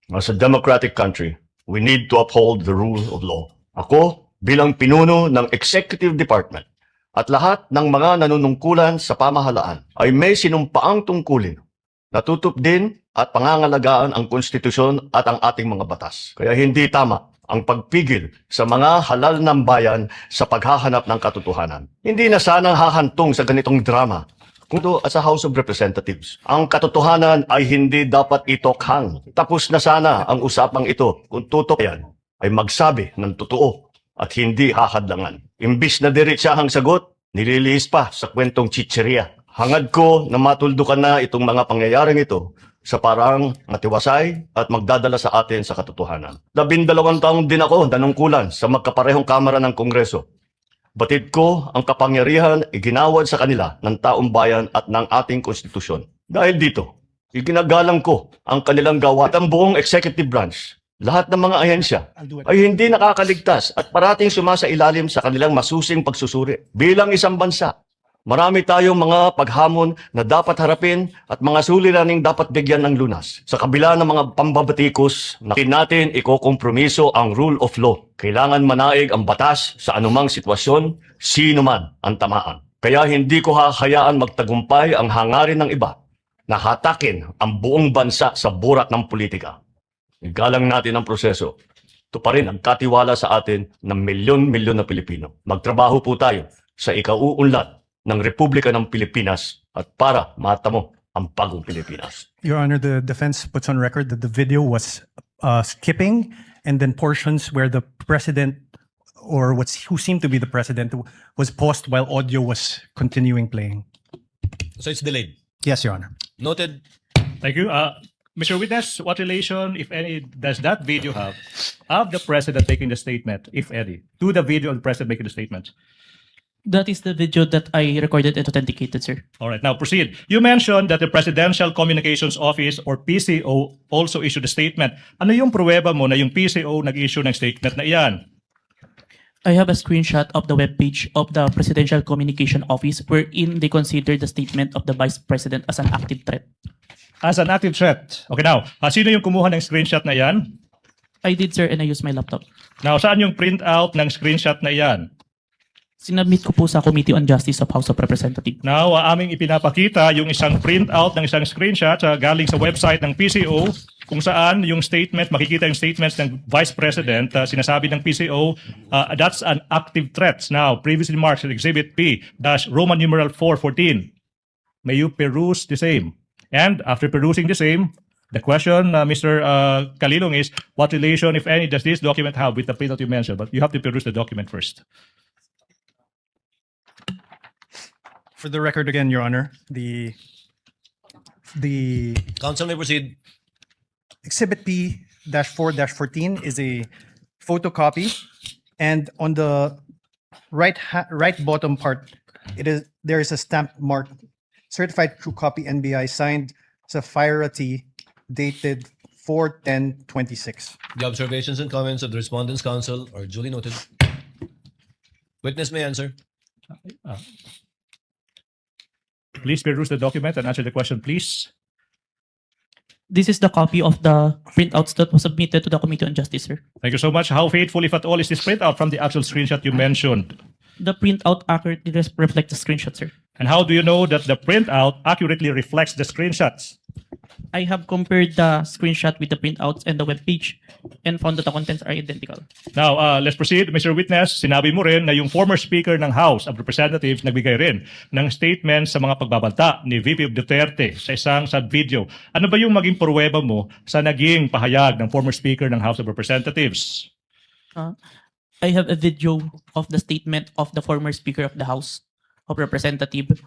As a democratic country, we need to uphold the rule of law. Ako, bilang pinuno ng Executive Department at lahat ng mga nanunungkulan sa pamahalaan ay may sinumpaang tungkulin. Natutup din at pangangalagaan ang konstitusyon at ang ating mga batas. Kaya hindi tama ang pagpigil sa mga halal ng bayan sa paghahanap ng katotohanan. Hindi na sana hahantong sa ganitong drama. Kung ito sa House of Representatives, ang katotohanan ay hindi dapat itokhang. Tapos na sana ang usapang ito kung tutok yan ay magsabi ng totoo at hindi hahadlangan. Imbis na diretsahang sagot, nililihis pa sa kwentong chicheria. Hangad ko na matuldukan na itong mga pangyayaring ito sa parang matiwasay at magdadala sa atin sa katotohanan. 12 taong din ako nanungkulan sa magkaparehong kamara ng Kongreso. Batid ko ang kapangyarihan iginawad sa kanila ng taong bayan at ng ating konstitusyon. Dahil dito, iginagalang ko ang kanilang gawa at ang buong executive branch. Lahat ng mga ahensya ay hindi nakakaligtas at parating sumasailalim sa kanilang masusing pagsusuri. Bilang isang bansa, marami tayong mga paghamon na dapat harapin at mga suliraning dapat bigyan ng lunas. Sa kabila ng mga pambabatikos, natin ikokompromiso ang rule of law. Kailangan manaig ang batas sa anumang sitwasyon, sino man ang tamaan. Kaya hindi ko hahayaan magtagumpay ang hangarin ng iba na hatakin ang buong bansa sa burak ng politika. Igalang natin ang proseso. Ito pa rin ang katiwala sa atin ng milyon-milyon na Pilipino. Magtrabaho po tayo sa ikauunlad ng Republika ng Pilipinas at para matamo ang bagong Pilipinas. Your Honor, the defense puts on record that the video was skipping and then portions where the president or who seemed to be the president was paused while audio was continuing playing. So it's delayed. Yes, Your Honor. Noted. Thank you. Mr. Witness, what relation, if any, does that video have of the president making the statement, if any, to the video of the president making the statement? That is the video that I recorded and authenticated, sir. All right, now proceed. You mentioned that the Presidential Communications Office or PCO also issued a statement. Ano yung pruweba mo na yung PCO nag-issue ng statement na iyan? I have a screenshot of the webpage of the Presidential Communication Office wherein they consider the statement of the Vice President as an active threat. As an active threat. Okay, now, sino yung kumuha ng screenshot na iyan? I did, sir, and I used my laptop. Now, saan yung printout ng screenshot na iyan? Sinabmit ko po sa Committee on Justice of House of Representatives. Now, aming ipinapakita yung isang printout ng isang screenshot galing sa website ng PCO kung saan yung statement, makikita yung statements ng Vice President, sinasabi ng PCO, that's an active threat. Now, previously marked as Exhibit P, Roman numeral 414. May you peruse the same. And after perusing the same, the question, Mr. Kalilong, is what relation, if any, does this document have with the printout you mentioned? But you have to peruse the document first. For the record again, Your Honor, the Counsel may proceed. Exhibit P-4-14 is a photocopy, and on the right bottom part, there is a stamp marked Certified True Copy NBI signed Sapphirity dated 4/10/26. The observations and comments of the Respondents' Counsel are duly noted. Witness may answer. Please peruse the document and answer the question, please. This is the copy of the printouts that was submitted to the Committee on Justice, sir. Thank you so much. How faithful, if at all, is this printout from the actual screenshot you mentioned? The printout accurately reflects the screenshot, sir. And how do you know that the printout accurately reflects the screenshots? I have compared the screenshot with the printouts and the webpage and found that the contents are identical. Now, let's proceed. Mr. Witness, sinabi mo rin na yung former Speaker ng House of Representatives nagbigay rin ng statement sa mga pagbabanta ni VP Duterte sa isang video. Ano ba yung maging pruweba mo sa naging pahayag ng former Speaker ng House of Representatives? I have a video of the statement of the former Speaker of the House of Representatives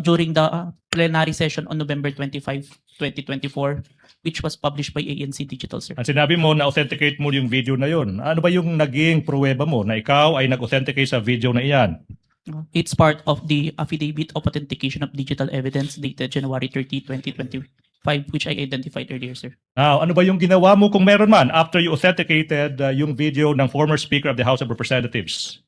during the plenary session on November 25, 2024, which was published by ANC Digital, sir. At sinabi mo na authenticate mo yung video na yun. Ano ba yung naging pruweba mo na ikaw ay nag-authenticate sa video na iyan? It's part of the affidavit of authentication of digital evidence dated January 30, 2025, which I identified earlier, sir. Now, ano ba yung ginawa mo kung meron man after you authenticated yung video ng former Speaker of the House of Representatives?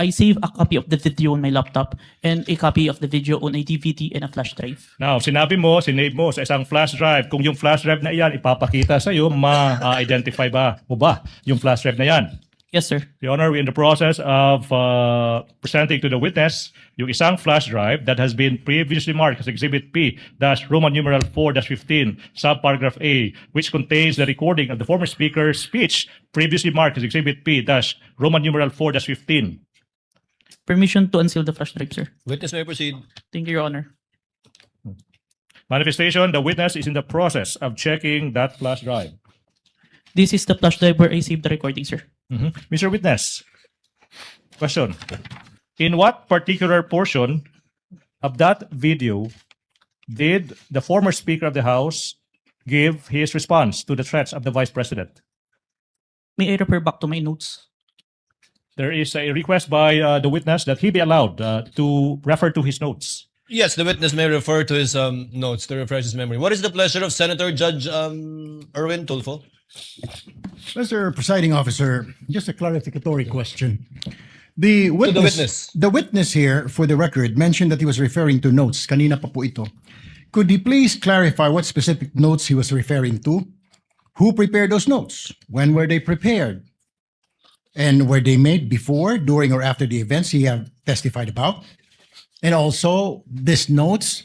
I saved a copy of the video on my laptop and a copy of the video on a DVD and a flash drive. Now, sinabi mo, sinave mo sa isang flash drive. Kung yung flash drive na iyan ipapakita sa iyo, ma-identify ba mo ba yung flash drive na yan? Yes, sir. Your Honor, we're in the process of presenting to the witness yung isang flash drive that has been previously marked as Exhibit P, Roman numeral 4-15, subparagraph A, which contains the recording of the former Speaker's speech previously marked as Exhibit P, Roman numeral 4-15. Permission to unseal the flash drive, sir. Witness may proceed. Thank you, Your Honor. Manifestation, the witness is in the process of checking that flash drive. This is the flash drive where I saved the recording, sir. Mr. Witness, question. In what particular portion of that video did the former Speaker of the House give his response to the threats of the Vice President? May I refer back to my notes? There is a request by the witness that he be allowed to refer to his notes. Yes, the witness may refer to his notes to refresh his memory. What is the pleasure of Senator Judge Erwin Tulfo? Mr. Presiding Officer, just a clarificatory question. The witness, the witness here, for the record, mentioned that he was referring to notes. Kanina pa po ito. Could he please clarify what specific notes he was referring to? Who prepared those notes? When were they prepared? And were they made before, during, or after the events he have testified about? And also, these notes,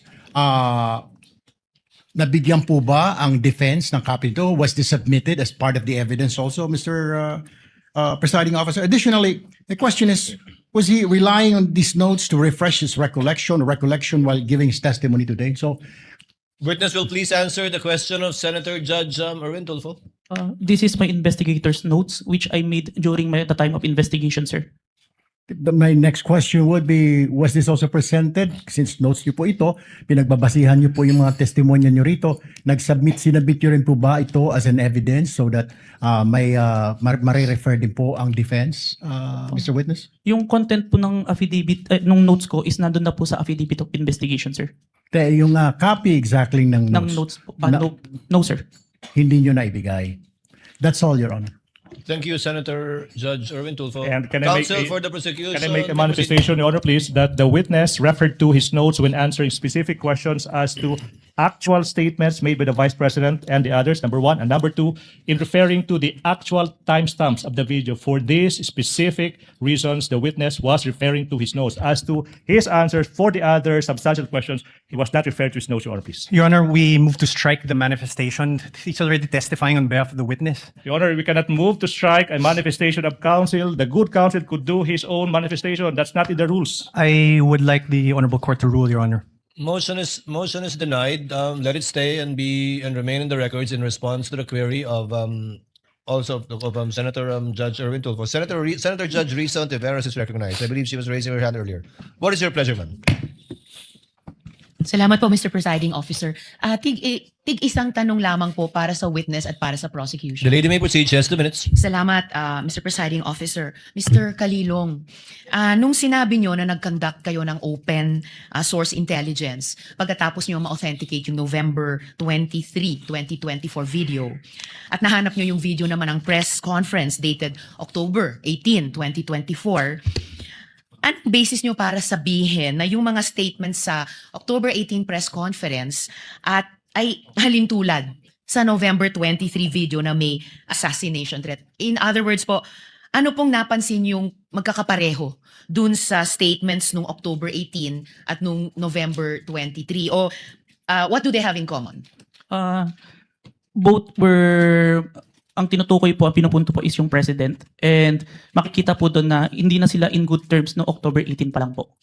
nabigyan po ba ang defense ng copy ito? Was this submitted as part of the evidence also, Mr. Presiding Officer? Additionally, the question is, was he relying on these notes to refresh his recollection while giving his testimony today? So, Witness will please answer the question of Senator Judge Erwin Tulfo. This is my investigator's notes, which I made during the time of investigation, sir. My next question would be, was this also presented? Since notes niyo po ito, pinagbabasihan niyo po yung mga testimonya niyo rito, sinabit niyo rin po ba ito as an evidence so that mare-refer din po ang defense, Mr. Witness? Yung content po ng affidavit, nung notes ko is nandun na po sa affidavit of investigation, sir. Yung copy exactly ng Ng notes, notes po. No, sir. hindi niyo na ibigay. That's all, Your Honor. Thank you, Senator Judge Erwin Tulfo. And can I make Counsel a- for the prosecution. Can I make a proceed. manifestation, Your Honor, please, that the witness referred to his notes when answering specific questions as to actual statements made by the Vice President and the others, number one, and number two, in referring to the actual timestamps of the video. For these specific reasons, the witness was referring to his notes. As to his answers for the other substantial questions, he was not referring to his notes, Your Honor, please. Your Honor, we move to strike the manifestation. He's already testifying on behalf of the witness. Your Honor, we cannot move to strike a manifestation of counsel. The good counsel could do his own manifestation. That's not in the rules. I would like the Honorable Court to rule, Your Honor. Motion is denied. Let it stay and remain in the records in response to the query of Senator Judge Erwin Tulfo. Senator Judge Risa Ontiveros is recognized. I believe she was raising her hand earlier. What is your pleasure, ma'am? Salamat po, Mr. Presiding Officer. Tig-isang tanong lamang po para sa witness at para sa prosecution. The lady may proceed. She has 2 minutes. Salamat, Mr. Presiding Officer. Mr. Kalilong, nung sinabi nyo na nag-conduct kayo ng open source intelligence, pagkatapos nyo ma-authenticate yung November 23, 2024 video, at nahanap nyo yung video naman ng press conference dated October 18, 2024, anong basis nyo para sabihin na yung mga statements sa October 18 press conference ay halintulad sa November 23 video na may assassination threat? In other words po, ano pong napansin yung magkakapareho dun sa statements nung October 18 at nung November 23? O what do they have in common? Both were, ang tinutukoy po, ang pinupunto po is yung president. And makikita po doon na hindi na sila in good terms no October 18 pa lang po.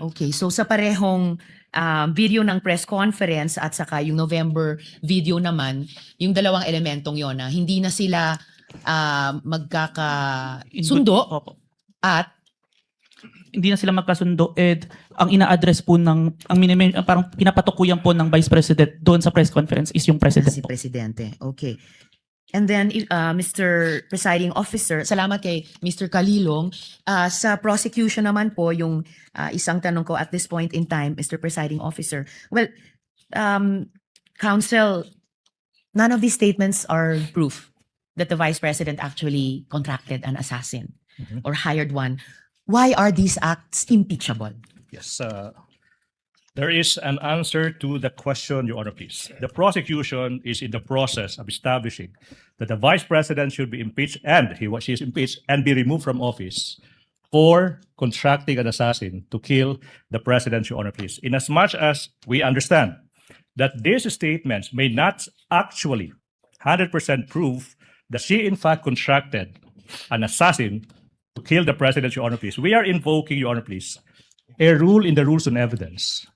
Okay, so sa parehong video ng press conference at saka yung November video naman, yung dalawang elementong yon na hindi na sila magkakasundo Opo. at Hindi na sila magkasundo, and ang ina-address po parang pinapatukuyan po ng Vice President doon sa press conference is yung president si po. Presidente. Okay. And then, Mr. Presiding Officer, salamat kay Mr. Kalilong. Sa prosecution naman po, yung isang tanong ko at this point in time, Mr. Presiding Officer. Well, Counsel, none of these statements are proof that the Vice President actually contracted an assassin or hired one. Why are these acts impeachable? Yes, there is an answer to the question, Your Honor, please. The prosecution is in the process of establishing that the Vice President should be impeached and she is impeached and be removed from office for contracting an assassin to kill the President, Your Honor, please. Inasmuch as we understand that these statements may not actually 100% prove that she in fact contracted an assassin to kill the President, Your Honor, please. We are invoking, Your Honor, please, a rule in the Rules on Evidence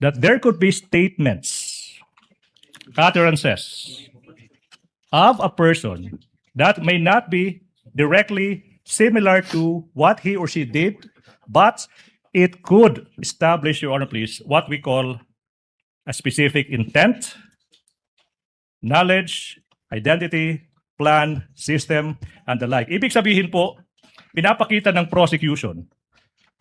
that there could be statements, utterances of a person that may not be directly similar to what he or she did, but it could establish, Your Honor, please, what we call a specific intent, knowledge, identity, plan, system, and the like. Ibig sabihin po, pinapakita ng prosecution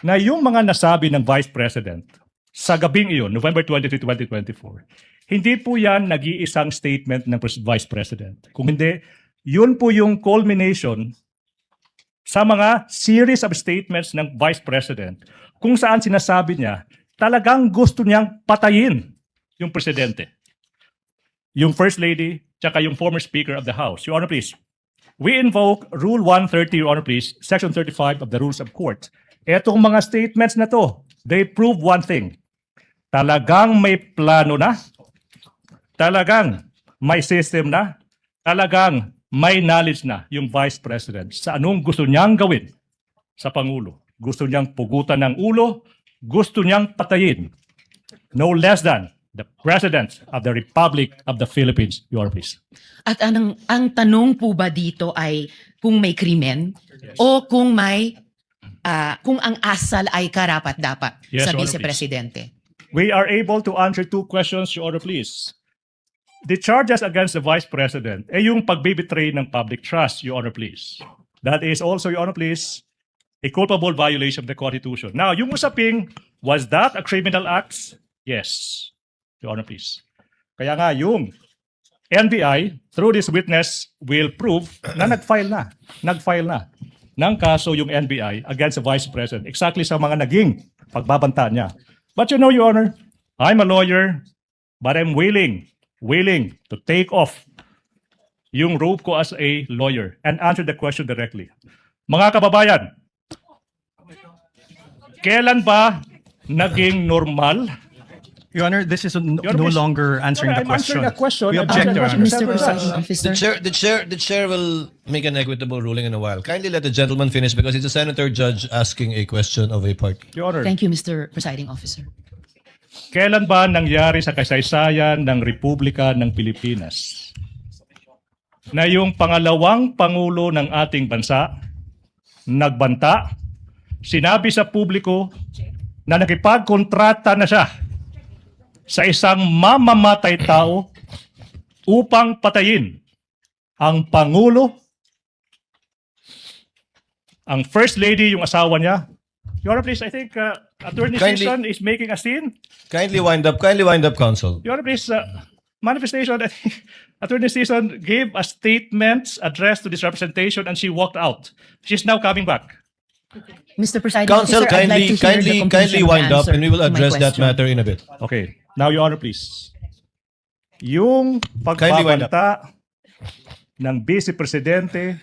na yung mga nasabi ng Vice President sa gabing iyon, November 23, 2024, hindi po yan nag-iisang statement ng Vice President. Kung hindi, yun po yung culmination sa mga series of statements ng Vice President kung saan sinasabi niya talagang gusto niyang patayin yung Presidente, yung First Lady, tsaka yung former Speaker of the House. Your Honor, please. We invoke Rule 130, Your Honor, please, Section 35 of the Rules of Court. Etong mga statements na to, they prove one thing. Talagang may plano na, talagang may system na, talagang may knowledge na yung Vice President sa anong gusto niyang gawin sa Pangulo. Gusto niyang pugutan ng ulo, gusto niyang patayin. No less than the President of the Republic of the Philippines. Your Honor, please. At ang tanong po ba dito ay kung may krimen o kung may kung ang asal ay karapat-dapat Yes, sa Your Honor, Vice Presidente? We are able to answer two questions, Your Honor, please. The charges against the Vice President ay yung pagbibitray ng public trust, Your Honor, please. That is also, Your Honor, please, a culpable violation of the Constitution. Now, yung usaping, was that a criminal act? Yes, Your Honor, please. Kaya nga, yung NBI, through this witness, will prove na nag-file na ng kaso yung NBI against the Vice President exactly sa mga naging pagbabanta niya. But you know, Your Honor, I'm a lawyer, but I'm willing to take off yung robe ko as a lawyer and answer the question directly. Mga kababayan, kailan ba naging normal? Your Honor, this is no please. longer answering the I'm question. answering the question. We I'm object, answering Your the Honor. question. Mr. Presiding Officer. The chair will make an equitable ruling in a while. Kindly let the gentleman finish because it's a senator judge asking a question of a party. Your Honor, Thank you, Mr. Presiding Officer. kailan ba nangyari sa kasaysayan ng Republika ng Pilipinas na yung pangalawang pangulo ng ating bansa nagbanta, sinabi sa publiko na nakipagkontrata na siya sa isang mamamatay tao upang patayin ang Pangulo, ang First Lady, yung asawa niya. Your Honor, please, I think Attorney Kindly- Season is making a scene. Kindly wind up, counsel. Your Honor, please, manifestation, I think Attorney Season gave a statement addressed to this representation and she walked out. She's now coming back. Mr. Presiding Counsel, Officer, I'd like to hear the kindly conclusion of wind the up answer and we will to my address that question. matter in a bit. Okay. Now, Your Honor, please. Yung Kindly wind up. pagbabanta ng Vice Presidente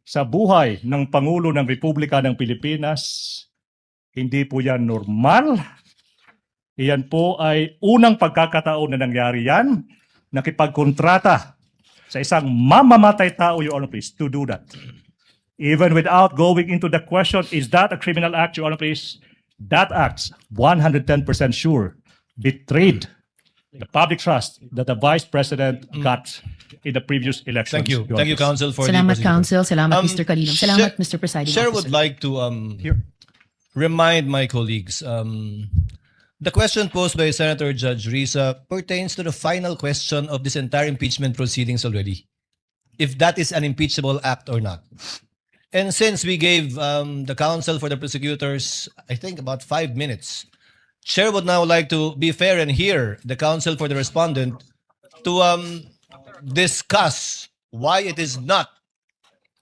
sa buhay ng Pangulo ng Republika ng Pilipinas, hindi po yan normal. Iyan po ay unang pagkakataon na nangyari yan, nakipagkontrata sa isang mamamatay tao, Your Honor, please, to do that. Even without going into the question, is that a criminal act, Your Honor, please? That act, 110% sure, betrayed the public trust that the Vice President got in the previous elections. Thank you. Your Thank you, Honor, counsel, for Salamat, the Counsel. Salamat, Mr. Calino. Salamat, Chair- Mr. Presiding Chair Officer. would like to remind my colleagues, the question posed by Senator Judge Risa pertains to the final question of this entire impeachment proceedings already. If that is an impeachable act or not. And since we gave the counsel for the prosecutors, I think about 5 minutes, Chair would now like to be fair and hear the counsel for the respondent to discuss why it is not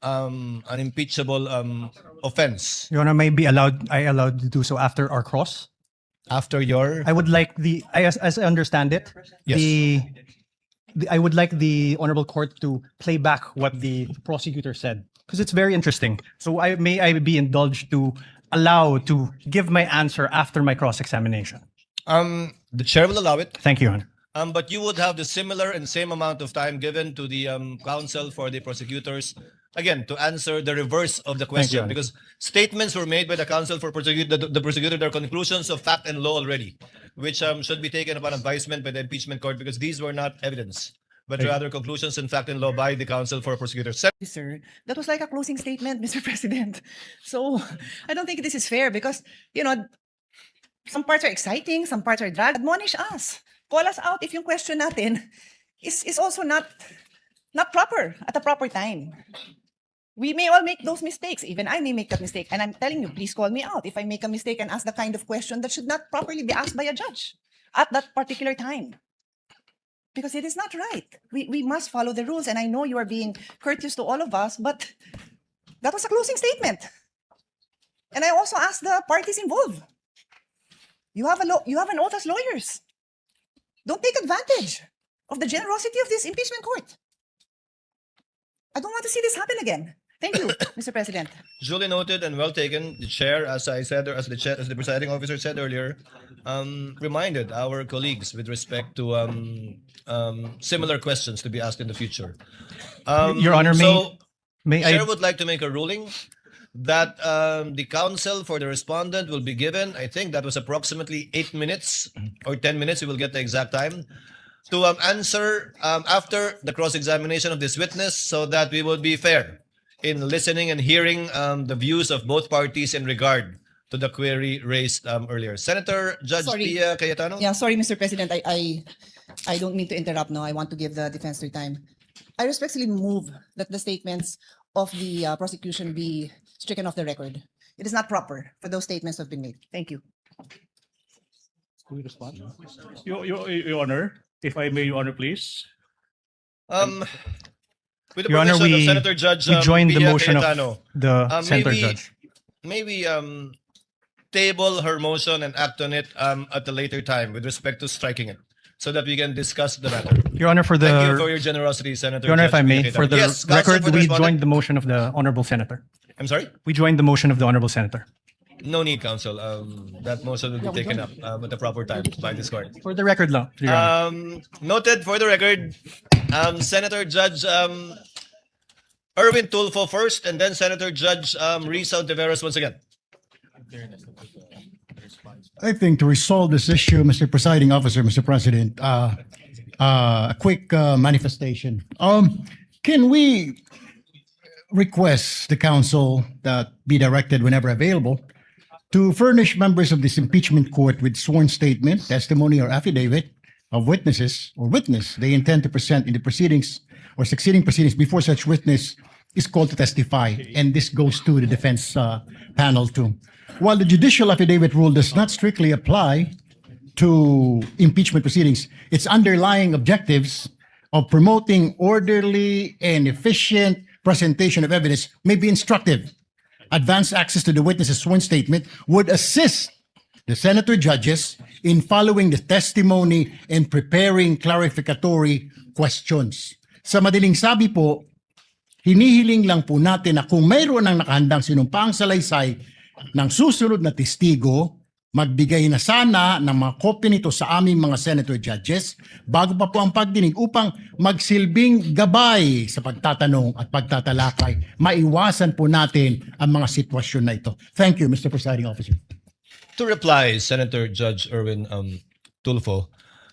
an impeachable offense. Your Honor, I allowed to do so after our cross. After your I would like as I understand it, Yes. I would like the honorable court to play back what the prosecutor said because it's very interesting. So I be indulged to allow to give my answer after my cross-examination. the chair will allow it. Thank you, Your Honor. But you would have the similar and same amount of time given to the counsel for the prosecutors, again, to answer the reverse of the question. Honor. Because statements were made by the counsel for the prosecutor, their conclusions of fact and law already, which should be taken upon advisement by the impeachment court because these were not evidence, but rather conclusions in fact and law by the counsel for prosecutors. Sir, that was like a closing statement, Mr. President. So I don't think this is fair because, some parts are exciting, some parts are drag. Admonish us. Call us out if yung question natin is also not proper at a proper time. We may all make those mistakes. Even I may make that mistake. And I'm telling you, please call me out if I make a mistake and ask the kind of question that should not properly be asked by a judge at that particular time. Because it is not right. We must follow the rules. And I know you are being courteous to all of us, but that was a closing statement. And I also asked the parties involved. You have an oath as lawyers. Don't take advantage of the generosity of this impeachment court. I don't want to see this happen again. Thank you, Mr. President. Duly noted and well taken. The chair, as I said, or as the presiding officer said earlier, reminded our colleagues with respect to similar questions to be asked in the future. Your Honor, so may Chair I? would like to make a ruling that the counsel for the respondent will be given, I think that was approximately 8 minutes or 10 minutes, we will get the exact time, to answer after the cross-examination of this witness so that we will be fair in listening and hearing the views of both parties in regard to the query raised earlier. Senator Judge Sorry. Pia Cayetano? Yeah, sorry, Mr. President. I don't mean to interrupt now. I want to give the defense their time. I respectfully move that the statements of the prosecution be stricken off the record. It is not proper for those statements to have been made. Thank you. Will you respond? Your Honor, if I may, Your Honor, please. With the Your Honor, permission of we- Senator Judge we join the Pia motion of Cayetano, the Senator Judge. Maybe table her motion and act on it at a later time with respect to striking it, so that we can discuss the matter. Your Honor, for Thank you for the, your generosity, Senator. Your Honor, if Judge I may, Pia for Cayetano. the Yes, counsel record, for the we respondent. joined the motion of the Honorable Senator. I'm sorry? We joined the motion of the Honorable Senator. No need, counsel. That motion will be taken up at the proper time by this court. For the record lang, Your Honor. Noted for the record, Senator Judge Erwin Tulfo first, and then Senator Judge Risa Ontiveros once again. I think to resolve this issue, Mr. Presiding Officer, Mr. President, a quick manifestation. Can we request the council that be directed whenever available to furnish members of this impeachment court with sworn statement, testimony, or affidavit of witnesses or witness they intend to present in the proceedings or succeeding proceedings before such witness is called to testify? And this goes to the defense panel too. While the judicial affidavit rule does not strictly apply to impeachment proceedings, its underlying objectives of promoting orderly and efficient presentation of evidence may be instructive. Advanced access to the witness's sworn statement would assist the senator judges in following the testimony and preparing clarificatory questions. Sa madaling sabi po, hinihiling lang po natin na kung mayroon ng nakahandang sinumpaang salaysay ng susunod na testigo, magbigay na sana ng mga kopya nito sa aming mga senator judges bago pa po ang pagdinig upang magsilbing gabay sa pagtatanong at pagtatalakay. Maiwasan po natin ang mga sitwasyon na ito. Thank you, Mr. Presiding Officer. To reply, Senator Judge Erwin Tulfo,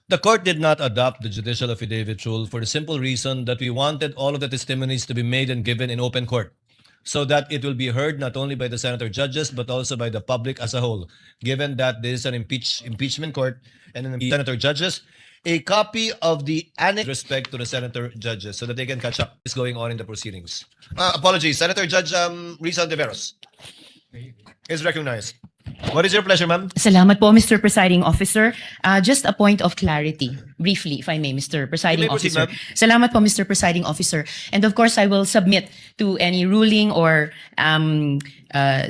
the court did not adopt the judicial affidavit rule for the simple reason that we wanted all of the testimonies to be made and given in open court, so that it will be heard not only by the senator judges but also by the public as a whole. Given that this is an impeachment court and the senator judges, a copy of the annex with respect to the senator judges so that they can catch up what is going on in the proceedings. Apologies, Senator Judge Risa Ontiveros is recognized. What is your pleasure, ma'am? Salamat po, Mr. Presiding Officer. Just a point of clarity, briefly, if I may, Mr. Presiding You may proceed, Officer. ma'am. Salamat po, Mr. Presiding Officer. And of course, I will submit to any ruling or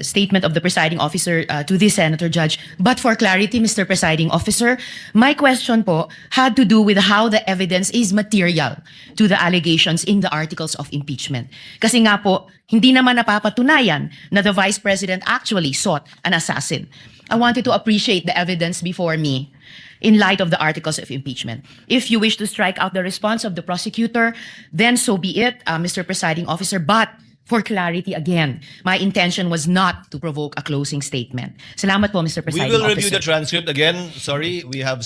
statement of the Presiding Officer to this Senator Judge. But for clarity, Mr. Presiding Officer, my question po had to do with how the evidence is material to the allegations in the articles of impeachment. Kasi nga po, hindi naman napapatunayan na the Vice President actually sought an assassin. I wanted to appreciate the evidence before me in light of the articles of impeachment. If you wish to strike out the response of the prosecutor, then so be it, Mr. Presiding Officer. But for clarity again, my intention was not to provoke a closing statement. Salamat po, Mr. We Presiding will Officer. review the transcript again. Sorry, we have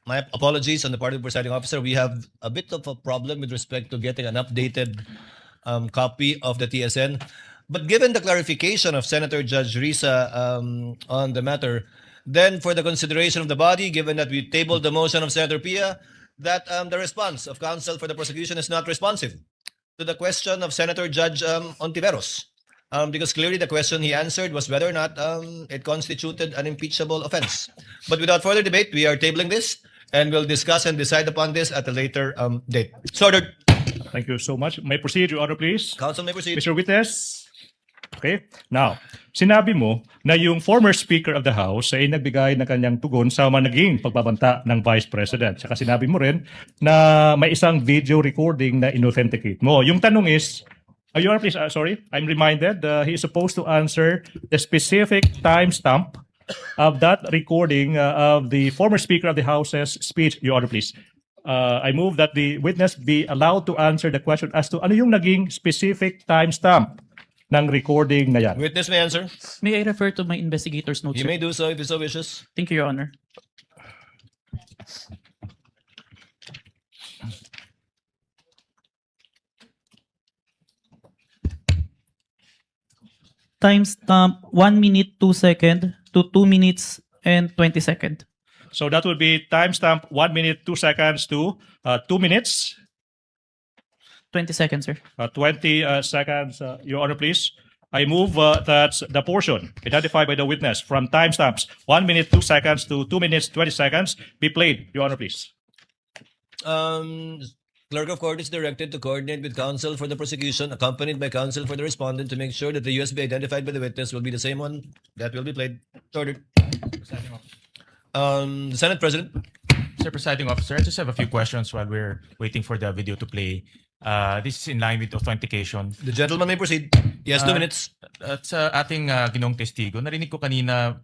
my apologies on the part of the presiding officer. We have a bit of a problem with respect to getting an updated copy of the TSN. But given the clarification of Senator Judge Risa on the matter, then for the consideration of the body, given that we tabled the motion of Senator Pia, that the response of counsel for the prosecution is not responsive to the question of Senator Judge Ontiveros. Because clearly the question he answered was whether or not it constituted an impeachable offense. But without further debate, we are tabling this and we'll discuss and decide upon this at a later date. So ordered. Thank you so much. May proceed, Your Honor, please. Counsel may proceed. Mr. Witness. Okay. Now, sinabi mo na yung former Speaker of the House ay nagbigay ng kanyang tugon sa naging pagbabanta ng Vice President. Saka sinabi mo rin na may isang video recording na inauthenticate mo. Yung tanong is, Your Honor, please, sorry, I'm reminded he is supposed to answer the specific timestamp of that recording of the former Speaker of the House's speech. Your Honor, please. I move that the witness be allowed to answer the question as to ano yung naging specific timestamp ng recording na yan. Witness may answer. May I refer to my investigator's notes, You sir? may do so if you so wishes. Thank you, Your Honor. Timestamp 1 minute 2 second to 2 minutes and 20 second. So that will be timestamp 1 minute 2 seconds to 2 minutes 20 seconds, sir. 20 seconds. Your Honor, please. I move that the portion identified by the witness from timestamps 1 minute 2 seconds to 2 minutes 20 seconds be played. Your Honor, please. Clerk of Court is directed to coordinate with counsel for the prosecution, accompanied by counsel for the respondent, to make sure that the USB identified by the witness will be the same one that will be played. Ordered. The Senate President. Mr. Presiding Officer, I just have a few questions while we're waiting for the video to play. This is in line with authentication. The gentleman may proceed. Yes, 2 minutes. At sa ating ginoong testigo, narinig ko kanina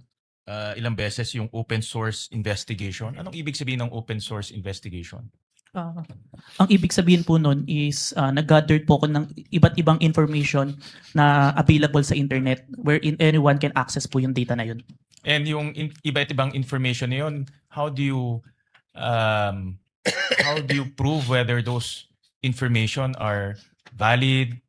ilang beses yung open source investigation. Anong ibig sabihin ng open source investigation? Ang ibig sabihin po nun is nag-gathered po ko ng iba't ibang information na available sa internet wherein anyone can access po yung data na yun. And yung iba't ibang information na yun, how do you prove whether those information are valid,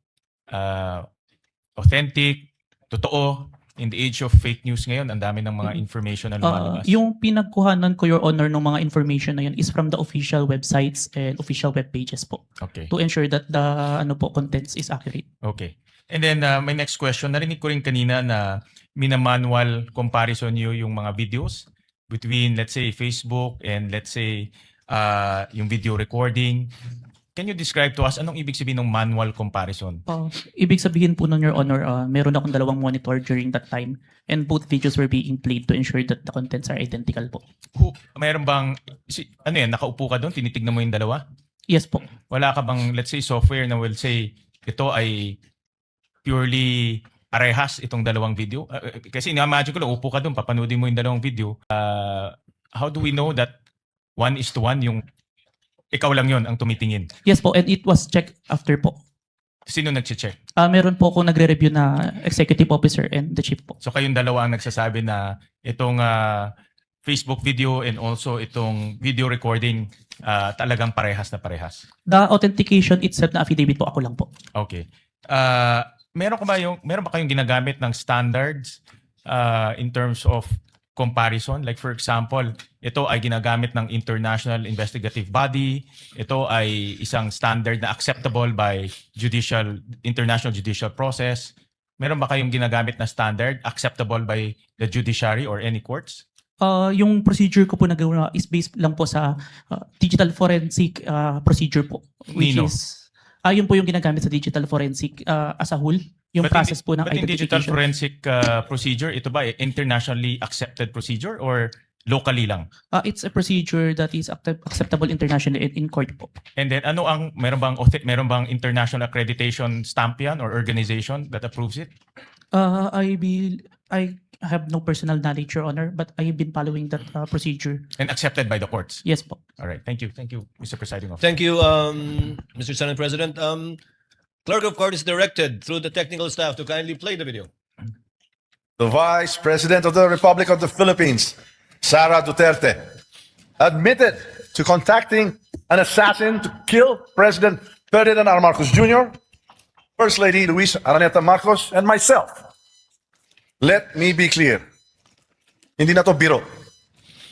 authentic, totoo? In the age of fake news ngayon, ang dami ng mga information na lumalabas. Yung pinagkuhanan ko, Your Honor, ng mga information na yun is from the official websites and official web pages po. Okay. To ensure that the contents is accurate. Okay. And then my next question, narinig ko rin kanina na minamanual comparison nyo yung mga videos between, let's say, Facebook and let's say, yung video recording. Can you describe to us anong ibig sabihin ng manual comparison? Ibig sabihin po nun, Your Honor, meron akong dalawang monitor during that time and both videos were being played to ensure that the contents are identical po. Meron bang, ano yan, nakaupo ka doon, tinitignan mo yung dalawa? Yes po. Wala ka bang, let's say, software na will say, ito ay purely parehas itong dalawang video? Kasi na-imagine ko lang, upo ka doon, papanoodin mo yung dalawang video. How do we know that 1:1 yung ikaw lang yon ang tumitingin? Yes po, and it was checked after po. Sino nag-check? Meron po akong nagre-review na executive officer and the chief po. So kayong dalawa ang nagsasabi na itong Facebook video and also itong video recording talagang parehas na parehas? The authentication itself na affidavit po, ako lang po. Okay. Meron ba kayong ginagamit ng standards in terms of comparison? Like for example, ito ay ginagamit ng international investigative body. Ito ay isang standard na acceptable by international judicial process. Meron ba kayong ginagamit na standard acceptable by the judiciary or any courts? Yung procedure ko po na gawin is based lang po sa digital forensic procedure po. Which Nino? is, yun po yung ginagamit sa digital forensic as a whole. Yung process po ng But in digital identification. forensic procedure, ito ba internationally accepted procedure or locally lang? It's a procedure that is acceptable internationally and in court po. And then meron bang international accreditation stamp yan or organization that approves it? I have no personal knowledge, Your Honor, but I have been following that procedure. And accepted by the courts? Yes po. All right. Thank you, Mr. Presiding Officer. Thank you, Mr. Senate President. Clerk of Court is directed through the technical staff to kindly play the video. The Vice President of the Republic of the Philippines, Sara Duterte, admitted to contacting an assassin to kill President Ferdinand R. Marcos Jr., First Lady Luis Araneta Marcos, and myself. Let me be clear. Hindi na to biro.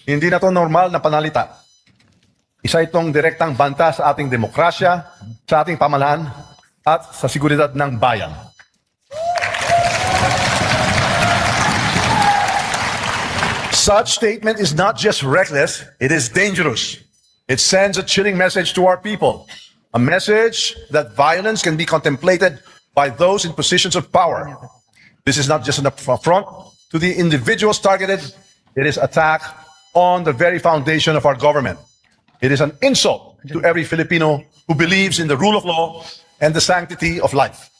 Hindi na to normal na panalita. Isa itong direktang banta sa ating demokrasya, sa ating pamahalaan, at sa seguridad ng bayan. Such statement is not just reckless, it is dangerous. It sends a chilling message to our people, a message that violence can be contemplated by those in positions of power. This is not just an affront to the individuals targeted, it is attack on the very foundation of our government. It is an insult to every Filipino who believes in the rule of law and the sanctity of life.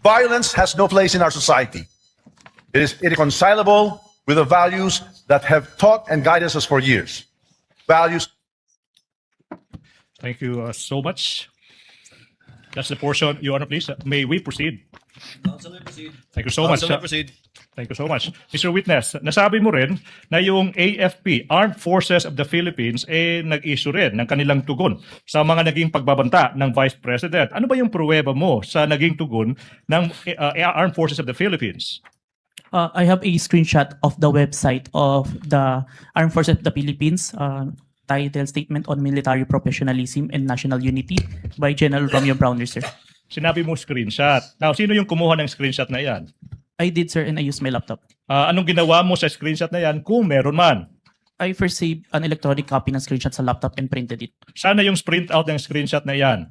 Violence has no place in our society. It is irreconcilable with the values that have taught and guided us for years. Values. Thank you so much. That's the portion, Your Honor, please. May we proceed? Counsel may proceed. Thank you so much. Counsel may proceed. Thank you so much. Mr. Witness, nasabi mo rin na yung AFP, Armed Forces of the Philippines, nag-issue rin ng kanilang tugon sa mga naging pagbabanta ng Vice President. Ano ba yung pruweba mo sa naging tugon ng Armed Forces of the Philippines? I have a screenshot of the website of the Armed Forces of the Philippines, titled Statement on Military Professionalism and National Unity by General Romeo Browner, sir. Sinabi mo screenshot. Now, sino yung kumuha ng screenshot na yan? I did, sir, and I used my laptop. Anong ginawa mo sa screenshot na yan kung meron man? I first saved an electronic copy ng screenshot sa laptop and printed it. Sana yung print out ng screenshot na yan.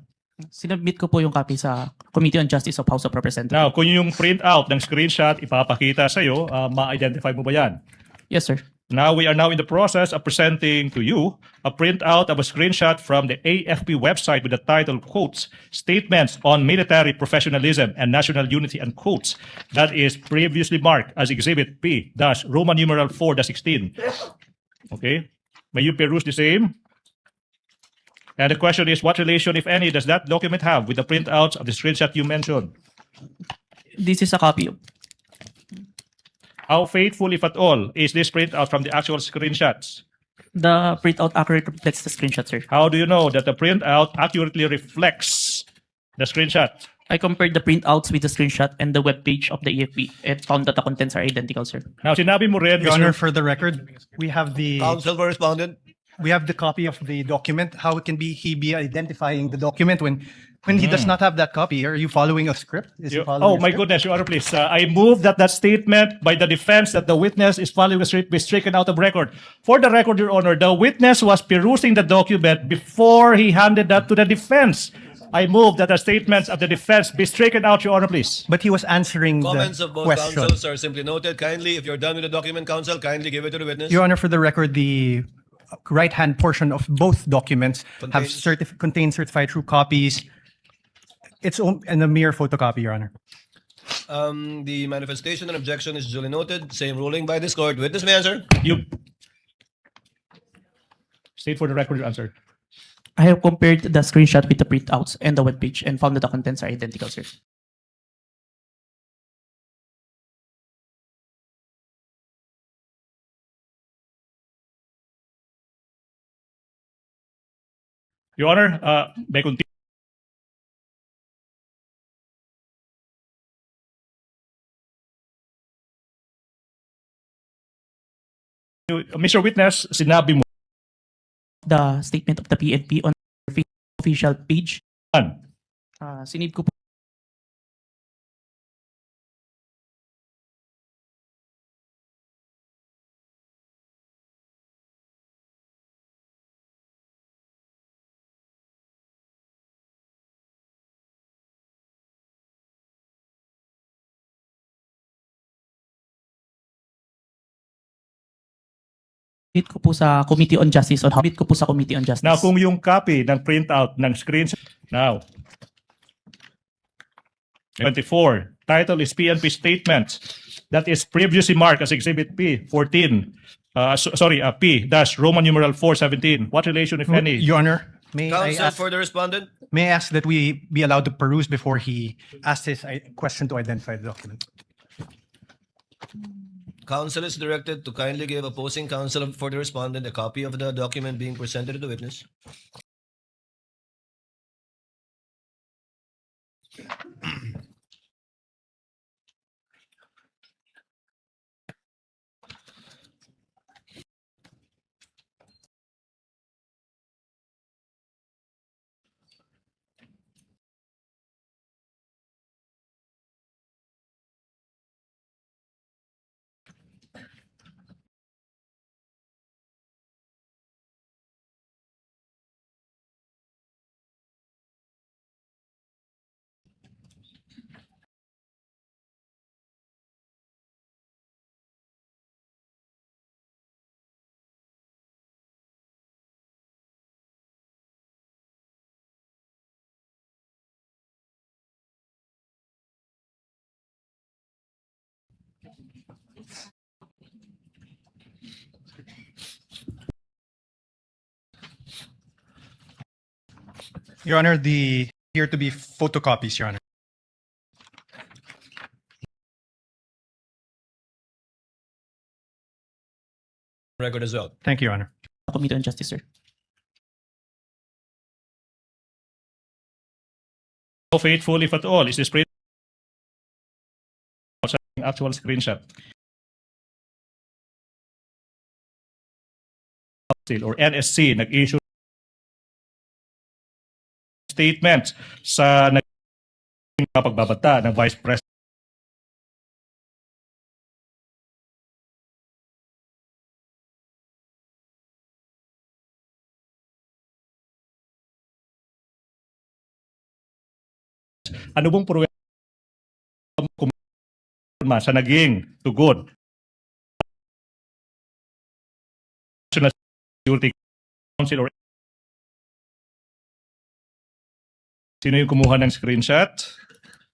Sinubmit ko po yung copy sa Committee on Justice of House of Representatives. Now, kung yung print out ng screenshot ipapakita sa'yo, ma-identify mo ba yan? Yes, sir. Now, we are now in the process of presenting to you a printout of a screenshot from the AFP website with the title, quotes, Statements on Military Professionalism and National Unity, and quotes, that is previously marked as Exhibit P, Roman numeral 4-16. Okay? May you peruse the same? And the question is, what relation, if any, does that document have with the printouts of the screenshot you mentioned? This is a copy of How faithful, if at all, is this printout from the actual screenshots? the printout accurately reflects the screenshot, sir. How do you know that the printout accurately reflects the screenshot? I compared the printouts with the screenshot and the webpage of the AFP and found that the contents are identical, sir. Now, sinabi mo rin, Your Honor, for the record, we have the Counsel for respondent. we have the copy of the document. How can he be identifying the document when he does not have that copy? Are you following a script? Is he following Oh a my script? goodness, Your Honor, please. I move that that statement by the defense that the witness is following a script be stricken out of record. For the record, Your Honor, the witness was perusing the document before he handed that to the defense. I move that the statements of the defense be stricken out, Your Honor, please. But he was answering Comments the of both question. counsels are simply noted. Kindly, if you're done with the document, counsel, kindly give it to the witness. Your Honor, for the record, the right-hand portion of both documents Contains- contain certified true copies. It's and a mere photocopy, Your Honor. The manifestation and objection is duly noted. Same ruling by this court. Witness may answer. You state for the record your answer. I have compared the screenshot with the printouts and the webpage and found that the contents are identical, sir. Your Honor, may continue. Mr. Witness, sinabi mo The statement of the PNP on their official page. Sinave ko po. Submit ko po sa Committee on Justice on Submit ko po sa Committee on Justice. Now, kung yung copy ng printout ng screenshot, now, 24, title is PNP Statements, that is previously marked as Exhibit P, 14, P, Roman numeral 417. What relation, if any? Your Honor, may I Counsel ask, for the respondent. may I ask that we be allowed to peruse before he asks his question to identify the document? Counsel is directed to kindly give opposing counsel for the respondent a copy of the document being presented to the witness. Your Honor, the here to be photocopies, Your Honor. Record as well. Thank you, Your Honor. Committee on Justice, sir. How faithful, if at all, is this print actual screenshot? Or NSC nag-issue statement sa pagbabanta ng Vice President. Ano bang pruweba sa naging tugon National Security Council or sino yung kumuha ng screenshot?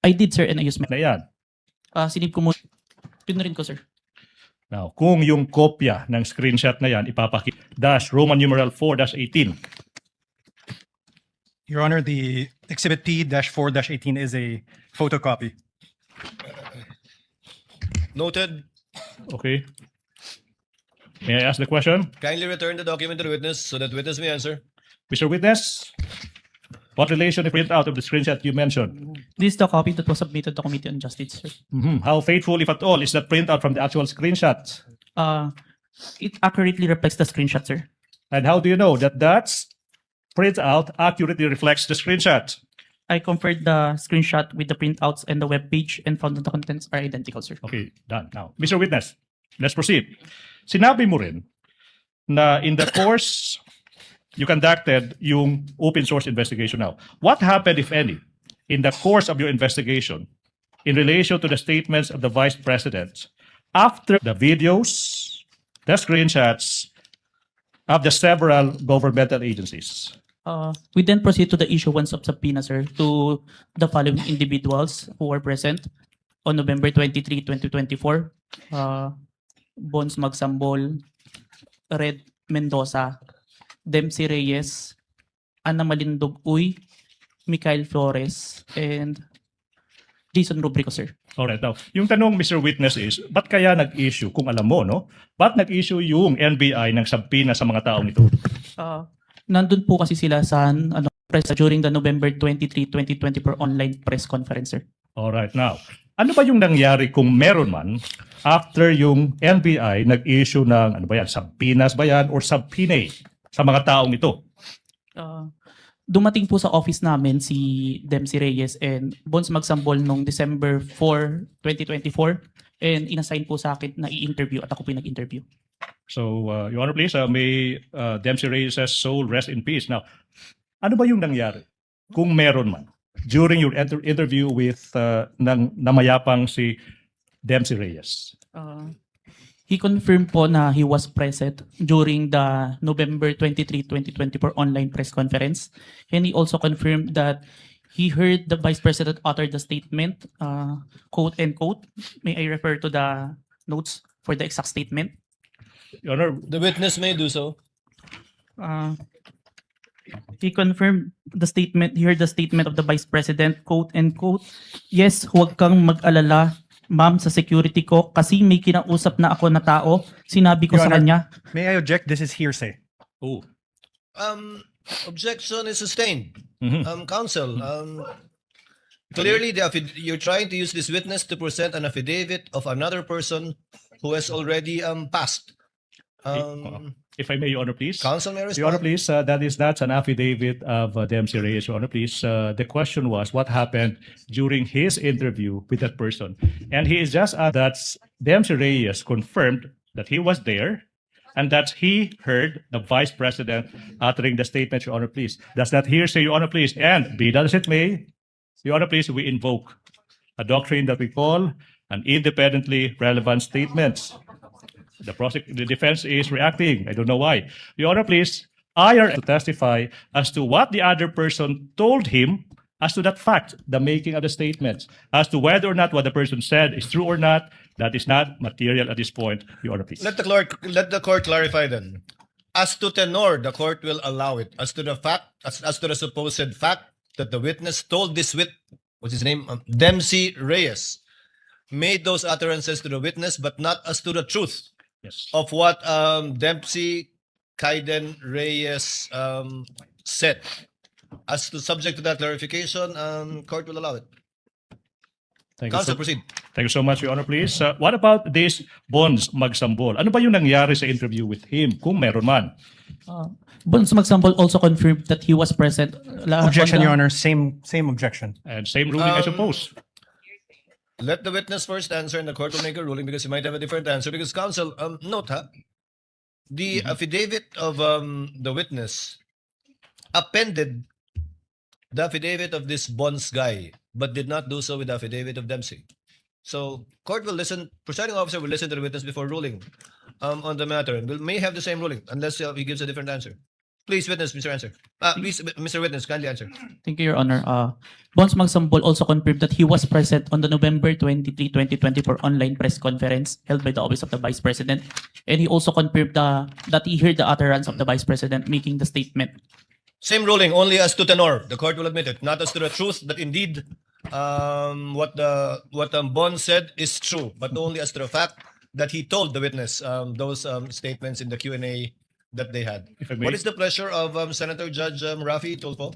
I did, sir, and I used my... Na yan. Sinip ko muna. Pinurin ko, sir. Now, kung yung kopya ng screenshot na yan ipapakita Roman numeral 4-18. Your Honor, the Exhibit P-4-18 is a photocopy. Noted. Okay. May I ask the question? Kindly return the document to the witness so that witness may answer. Mr. Witness, what relation is print out of the screenshot you mentioned? This is the copy that was submitted to Committee on Justice, sir. How faithful, if at all, is that printout from the actual screenshot? It accurately reflects the screenshot, sir. And how do you know that that's printout accurately reflects the screenshot? I compared the screenshot with the printouts and the web page and found that the contents are identical, sir. Okay, done. Now, Mr. Witness, let's proceed. Sinabi mo rin na in the course you conducted yung open source investigation now. What happened, if any, in the course of your investigation in relation to the statements of the Vice President after the videos, the screenshots of the several governmental agencies? We then proceed to the issuance of subpoena, sir, to the following individuals who were present on November 23, 2024. Bons Magsambol, Red Mendoza, Dempsey Reyes, Ana Malindog Uy, Mikhail Flores, and Jason Rubrico, sir. Alright, now, yung tanong, Mr. Witness, is, ba't kaya nag-issue, kung alam mo, no? Ba't nag-issue yung NBI ng subpoena sa mga taong ito? Nandun po kasi sila sa press during the November 23, 2024 online press conference, sir. Alright, now, ano ba yung nangyari kung meron man after yung NBI nag-issue ng, ano ba yan, subpoenas ba yan or subpoena sa mga taong ito? Dumating po sa office namin si Dempsey Reyes and Bons Magsambol noong December 4, 2024 and inassign po sa akin na i-interview at ako po nag-interview. So, Your Honor, please, may Dempsey Reyes' soul rest in peace. Now, ano ba yung nangyari kung meron man during your interview with namayapang si Dempsey Reyes? He confirmed po na he was present during the November 23, 2024 online press conference. And he also confirmed that he heard the Vice President utter the statement, quote and quote. May I refer to the notes for the exact statement? Your Honor, The witness may do so. He confirmed the statement, he heard the statement of the Vice President, quote and quote, yes, huwag kang mag-alala, ma'am, sa security ko kasi may kinausap na ako na tao, sinabi ko Your sa Honor, kanya. May I object? This is hearsay. oh, Objection is sustained. Counsel, clearly you're trying to use this witness to present an affidavit of another person who has already passed. if I may, Your Honor, please. Counsel may Your Honor, respond. please, that is not an affidavit of Dempsey Reyes. Your Honor, please, the question was what happened during his interview with that person. And he is just that Dempsey Reyes confirmed that he was there and that he heard the Vice President uttering the statement, Your Honor, please. Does that hearsay, Your Honor, please? And be that as it may, Your Honor, please, we invoke a doctrine that we call an independently relevant statements. The defense is reacting. I don't know why. Your Honor, please, I are to testify as to what the other person told him as to that fact, the making of the statements, as to whether or not what the person said is true or not. That is not material at this point, Your Honor, please. Let the court clarify then. As to tenor, the court will allow it. As to the fact, as to the supposed fact that the witness told this what's his name, Dempsey Reyes, made those utterances to the witness, but not as to the truth Yes. of what Dempsey Kaiden Reyes said. As to subject to that clarification, court will allow it. Thank you Counsel, so, proceed. thank you so much, Your Honor, please. What about this Bonds Magsambol? Ano ba yung nangyari sa interview with him, kung meron man? Bonds Magsambol also confirmed that he was present. Objection, Your Honor. Same objection. And same ruling, I suppose. Let the witness first answer and the court will make a ruling because he might have a different answer. Because counsel, note the affidavit of the witness appended the affidavit of this Bonds guy, but did not do so with the affidavit of Dempsey. So court will listen, presiding officer will listen to the witness before ruling on the matter, and may have the same ruling unless he gives a different answer. Please, witness, Mr. Answer. Please, Mr. Witness, kindly answer. Thank you, Your Honor. Bonds Magsambol also confirmed that he was present on the November 23, 2024 online press conference held by the Office of the Vice President. And he also confirmed that he heard the utterance of the Vice President making the statement. Same ruling, only as to tenor. The court will admit it, not as to the truth that indeed what Bond said is true, but only as to the fact that he told the witness those statements in the Q&A that they had. If I may. What is the pleasure of Senator Judge Rafi Tulfo?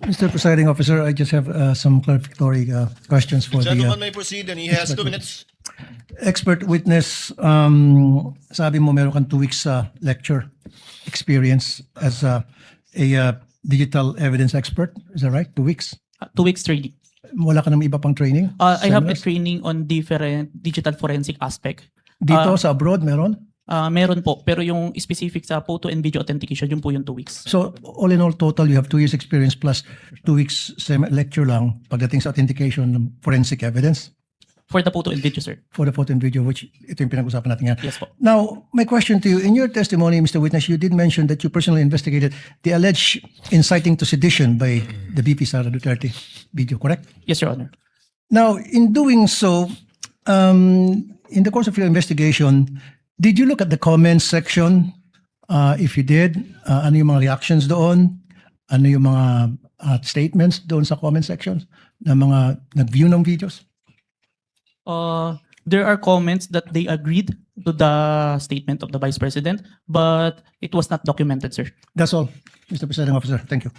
Mr. Presiding Officer, I just have some clarificatory questions for The the gentleman may proceed and he has 2 minutes. expert witness. Sabi mo meron kang 2 weeks lecture experience as a digital evidence expert. Is that right? 2 weeks? 2 weeks training. Wala ka naman iba pang training? I have a Seminars? training on different digital forensic aspect. Dito sa abroad meron? Meron po, pero yung specific sa photo and video authentication, yun po yung 2 weeks. So all in all total, you have 2 years experience plus 2 weeks lecture lang pagdating sa authentication ng forensic evidence? For the photo and video, sir. For the photo and video, which ito yung pinag-usapan natin ngayon. Yes po. Now, my question to you, in your testimony, Mr. Witness, you did mention that you personally investigated the alleged inciting to sedition by the VP Sara Duterte video, correct? Yes, Your Honor. Now, in doing so, in the course of your investigation, did you look at the comments section? If you did, ano yung mga reactions doon? Ano yung mga statements doon sa comment section ng mga nag-view ng videos? There are comments that they agreed to the statement of the Vice President, but it was not documented, sir. That's all, Mr. Presiding Officer. Thank you.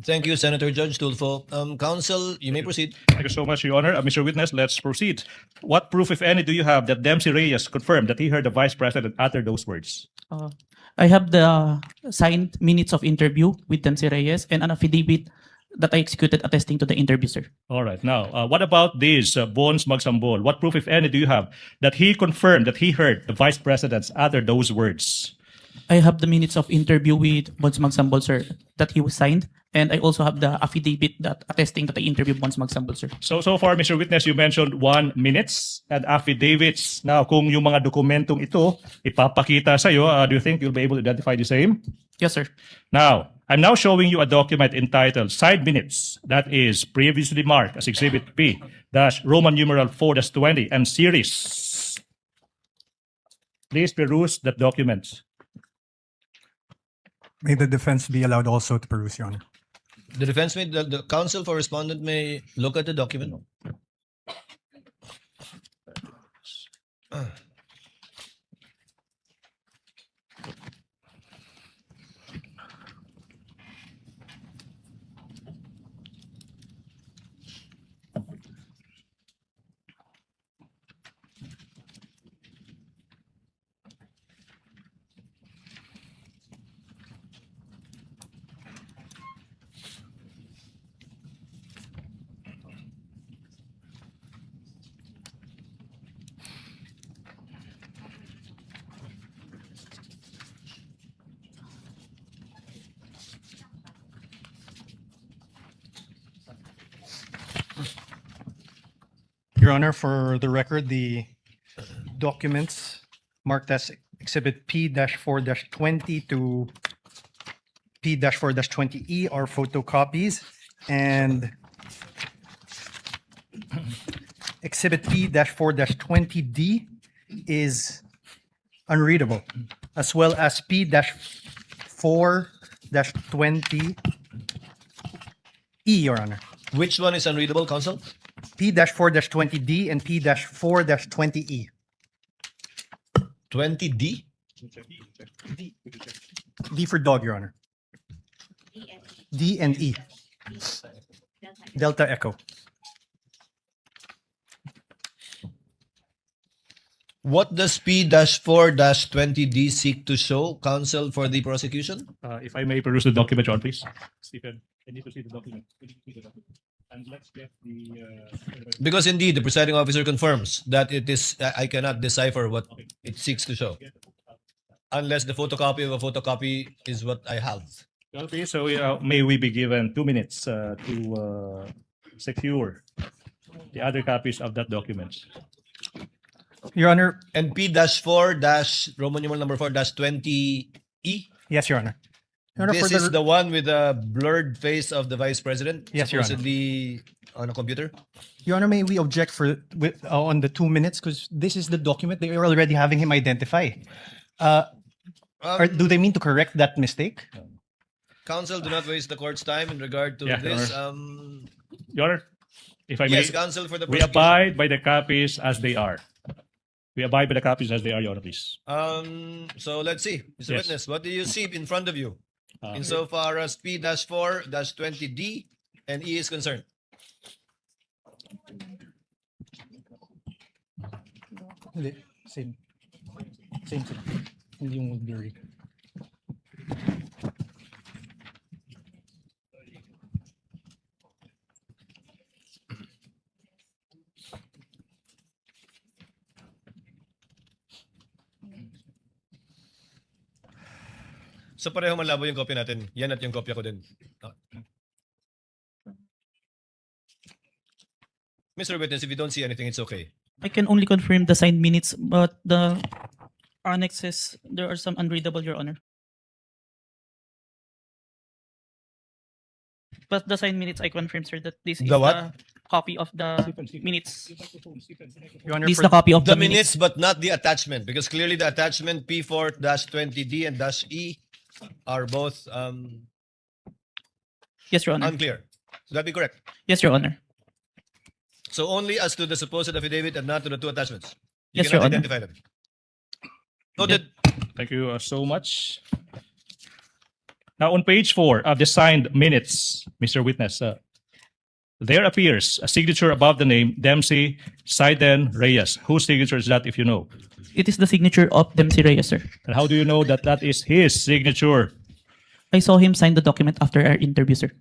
Thank you, Senator Judge Tulfo. Counsel, you may proceed. Thank you so much, Your Honor. Mr. Witness, let's proceed. What proof, if any, do you have that Dempsey Reyes confirmed that he heard the Vice President utter those words? I have the signed minutes of interview with Dempsey Reyes and an affidavit that I executed attesting to the interview, sir. All right. Now, what about this Bonds Magsambol? What proof, if any, do you have that he confirmed that he heard the Vice President's utter those words? I have the minutes of interview with Bonds Magsambol, sir, that he was signed, and I also have the affidavit that attesting that I interviewed Bonds Magsambol, sir. So far, Mr. Witness, you mentioned 1 minutes and affidavits. Now, kung yung mga dokumentong ito ipapakita sa'yo, do you think you'll be able to identify the same? Yes, sir. Now, I'm now showing you a document entitled Side Minutes that is previously marked as Exhibit P, Roman numeral 4-20 and series. Please peruse that document. May the defense be allowed also to peruse, Your Honor. The defense may, the counsel for respondent may look at the document. Your Honor, for the record, the documents marked as Exhibit P-4-20 to P-4-20E are photocopies, and Exhibit P-4-20D is unreadable, as well as P-4-20E, Your Honor. Which one is unreadable, Counsel? P-4-20D and P-4-20E. 20D? D for dog, Your Honor. D and E. Delta Echo. What does P-4-20D seek to show, Counsel, for the prosecution? If I may peruse the document, Your Honor, please. Stephen, I need to see the document. And let's get the... Because indeed, the presiding officer confirms that it is, I cannot decipher what it seeks to show. Unless the photocopy of a photocopy is what I have. Okay, so may we be given 2 minutes to secure the other copies of that document. Your Honor. And P-4- Roman numeral number 4-20E? Yes, Your Honor. Your Honor, This for is the one with the blurred face of the Vice President, Yes, Your Honor. supposedly on a computer? Your Honor, may we object on the 2 minutes because this is the document they are already having him identify. Or do they mean to correct that mistake? Counsel, do not waste the court's time in regard to Yeah, this. Your Honor, if I may, Yes, Counsel, for the we prosecution. abide by the copies as they are. We abide by the copies as they are, Your Honor, please. So let's see. Mr. Yes. Witness, what do you see in front of you insofar as P-4-20D and E is concerned? Hindi. Same. Same. Hindi yung blurry. So pareho malabo yung kopya natin. Yan at yung kopya ko din. Mr. Witness, if you don't see anything, it's okay. I can only confirm the signed minutes, but the annexes, there are some unreadable, Your Honor. But the signed minutes, I confirm, sir, that this is The what? the copy of the minutes. Your Honor, This is for the copy of The the minutes, but not the attachment, because clearly the attachment P-4-20D and -E are both Yes, Your Honor. unclear. Would that be correct? Yes, Your Honor. So only as to the supposed affidavit and not to the two attachments. You Yes, Your cannot Honor. identify them. Noted. Thank you so much. Now, on page 4 of the signed minutes, Mr. Witness, there appears a signature above the name Dempsey Saiden Reyes. Whose signature is that, if you know? It is the signature of Dempsey Reyes, sir. And how do you know that that is his signature? I saw him sign the document after our interview, sir.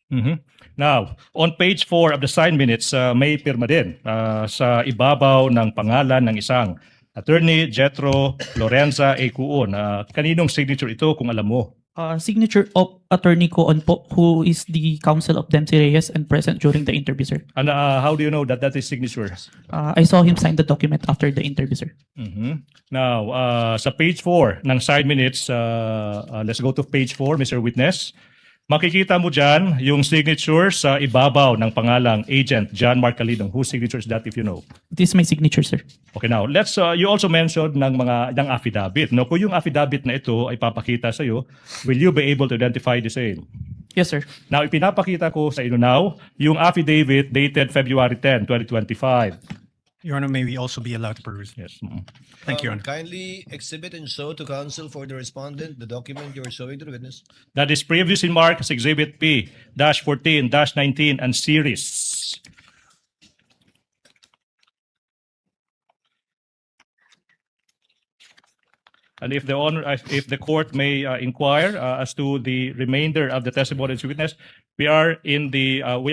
Mhm. Now, on page 4 of the signed minutes, may pirma din sa ibabaw ng pangalan ng isang Attorney Jetro Lorenza A. Cuon. Kaninong signature ito kung alam mo? Signature of Attorney Coon po, who is the counsel of Dempsey Reyes and present during the interview, sir. And how do you know that that is signature? I saw him sign the document after the interview, sir. Mhm. Now, sa page 4 ng side minutes, let's go to page 4, Mr. Witness. Makikita mo dyan yung signature sa ibabaw ng pangalang Agent John Mark Calidong. Whose signature is that, if you know? This is my signature, sir. Okay, now, let's, you also mentioned ng affidavit. No? Kung yung affidavit na ito ay papakita sa iyo, will you be able to identify the same? Yes, sir. Now, ipinapakita ko sa inyo now yung affidavit dated February 10, 2025. Your Honor, may we also be allowed to peruse? Yes. Thank you, Your Honor. Kindly exhibit and show to counsel for the respondent the document you are showing to the witness. That is previously marked as Exhibit P-14-19 and series. And if the court may inquire as to the remainder of the testimony of this witness, we are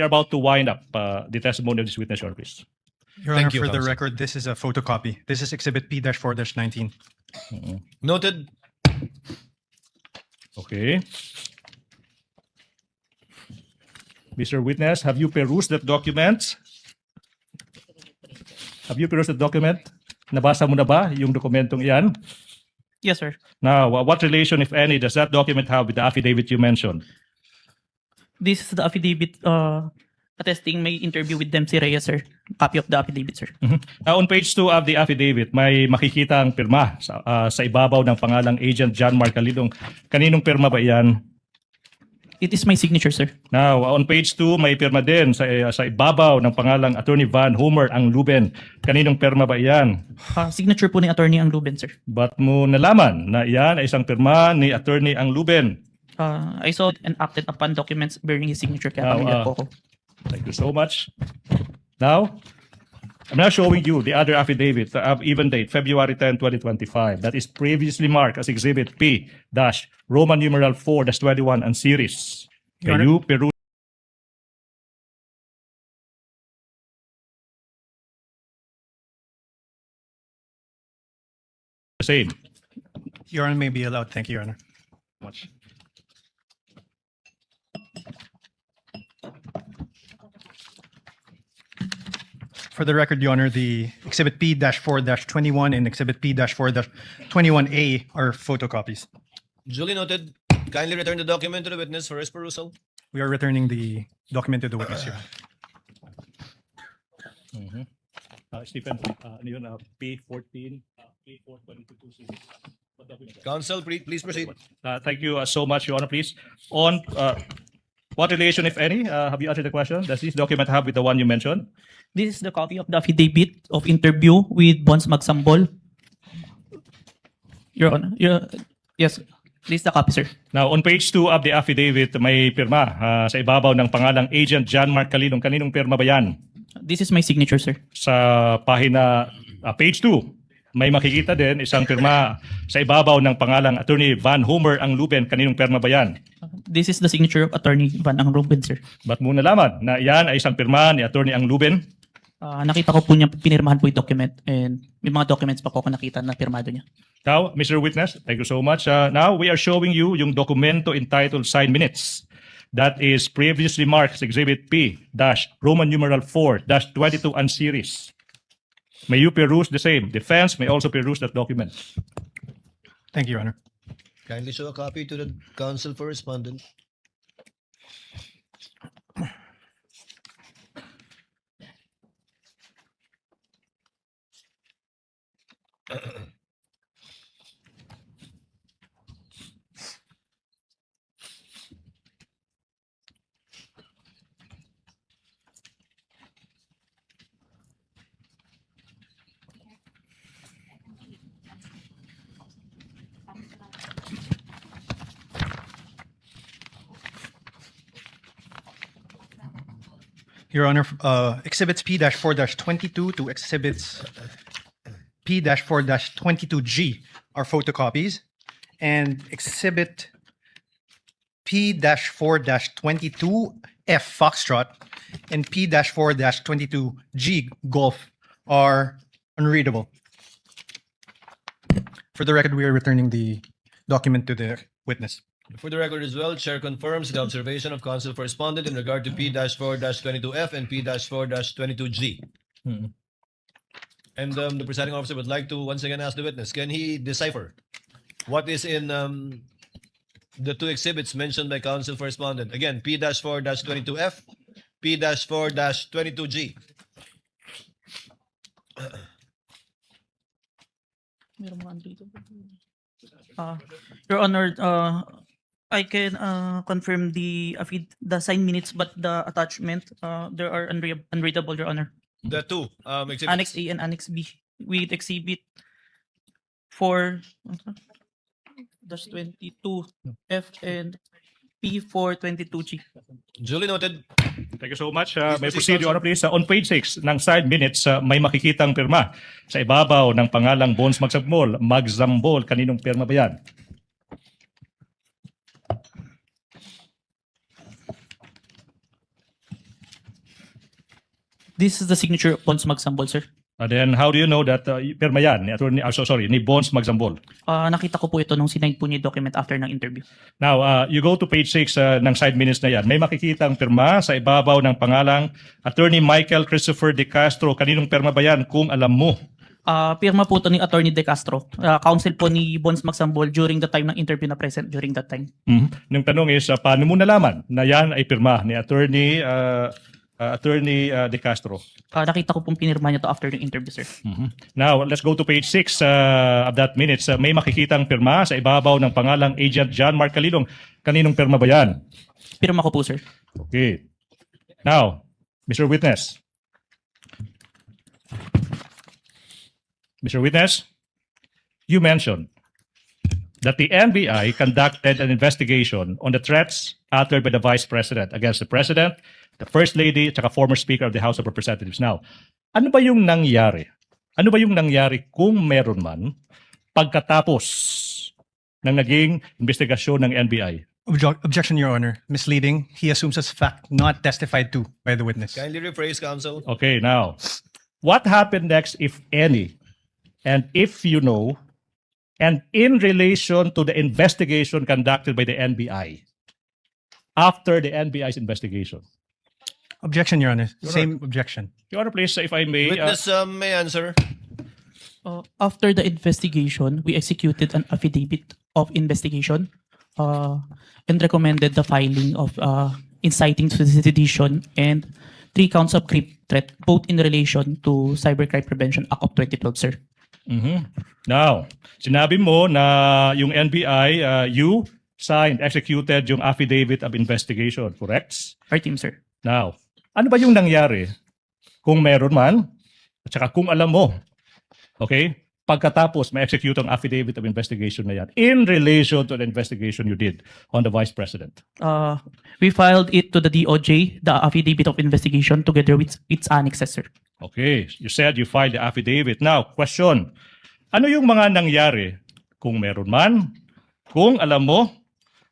about to wind up the testimony of this witness, Your Honor, please. Your Thank Honor, you, for the counsel. record, this is a photocopy. This is Exhibit P-4-19. Noted. Okay. Mr. Witness, have you perused that document? Have you perused the document? Nabasa mo na ba yung dokumentong iyan? Yes, sir. Now, what relation, if any, does that document have with the affidavit you mentioned? This is the affidavit attesting my interview with Dempsey Reyes, sir. Copy of the affidavit, sir. Now, on page 2 of the affidavit, may makikita ang pirma sa ibabaw ng pangalang Agent John Mark Calidong. Kaninong pirma ba iyan? It is my signature, sir. Now, on page 2, may pirma din sa ibabaw ng pangalang Attorney Van Homer ang Luben. Kaninong pirma ba iyan? Signature po ni Attorney ang Luben, sir. Ba't mo nalaman na iyan ay isang pirma ni Attorney ang Luben? I saw and acted upon documents bearing his signature, kaya familiar po ako. Thank you so much. Now, I'm now showing you the other affidavit of even date, February 10, 2025, that is previously marked as Exhibit P dash Roman numeral 4-21 and series. Can you peruse the same? Your Honor may be allowed. Thank you, Your Honor. Much. For the record, Your Honor, the Exhibit P-4-21 and Exhibit P-4-21A are photocopies. Duly noted. Kindly return the document to the witness for his perusal. We are returning the document to the witness, Your Honor. Stephen, ano yun, P14, P422. Counsel, please proceed. Thank you so much, Your Honor. Please, on what relation, if any, have you answered the question? Does this document have with the one you mentioned? This is the copy of the affidavit of interview with Bons Magsambol. Your Honor, yes, this is the copy, sir. Now, on page 2 of the affidavit, may pirma sa ibabaw ng pangalang Agent John Mark Calilong. Kaninong pirma ba yan? This is my signature, sir. Sa pahina, page 2, may makikita din isang pirma sa ibabaw ng pangalang Attorney Van Homer ang Luben. Kaninong pirma ba yan? This is the signature of Attorney Van ang Ruben, sir. Ba't mo nalaman na yan ay isang pirma ni Attorney ang Luben? Nakita ko po niya, pinirmahan po yung document, and may mga documents pa po ako nakita na pirmado niya. Now, Mr. Witness, thank you so much. Now, we are showing you yung dokumento entitled Signed Minutes. That is previously marked as Exhibit P dash Roman numeral 4-22 and series. May you peruse the same. Defense may also peruse that document. Thank you, Your Honor. Kindly show a copy to the counsel for respondent. Your Honor, Exhibits P-4-22 to Exhibits P-4-22G are photocopies, and Exhibit P-4-22F Foxtrot and P-4-22G Golf are unreadable. For the record, we are returning the document to the witness. For the record as well, Chair confirms the observation of counsel for respondent in regard to P-4-22F and P-4-22G. And the presiding officer would like to once again ask the witness, can he decipher what is in the two exhibits mentioned by counsel for respondent? Again, P-4-22F, P-4-22G. Your Honor, I can confirm the signed minutes, but the attachment, there are unreadable, Your Honor. The two exhibits. Annex A and Annex B with Exhibit 4-22F and P-4-22G. Duly noted. Thank you so much. May proceed, Your Honor, please. On page 6 ng side minutes, may makikitang pirma sa ibabaw ng pangalang Bons Magsambol. Kaninong pirma ba yan? This is the signature of Bons Magsambol, sir. Then how do you know that pirma yan ni Bons Magsambol? Nakita ko po ito nung sinign po niya yung document after ng interview. Now, you go to page 6 ng side minutes na yan. May makikitang pirma sa ibabaw ng pangalang Attorney Michael Christopher De Castro. Kaninong pirma ba yan kung alam mo? Pirma po ito ni Attorney De Castro. Counsel po ni Bons Magsambol during the time ng interview na present during that time. Yung tanong is, paano mo nalaman na yan ay pirma ni Attorney Attorney De Castro. Nakita ko pong pinirma niya to after yung interview, sir. Now, let's go to page 6 of that minutes. May makikitang pirma sa ibabaw ng pangalang Agent John Mark Calilong. Kaninong pirma ba yan? Pirma ko po, sir. Okay. Now, Mr. Witness. Mr. Witness, you mentioned that the NBI conducted an investigation on the threats uttered by the Vice President against the President, the First Lady, at saka former Speaker of the House of Representatives. Now, ano ba yung nangyari? Ano ba yung nangyari kung meron man pagkatapos ng naging investigasyon ng NBI? Objection, Your Honor. Misleading. He assumes as fact not testified to by the witness. Kindly rephrase, counsel. Okay, now, what happened next, if any, and if you know, and in relation to the investigation conducted by the NBI, after the NBI's investigation? Objection, Your Honor. Your Same objection. Your Honor, please, if I may. Witness may answer. After the investigation, we executed an affidavit of investigation and recommended the filing of inciting to sedition and 3 counts of grave threat, both in relation to Cybercrime Prevention Act of 2012, sir. Now, sinabi mo na yung NBI, you signed, executed yung affidavit of investigation, correct? Our team, sir. Now, ano ba yung nangyari kung meron man, at saka kung alam mo, okay, pagkatapos may execute ang affidavit of investigation na yan in relation to the investigation you did on the Vice President? We filed it to the DOJ, the affidavit of investigation, together with its annexes, sir. Okay, you said you filed the affidavit. Now, question, ano yung mga nangyari kung meron man, kung alam mo,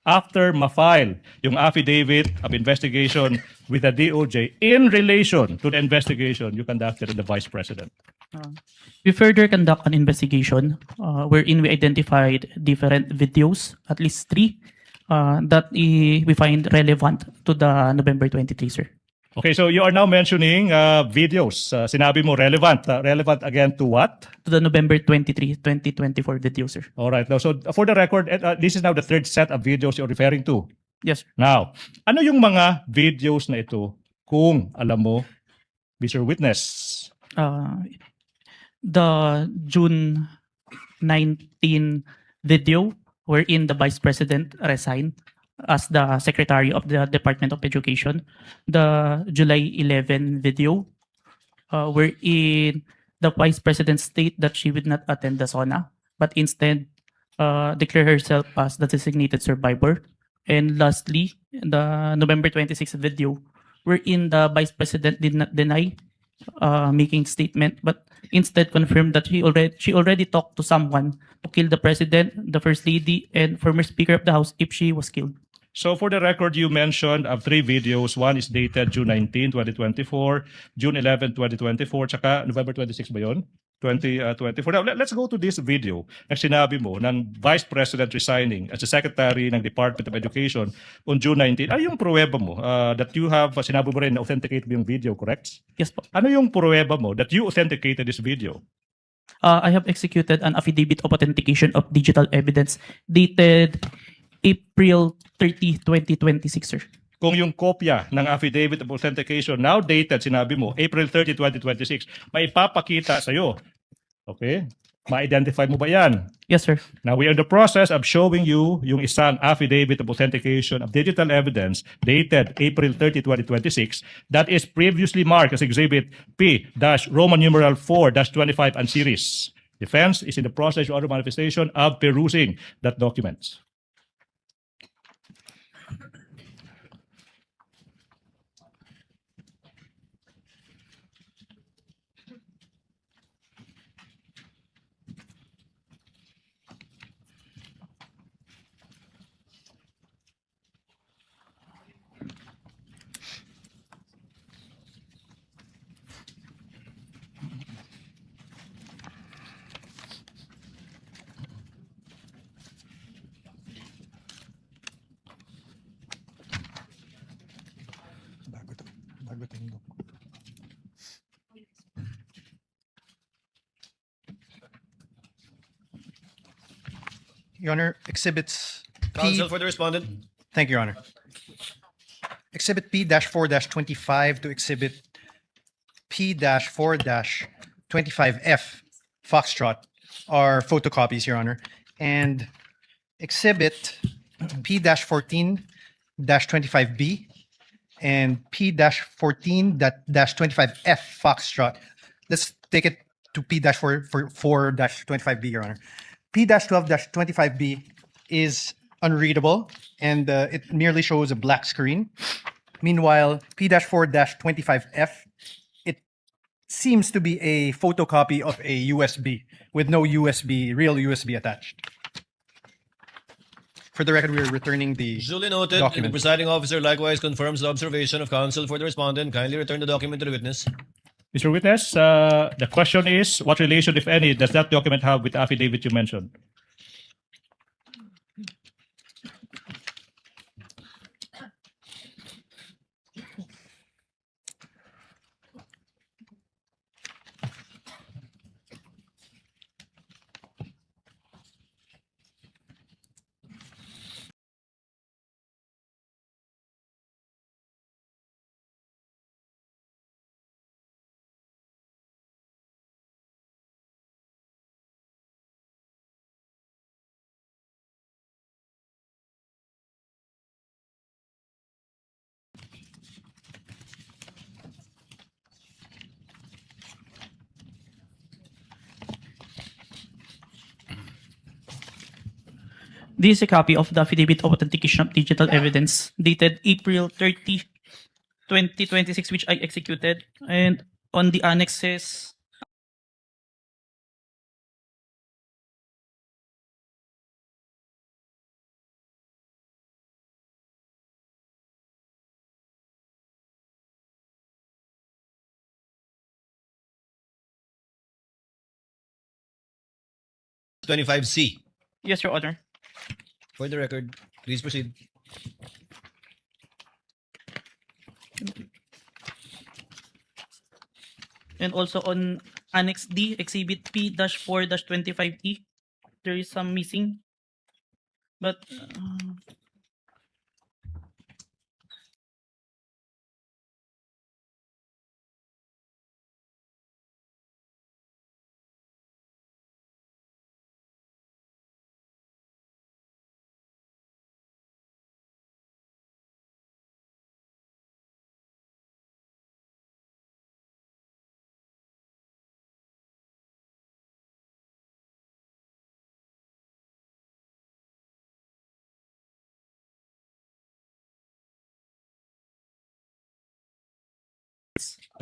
after ma-file yung affidavit of investigation with the DOJ in relation to the investigation you conducted in the Vice President? We further conduct an investigation wherein we identified different videos, at least 3, that we find relevant to the November 23, sir. Okay, so you are now mentioning videos. Sinabi mo relevant. Relevant again to what? To the November 23, 2024 video, sir. All right. Now, so for the record, this is now the 3rd set of videos you're referring to. Yes, sir. Now, ano yung mga videos na ito kung alam mo, Mr. Witness? The June 19 video wherein the Vice President resigned as the Secretary of the Department of Education. The July 11 video wherein the Vice President state that she would not attend the SONA, but instead declare herself as the designated survivor. And lastly, the November 26 video wherein the Vice President did not deny making statement, but instead confirmed that she already talked to someone to kill the President, the First Lady, and former Speaker of the House if she was killed. So for the record, you mentioned of 3 videos. One is dated June 19, 2024, June 11, 2024, tsaka November 26 ba yun? 2024. Now, let's go to this video na sinabi mo ng Vice President resigning as the Secretary ng Department of Education on June 19. Ano yung pruweba mo that you have, sinabi mo rin na authenticate mo yung video, correct? Yes po. Ano yung pruweba mo that you authenticated this video? I have executed an affidavit of authentication of digital evidence dated April 30, 2026, sir. Kung yung kopya ng affidavit of authentication now dated, sinabi mo, April 30, 2026, may ipapakita sa'yo. Okay? Ma-identify mo ba yan? Yes, sir. Now, we are in the process of showing you yung isang affidavit of authentication of digital evidence dated April 30, 2026 that is previously marked as Exhibit P-Roman numeral 4-25 and series. Defense is in the process of other manifestation of perusing that document. Your Honor, exhibits P. Counsel for the respondent. Thank you, Your Honor. Exhibit P-4-25 to Exhibit P-4-25F Foxtrot are photocopies, Your Honor. And Exhibit P-14-25B and P-14-25F Foxtrot. Let's take it to P-4-25B, Your Honor. P-12-25B is unreadable and it merely shows a black screen. Meanwhile, P-4-25F, it seems to be a photocopy of a USB with no real USB attached. For the record, we are returning the Duly noted. And the document. presiding officer likewise confirms the observation of counsel for the respondent. Kindly return the document to the witness. Mr. Witness, the question is, what relation, if any, does that document have with the affidavit you mentioned? This is a copy of the Affidavit of Authentication of Digital Evidence dated April 30, 2026, which I executed. And on the annexes, 25C. yes, Your Honor. For the record, please proceed. And also on Annex D, Exhibit P-4-25E, there is some missing. But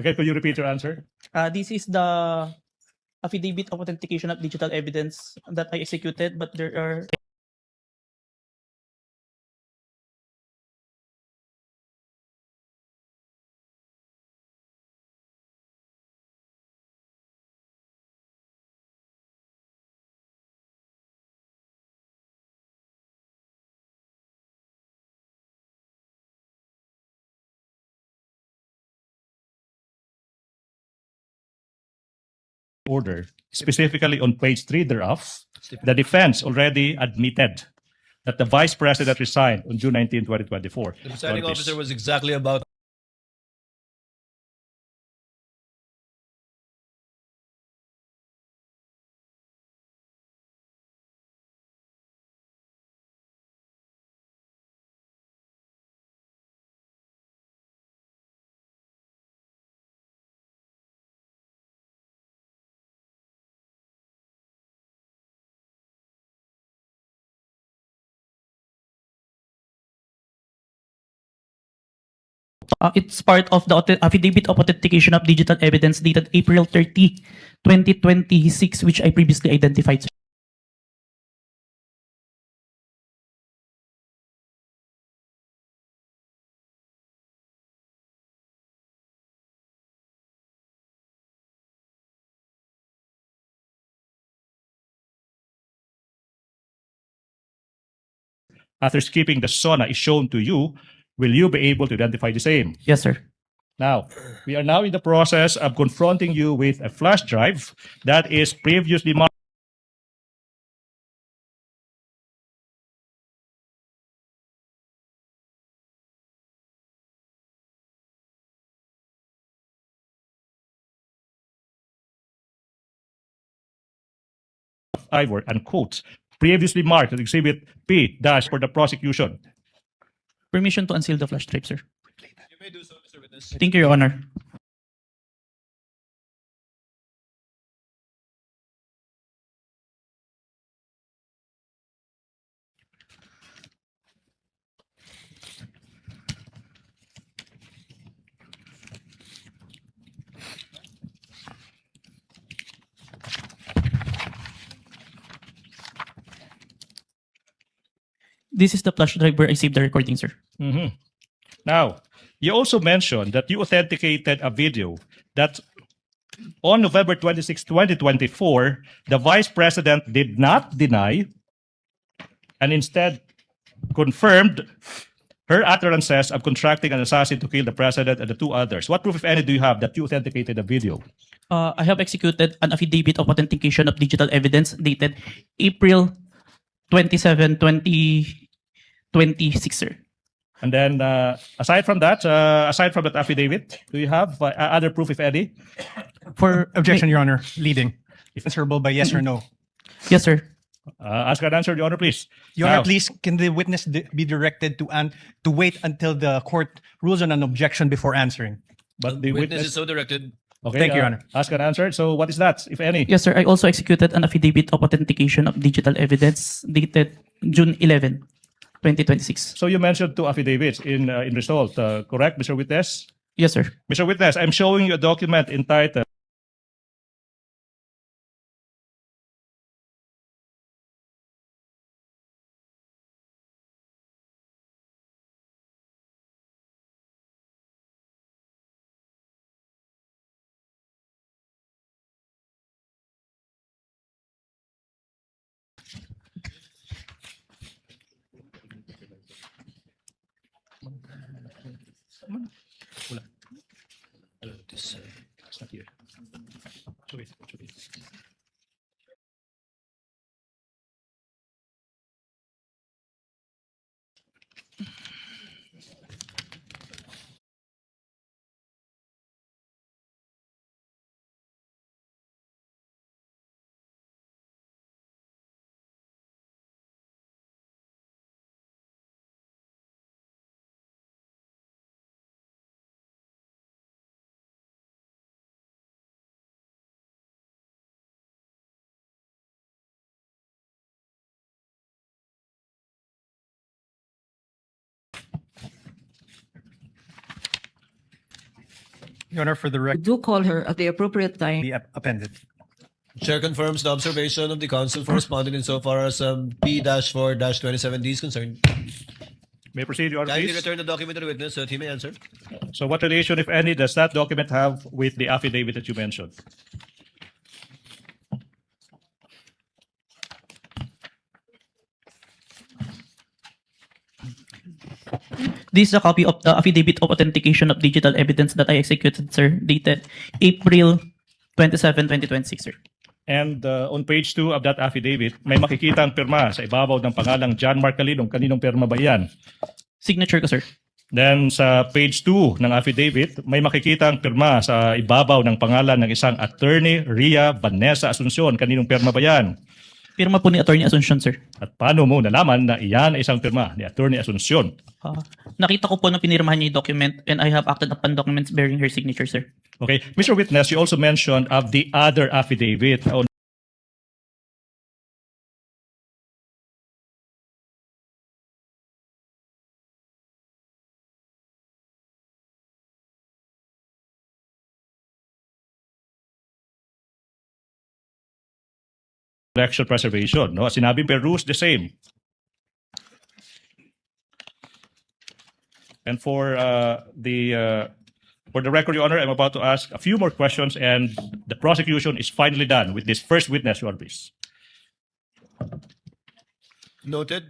Okay, could you repeat your answer? this is the Affidavit of Authentication of Digital Evidence that I executed, but there are Order, specifically on page 3 thereof, the defense already admitted that the Vice President resigned on June 19, 2024. The presiding On this. officer was exactly about it's part of the Affidavit of Authentication of Digital Evidence dated April 30, 2026, which I previously identified. After skipping the SONA is shown to you, will you be able to identify the same? Yes, sir. Now, we are now in the process of confronting you with a flash drive that is previously marked Ivor, unquote, previously marked as Exhibit P dash for the prosecution. Permission to unseal the flash drive, sir. Thank you, Your Honor. This is the flash drive where I saved the recording, sir. Mhm. Now, you also mentioned that you authenticated a video that on November 26, 2024, the Vice President did not deny and instead confirmed her utterances of contracting an assassin to kill the President and the two others. What proof, if any, do you have that you authenticated the video? I have executed an affidavit of authentication of digital evidence dated April 27, 2026, sir. And then, aside from that affidavit, do you have other proof, if any? For objection, Your Honor, leading. If answerable by yes or no. Yes, sir. Ask an answer, Your Honor, please. Your Honor, Now, please, can the witness be directed to wait until the court rules on an objection before answering? But the Witness is so directed. Okay, Thank you, Your Honor. Ask an answer. So what is that, if any? Yes, sir. I also executed an affidavit of authentication of digital evidence dated June 11, 2026. So you mentioned two affidavits in result, correct, Mr. Witness? Yes, sir. Mr. Witness, I'm showing you a document entitled It's not here. Show it, show it. Your Honor, for the record, Do call her at the appropriate time. be appended. Chair confirms the observation of the counsel for respondent insofar as P-4-27D is concerned. May I proceed, Your Honor, Kindly please? return the document to the witness so that he may answer. So what relation, if any, does that document have with the affidavit that you mentioned? This is a copy of the affidavit of authentication of digital evidence that I executed, sir, dated April 27, 2026, sir. And on page 2 of that affidavit, may makikita ang pirma sa ibabaw ng pangalang John Mark Calilong. Kaninong pirma ba yan? Signature ko, sir. Then sa page 2 ng affidavit, may makikita ang pirma sa ibabaw ng pangalan ng isang attorney, Ria Vanessa Asuncion. Kaninong pirma ba yan? Pirma po ni Attorney Asuncion, sir. At paano mo nalaman na iyan ay isang pirma ni Attorney Asuncion? Nakita ko po na pinirmahan niya yung document and I have acted upon documents bearing her signature, sir. Okay. Mr. Witness, you also mentioned of the other affidavit on election preservation. No? Sinabi Peru is the same. And for the record, Your Honor, I'm about to ask a few more questions, and the prosecution is finally done with this first witness, Your Honor, please. Noted.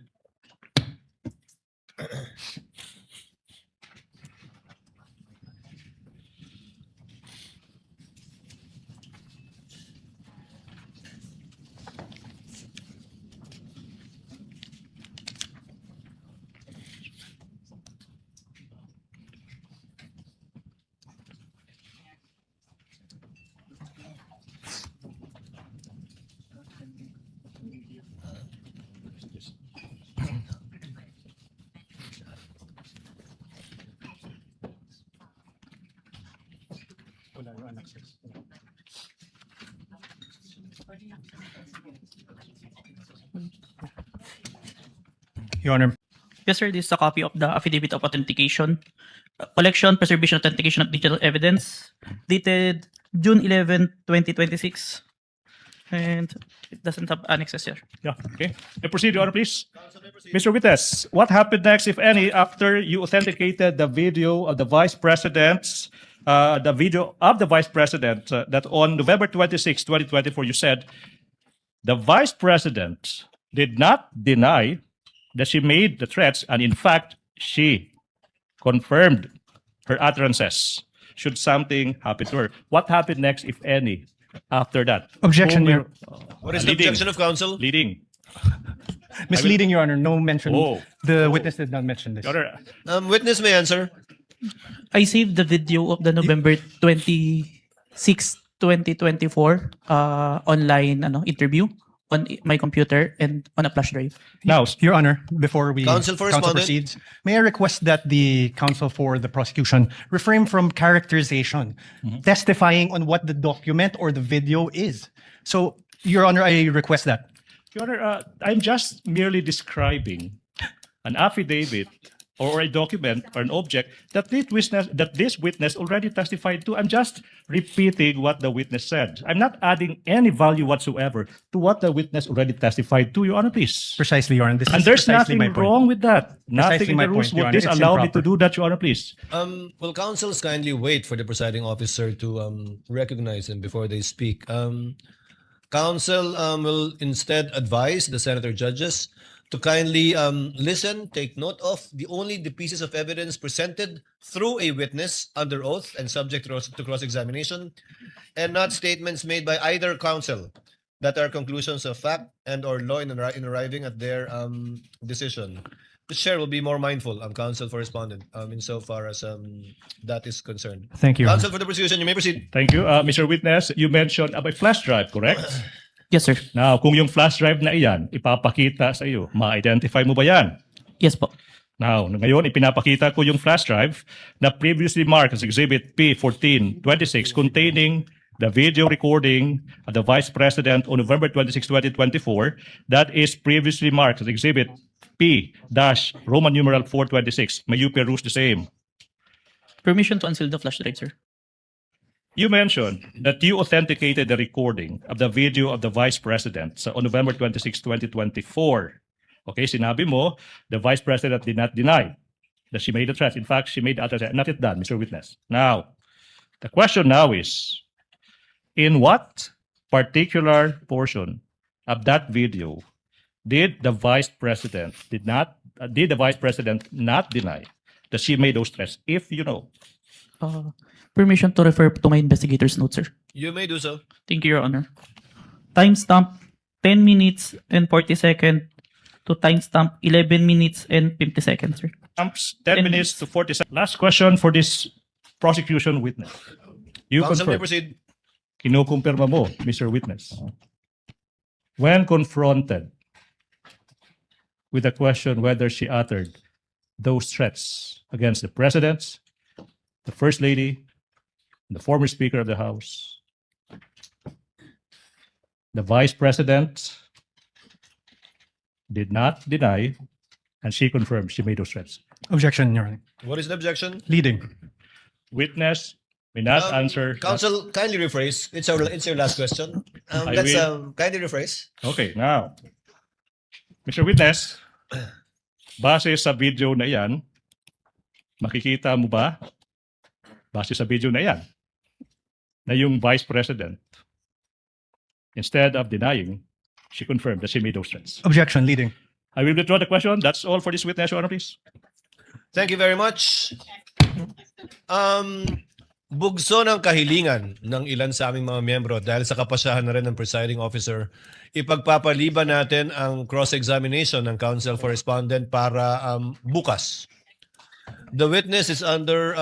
Your Honor, Yes, sir. This is a copy of the affidavit of authentication, collection, preservation, authentication of digital evidence, dated June 11, 2026, and it doesn't have annexes here. Yeah, okay. Proceed, Your Honor, please. Mr. Witness, what happened next, if any, after you authenticated the video of the Vice President's, that on November 26, 2024, you said the Vice President did not deny that she made the threats, and in fact, she confirmed her utterances should something happen to her. What happened next, if any, after that? Objection, Your What is the objection of counsel? Leading. Misleading, Your Honor. No mention. Oh. The witness did not mention this. Your Honor, Witness may answer. I saved the video of the November 26, 2024 online interview on my computer and on a flash drive. Now, Your Honor, before we Counsel for respondent. proceeds, may I request that the counsel for the prosecution refrain from characterization, testifying on what the document or the video is. So, Your Honor, I request that. Your Honor, I'm just merely describing an affidavit or a document or an object that this witness already testified to. I'm just repeating what the witness said. I'm not adding any value whatsoever to what the witness already testified to, Your Honor, please. Precisely, Your Honor. This And is there's precisely nothing my point. wrong with that. Precisely Nothing in my the rules point, Your would Honor. It's disallow me to improper. do that, Your Honor, please. Will counsels kindly wait for the presiding officer to recognize them before they speak? Counsel will instead advise the senator judges to kindly listen, take note of only the pieces of evidence presented through a witness under oath and subject to cross-examination, and not statements made by either counsel that are conclusions of fact and or law in arriving at their decision. The chair will be more mindful of counsel for respondent insofar as that is concerned. Thank you, Your Counsel Honor. for the prosecution, you may proceed. Thank you. Mr. Witness, you mentioned about flash drive, correct? Yes, sir. Now, kung yung flash drive na iyan, ipapakita sa iyo, ma-identify mo ba yan? Yes po. Now, ngayon, ipinapakita ko yung flash drive na previously marked as Exhibit P1426 containing the video recording of the Vice President on November 26, 2024 that is previously marked as Exhibit P-Roman numeral 426. May you peruse the same. Permission to unseal the flash drive, sir. You mentioned that you authenticated the recording of the video of the Vice President on November 26, 2024. Okay, sinabi mo, the Vice President did not deny that she made the threats. In fact, she made the other threats. Not yet done, Mr. Witness. Now, the question now is, in what particular portion of that video did the Vice President not deny that she made those threats, if you know? Permission to refer to my investigator's notes, sir. You may do so. Thank you, Your Honor. Timestamp 10 minutes and 40 seconds to timestamp 11 minutes and 50 seconds, sir. 10 minutes to 40 seconds. Last question for this prosecution witness. You Counsel may confirm. proceed. Kinukumpirma mo, Mr. Witness. When confronted with the question whether she uttered those threats against the President, the First Lady, the former Speaker of the House, the Vice President did not deny, and she confirmed she made those threats. Objection, Your Honor. What is the objection? Leading. Witness may not answer. Counsel, kindly rephrase. It's your last question. I Let's will. kindly rephrase. Okay, now, Mr. Witness, base sa video na yan, makikita mo ba, base sa video na yan, na yung Vice President, instead of denying, she confirmed that she made those threats. Objection, leading. I will withdraw the question. That's all for this witness, Your Honor, please. Thank you very much. Bugso ng kahilingan ng ilan sa aming mga miyembro dahil sa kapasyahan na rin ng presiding officer, ipagpapaliban natin ang cross-examination ng counsel for respondent para bukas. The witness is under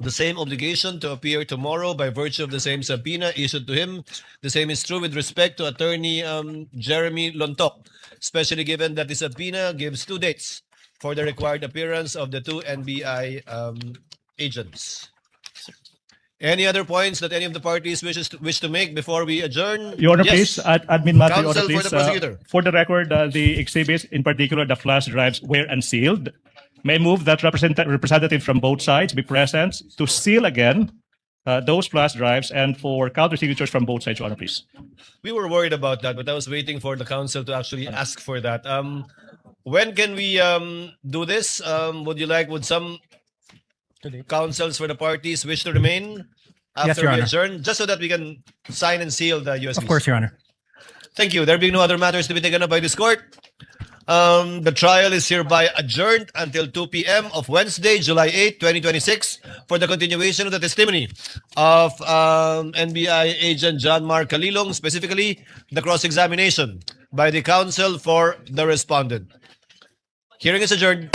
the same obligation to appear tomorrow by virtue of the same subpoena issued to him. The same is true with respect to Attorney Jeremy Lontok, especially given that the subpoena gives 2 dates for the required appearance of the 2 NBI agents. Any other points that any of the parties wish to make before we adjourn? Your Honor, Yes. please, Admin Matter, Your Honor, Counsel for please. the prosecutor. For the record, the exhibits, in particular the flash drives, were unsealed. May I move that representative from both sides be present to seal again those flash drives and for counter signatures from both sides, Your Honor, please. We were worried about that, but I was waiting for the council to actually ask for that. When can we do this? Would some councils for the parties wish to remain Yes, after Your we Honor. adjourn, just so that we can sign and seal the USBs? Of course, Your Honor. Thank you. There being no other matters to be taken up by this court, the trial is hereby adjourned until 2 p.m. of Wednesday, July 8, 2026, for the continuation of the testimony of NBI agent John Mark Calilong, specifically the cross-examination by the counsel for the respondent. Hearing is adjourned.